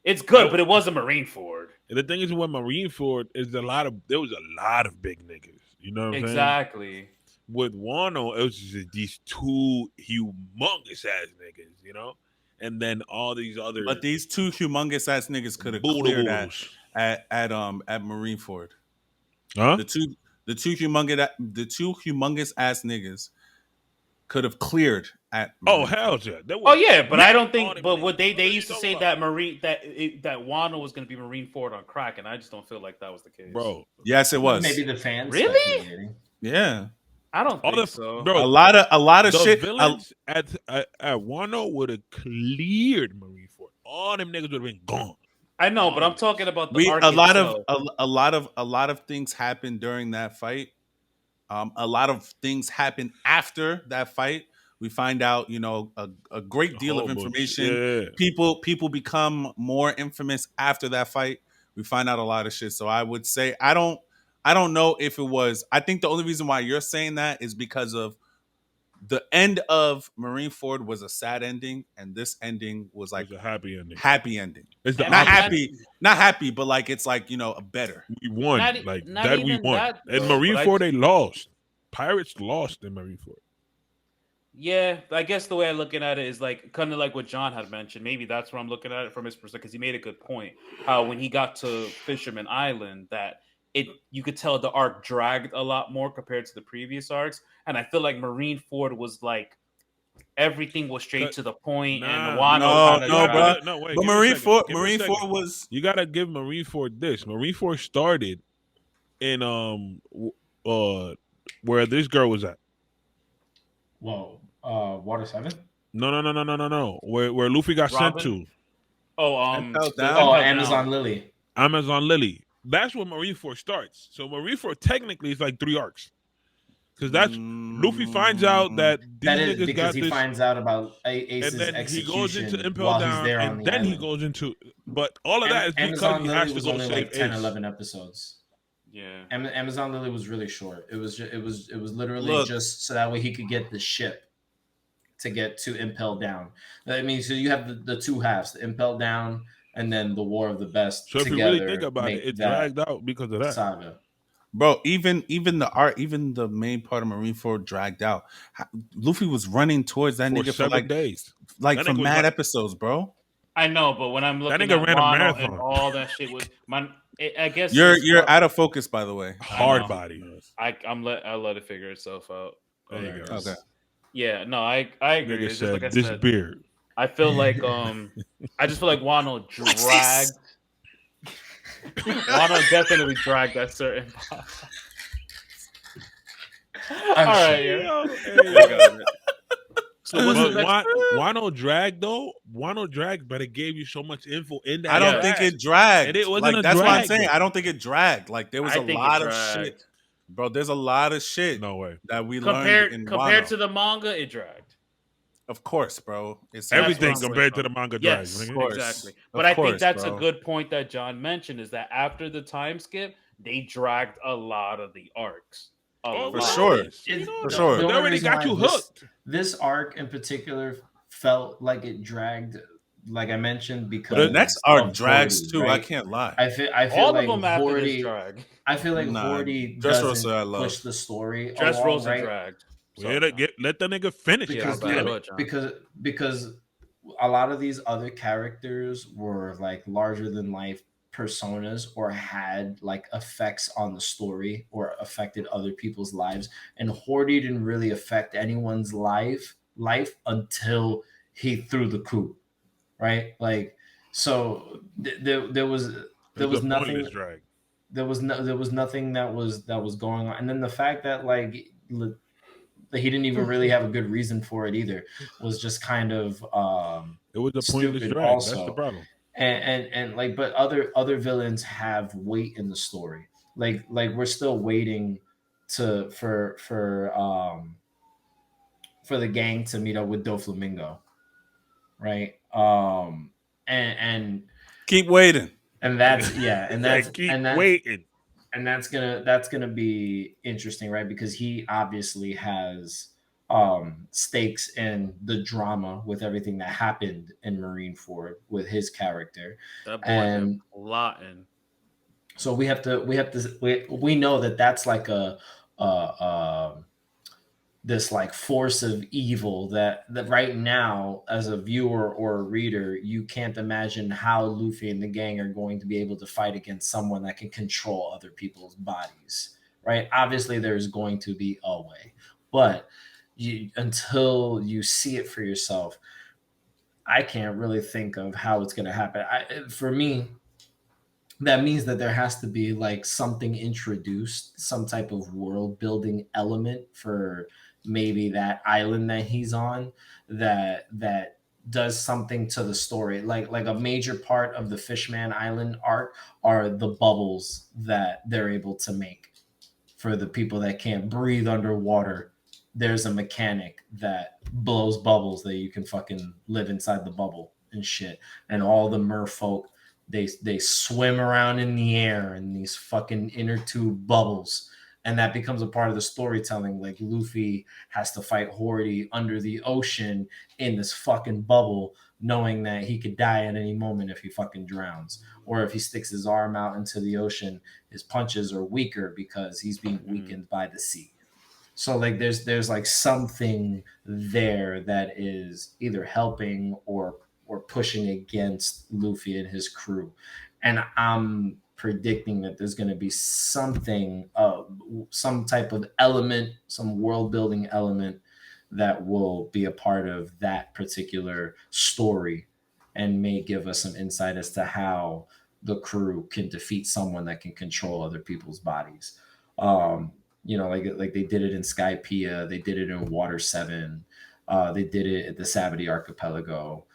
Speaker 3: It's good, but it was a Marineford.
Speaker 1: And the thing is, with Marineford, there was a lot of big niggas. You know what I'm saying?
Speaker 3: Exactly.
Speaker 1: With Wano, it was just these two humongous ass niggas, you know? And then all these other,
Speaker 4: but these two humongous ass niggas could have cleared at Marineford.
Speaker 1: Huh?
Speaker 4: The two humongous ass niggas could have cleared at.
Speaker 1: Oh hell yeah!
Speaker 3: Oh yeah, but I don't think. But what they used to say that that Wano was going to be Marineford on crack, and I just don't feel like that was the case,
Speaker 1: bro.
Speaker 4: Yes, it was.
Speaker 2: Maybe the fans.
Speaker 3: Really?
Speaker 4: Yeah.
Speaker 3: I don't think so.
Speaker 4: Bro, a lot of shit.
Speaker 1: Villains at Wano would have cleared Marineford. All them niggas would have been gone.
Speaker 3: I know, but I'm talking about the arc
Speaker 4: a lot of things happened during that fight. A lot of things happen after that fight. We find out, a great deal of information. Yeah. People become more infamous after that fight. We find out a lot of shit. So I would say I don't know if it was. I think the only reason why you're saying that is because of the end of Marineford was a sad ending, and this ending was like
Speaker 1: a happy ending.
Speaker 4: Happy ending.
Speaker 1: It's
Speaker 4: not happy, but like it's like a better.
Speaker 1: We won, we won. In Marineford, they lost. Pirates lost in Marineford.
Speaker 3: Yeah, I guess the way I'm looking at it is like kind of like what John had mentioned. Maybe that's where I'm looking at it from his perspective, because he made a good point. How when he got to Fisherman Island, that you could tell the arc dragged a lot more compared to the previous arcs, and I feel like Marineford was like everything was straight to the point, and Wano
Speaker 1: wait.
Speaker 4: But Marineford was.
Speaker 1: You gotta give Marineford this. Marineford started in where this girl was at.
Speaker 2: Whoa, Water 7?
Speaker 1: No. Where Luffy got sent to.
Speaker 2: Amazon Lily.
Speaker 1: Amazon Lily. That's where Marineford starts. So Marineford technically is like 3 arcs. Because that's Luffy finds out that these niggas
Speaker 2: because
Speaker 1: got
Speaker 2: he
Speaker 1: this,
Speaker 2: finds out about Ace's
Speaker 1: and then
Speaker 2: execution.
Speaker 1: He goes into Impel Down, and then he goes into. But all of that is because
Speaker 2: Amazon
Speaker 1: he
Speaker 2: Lily
Speaker 1: has to
Speaker 2: was
Speaker 1: go
Speaker 2: only
Speaker 1: save
Speaker 2: like 10,
Speaker 1: Ace.
Speaker 2: 11 episodes.
Speaker 3: Yeah,
Speaker 2: Amazon Lily was really short. It was literally just so that way he could get the ship to get to Impel Down. I mean, so you have the two halves, the Impel Down and then the War of the Best.
Speaker 1: So if you really think about it, it dragged out because of that
Speaker 2: saga.
Speaker 4: Bro, even the art, even the main part of Marineford dragged out. Luffy was running towards that nigga for like
Speaker 1: days,
Speaker 4: for mad episodes, bro.
Speaker 3: I know, but when I'm looking at Wano and all that shit was I guess
Speaker 4: you're out of focus, by the way.
Speaker 1: Hard body.
Speaker 3: I'll let it figure itself out.
Speaker 1: There you go.
Speaker 4: Okay.
Speaker 3: Yeah, no, I agree. It's just like I said,
Speaker 1: beard.
Speaker 3: I feel like I just feel like Wano dragged. Wano definitely dragged that certain part. All right, yeah.
Speaker 1: So Wano dragged though. Wano dragged, but it gave you so much info in that.
Speaker 4: I don't think it dragged.
Speaker 1: And it wasn't
Speaker 4: like, that's what I'm saying. I don't think it dragged. Like there was a lot of shit, bro. There's a lot of shit.
Speaker 1: No way
Speaker 4: that we learned in
Speaker 3: compared
Speaker 4: Wano.
Speaker 3: to the manga. It dragged.
Speaker 4: Of course, bro. It's
Speaker 1: everything compared to the manga drags.
Speaker 3: Yes, exactly. But I think that's a good point that John mentioned is that after the time skip, they dragged a lot of the arcs.
Speaker 4: For sure. They
Speaker 1: already got you hooked.
Speaker 2: This arc in particular felt like it dragged, like I mentioned, because
Speaker 4: the next arc drags
Speaker 2: Hordy,
Speaker 4: too.
Speaker 2: right?
Speaker 4: I can't lie.
Speaker 2: I feel
Speaker 3: all
Speaker 2: like
Speaker 3: of them after
Speaker 2: Hordy,
Speaker 3: this drag.
Speaker 2: I feel like Hordy doesn't push the story.
Speaker 3: Dressrosa
Speaker 2: right?
Speaker 3: dragged.
Speaker 1: Let the nigga finish.
Speaker 2: Because a lot of these other characters were like larger than life personas or had like effects on the story or affected other people's lives, and Hordy didn't really affect anyone's life until he threw the coup, right? Like, so there was nothing. There was nothing that was going on, and then the fact that like he didn't even really have a good reason for it either was just kind of
Speaker 1: it was a pointless drag. Also. That's the problem.
Speaker 2: And like, but other villains have weight in the story. Like we're still waiting for the gang to meet up with Doflamingo, right? And
Speaker 4: keep waiting.
Speaker 2: And that's
Speaker 1: waiting.
Speaker 2: And that's gonna be interesting, right? Because he obviously has stakes in the drama with everything that happened in Marineford with his character.
Speaker 3: That boy had a lot in.
Speaker 2: So we know that that's like this like force of evil that right now, as a viewer or a reader, you can't imagine how Luffy and the gang are going to be able to fight against someone that can control other people's bodies, right? Obviously there's going to be a way, but until you see it for yourself, I can't really think of how it's going to happen. For me, that means that there has to be like something introduced, some type of world building element for maybe that island that he's on that does something to the story. Like a major part of the Fishman Island arc are the bubbles that they're able to make for the people that can't breathe underwater. There's a mechanic that blows bubbles that you can fucking live inside the bubble and shit. And all the merfolk, they swim around in the air in these fucking inner tube bubbles. And that becomes a part of the storytelling. Like Luffy has to fight Hordy under the ocean in this fucking bubble, knowing that he could die at any moment if he fucking drowns. Or if he sticks his arm out into the ocean, his punches are weaker because he's being weakened by the sea. So like there's like something there that is either helping or pushing against Luffy and his crew. And I'm predicting that there's going to be something, some type of element, some world building element that will be a part of that particular story and may give us some insight as to how the crew can defeat someone that can control other people's bodies. You know, like they did it in Skypiea, they did it in Water 7, they did it at the Savity Archipelago.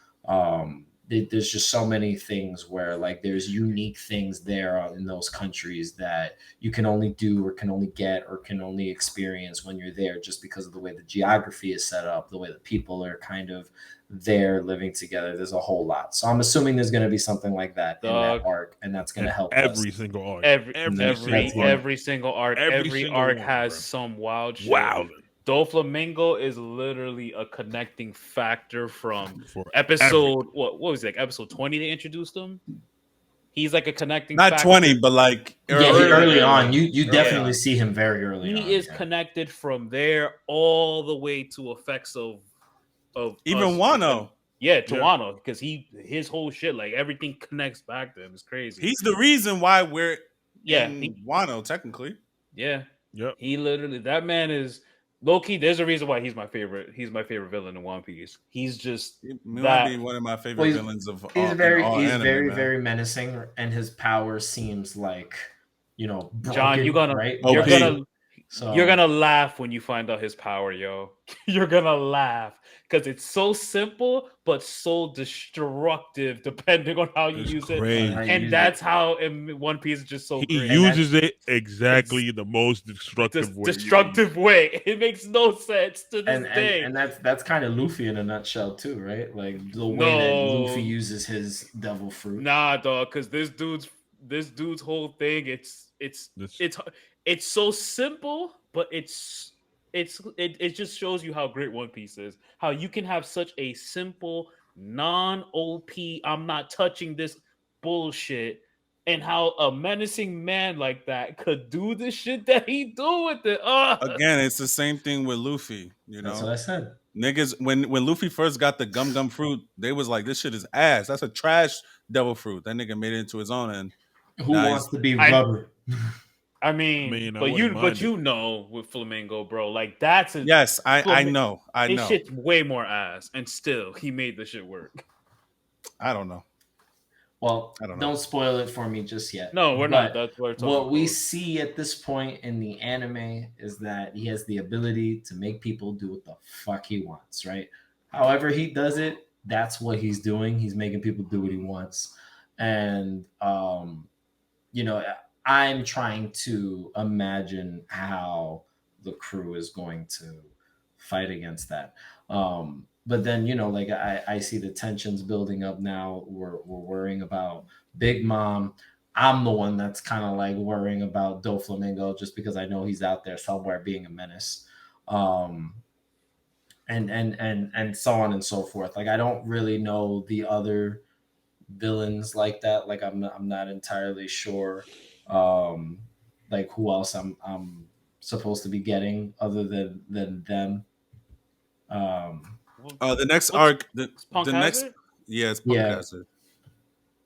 Speaker 2: There's just so many things where like there's unique things there in those countries that you can only do or can only get or can only experience when you're there, just because of the way the geography is set up, the way the people are kind of there living together. There's a whole lot. So I'm assuming there's going to be something like that in that arc, and that's going to help
Speaker 1: every single arc.
Speaker 3: Every single arc. Every arc has some wild shit. Doflamingo is literally a connecting factor from
Speaker 1: For
Speaker 3: episode what was it, like episode 20 they introduced him. He's like a connecting
Speaker 4: Not
Speaker 3: factor.
Speaker 4: 20, but like
Speaker 2: early on. You definitely
Speaker 4: on.
Speaker 2: see him very early on.
Speaker 3: He is connected from there all the way to effects of
Speaker 4: even
Speaker 3: us.
Speaker 4: Wano.
Speaker 3: Yeah, to Wano, because his whole shit, like everything connects back to him. It's crazy.
Speaker 4: He's the reason why we're in Wano, technically.
Speaker 3: Yeah.
Speaker 1: Yep.
Speaker 3: He literally, that man is low key. There's a reason why he's my favorite. He's my favorite villain in One Piece. He's just
Speaker 4: He might be one of my favorite villains of
Speaker 2: he's
Speaker 4: all,
Speaker 2: very
Speaker 4: all
Speaker 2: he's
Speaker 4: anime,
Speaker 2: very
Speaker 4: man.
Speaker 2: very menacing, and his power seems like, broken,
Speaker 3: John, you're gonna
Speaker 2: right?
Speaker 3: you're gonna laugh when you find out his power, yo. You're gonna laugh because it's so simple but so destructive depending on how you use it. And that's how in One Piece is just so
Speaker 1: he
Speaker 3: great.
Speaker 1: uses it exactly the most destructive way.
Speaker 3: Destructive way. It makes no sense to this day.
Speaker 2: And that's kind of Luffy in a nutshell too, right? Like the way that Luffy uses his devil fruit.
Speaker 3: Nah, dog, because this dude's whole thing, it's so simple, but it just shows you how great One Piece is. How you can have such a simple, non-OP, I'm not touching this bullshit, and how a menacing man like that could do the shit that he do with it.
Speaker 4: Again, it's the same thing with Luffy.
Speaker 2: That's what I said.
Speaker 4: Niggas, when Luffy first got the gum fruit, they was like, "This shit is ass. That's a trash devil fruit." That nigga made it into his own. And
Speaker 2: who wants to be rubber?
Speaker 3: I mean, but you know, with Flamingo, bro, like that's
Speaker 4: yes, I know.
Speaker 3: This shit's way more ass, and still he made the shit work.
Speaker 4: I don't know.
Speaker 2: Well, don't spoil it for me just yet.
Speaker 3: No, we're not. That's
Speaker 2: what we see at this point in the anime is that he has the ability to make people do what the fuck he wants, right? However he does it, that's what he's doing. He's making people do what he wants. And I'm trying to imagine how the crew is going to fight against that. But then, like I see the tensions building up now. We're worrying about Big Mom. I'm the one that's kind of like worrying about Doflamingo just because I know he's out there somewhere being a menace. And so on and so forth. Like I don't really know the other villains like that. Like I'm not entirely sure like who else I'm supposed to be getting other than them.
Speaker 4: The next arc, the next, it's Punk
Speaker 2: yeah.
Speaker 4: Hazard.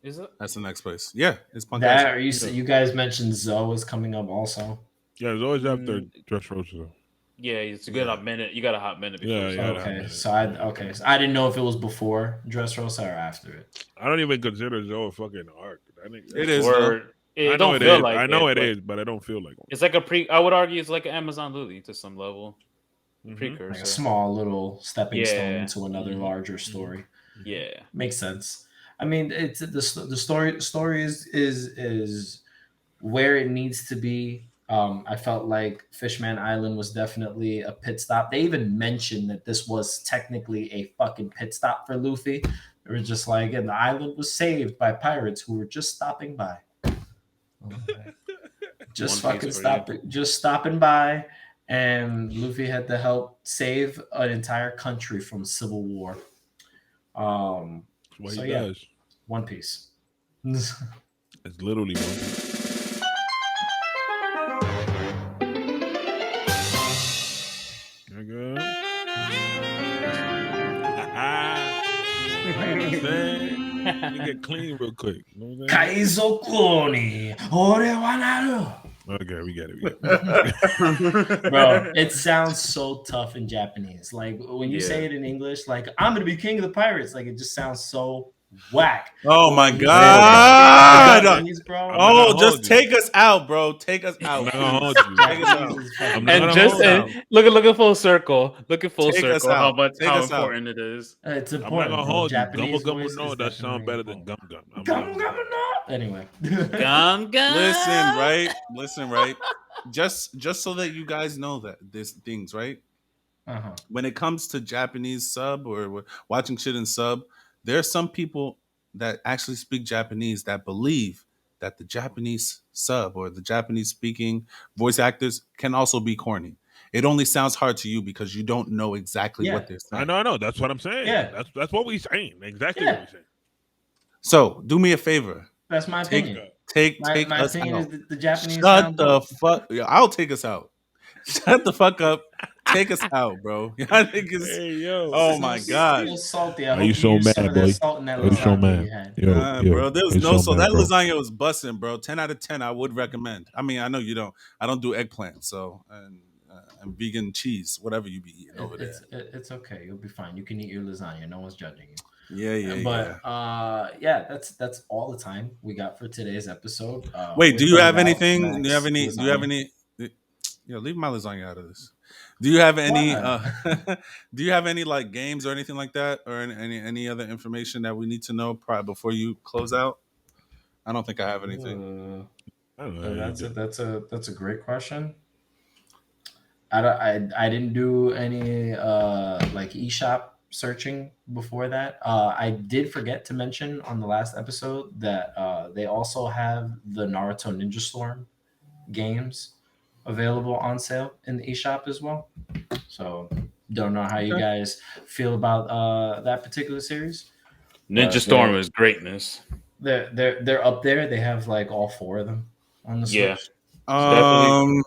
Speaker 3: Is it?
Speaker 4: That's the next place. Yeah, it's Punk
Speaker 2: that.
Speaker 4: Hazard.
Speaker 2: You guys mentioned Zoe is coming up also.
Speaker 1: Yeah, it's always after Dressrosa.
Speaker 3: Yeah, it's a good hot minute. You got a hot minute before.
Speaker 2: Okay, so I didn't know if it was before Dressrosa or after it.
Speaker 1: I don't even consider Zoe a fucking arc. I think
Speaker 4: it is.
Speaker 1: I know it is. I know it is, but I don't feel like one.
Speaker 3: It's like I would argue it's like an Amazon Lily to some level. Precursor.
Speaker 2: Like a small little stepping stone into another larger story.
Speaker 3: Yeah,
Speaker 2: makes sense. I mean, it's the story is where it needs to be. I felt like Fishman Island was definitely a pit stop. They even mentioned that this was technically a fucking pit stop for Luffy. They were just like, and the island was saved by pirates who were just stopping by. Just stopping by. And Luffy had to help save an entire country from civil war.
Speaker 1: That's what he does.
Speaker 2: One Piece.
Speaker 1: It's literally One Piece. You get clean real quick. You know what I'm saying?
Speaker 2: Kaizo Ore wa naru.
Speaker 1: Okay, we get it.
Speaker 2: Bro, it sounds so tough in Japanese. Like when you say it in English, like I'm gonna be king of the pirates. Like it just sounds so whack.
Speaker 4: Oh my god!
Speaker 2: Just
Speaker 4: take us out, bro. Take us out.
Speaker 3: And just looking full circle. Looking full circle. How important it is.
Speaker 2: It's important.
Speaker 1: I'm not gonna hold you. Gum no, that sounds better than gum.
Speaker 2: Gum no. Anyway,
Speaker 3: gum.
Speaker 4: Listen, right. Just so that you guys know that these things, right? When it comes to Japanese sub or watching shit in sub, there are some people that actually speak Japanese that believe that the Japanese sub or the Japanese speaking voice actors can also be corny. It only sounds hard to you because you don't know exactly what they're saying.
Speaker 1: I know. That's what I'm saying.
Speaker 2: Yeah.
Speaker 1: That's what we're saying. Exactly what we're saying.
Speaker 4: So do me a favor.
Speaker 2: That's my opinion.
Speaker 4: Take
Speaker 2: my
Speaker 4: us
Speaker 2: opinion
Speaker 4: out.
Speaker 2: is the Japanese.
Speaker 4: Shut the fuck. I'll take us out. Shut the fuck up. Take us out, bro.
Speaker 1: Hey, yo.
Speaker 4: Oh my god.
Speaker 2: So salty.
Speaker 1: Are you so mad, boy? Are you so mad? Yo,
Speaker 4: bro, there was no
Speaker 1: so
Speaker 4: that
Speaker 1: bro.
Speaker 4: lasagna was busting, bro. 10 out of 10. I would recommend. I mean, I know you don't. I don't do eggplant, so and vegan cheese, whatever you be eating over there.
Speaker 2: It's okay. You'll be fine. You can eat your lasagna. No one's judging you. That's all the time we got for today's episode.
Speaker 4: Wait, do you have anything? Do you have any? Leave my lasagna out of this. Do you have any? Do you have any like games or anything like that, or any other information that we need to know prior before you close out? I don't think I have anything.
Speaker 2: That's a great question. I didn't do any like eShop searching before that. I did forget to mention on the last episode that they also have the Naruto Ninja Storm games available on sale in the eShop as well. So don't know how you guys feel about that particular series.
Speaker 3: Ninja Storm is greatness.
Speaker 2: They're up there. They have like all 4 of them on the Switch.
Speaker 3: Definitely.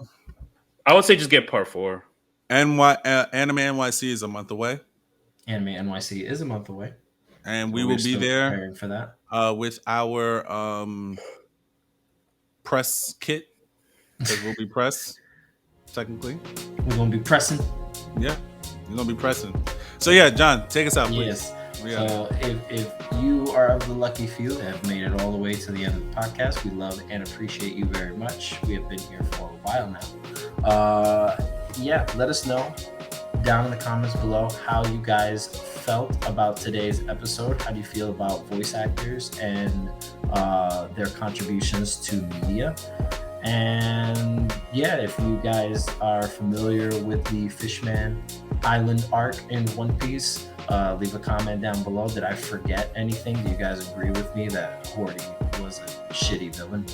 Speaker 3: I would say just get part 4.
Speaker 4: Anime NYC is a month away.
Speaker 2: Anime NYC is a month away,
Speaker 4: and we will be there
Speaker 2: for that
Speaker 4: with our press kit. Because we'll be pressed, technically.
Speaker 2: We're gonna be pressing.
Speaker 4: Yeah, we're gonna be pressing. So yeah, John, take us out, please.
Speaker 2: Yes. So if you are of the lucky few that have made it all the way to the end of the podcast, we love and appreciate you very much. We have been here for a while now. Let us know down in the comments below how you guys felt about today's episode. How do you feel about voice actors and their contributions to media? And if you guys are familiar with the Fishman Island arc in One Piece, leave a comment down below. Did I forget anything? Do you guys agree with me that Horty was a shitty villain?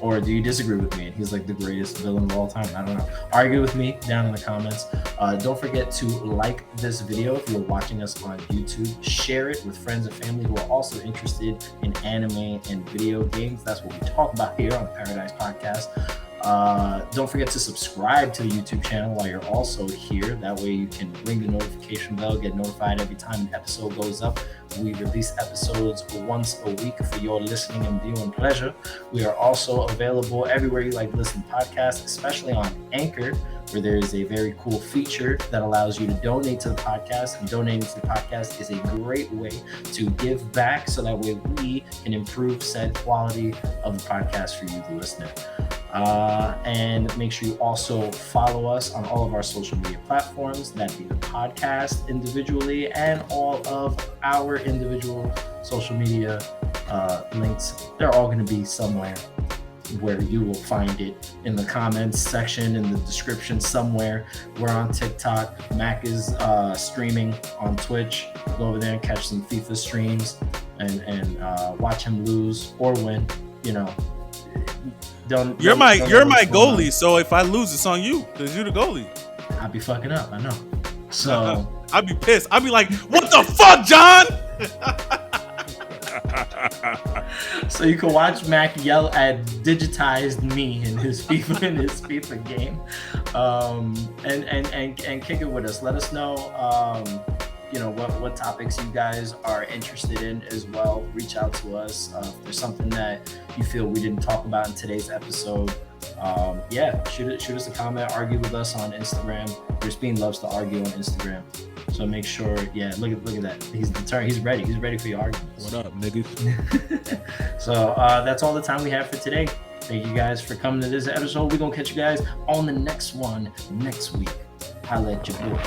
Speaker 2: Or do you disagree with me and he's like the greatest villain of all time? I don't know. Argue with me down in the comments. Don't forget to like this video if you're watching us on YouTube. Share it with friends and family who are also interested in anime and video games. That's what we talk about here on the Paradise Podcast. Don't forget to subscribe to the YouTube channel while you're also here. That way you can ring the notification bell, get notified every time an episode goes up. We release episodes once a week for your listening and viewing pleasure. We are also available everywhere you like to listen to podcasts, especially on Anchor, where there is a very cool feature that allows you to donate to the podcast. And donating to the podcast is a great way to give back so that way we can improve said quality of the podcast for you, the listener. And make sure you also follow us on all of our social media platforms, that be the podcast individually and all of our individual social media links. They're all going to be somewhere where you will find it in the comments section, in the description somewhere. We're on TikTok. Mac is streaming on Twitch. Go over there and catch some FIFA streams and watch him lose or win. You're my
Speaker 4: goalie, so if I lose, it's on you because you're the goalie.
Speaker 2: I'll be fucking up, I know. So
Speaker 4: I'll be pissed. I'll be like, "What the fuck, John?"
Speaker 2: So you can watch Mac yell at digitized me in his FIFA game, and kick it with us. Let us know. What topics you guys are interested in as well. Reach out to us if there's something that you feel we didn't talk about in today's episode. Shoot us a comment, argue with us on Instagram. Crispin loves to argue on Instagram, so make sure. Look at that. He's determined. He's ready for your arguments.
Speaker 1: What up, niggas?
Speaker 2: So that's all the time we have for today. Thank you guys for coming to this episode. We're gonna catch you guys on the next one next week. Holla at your boy.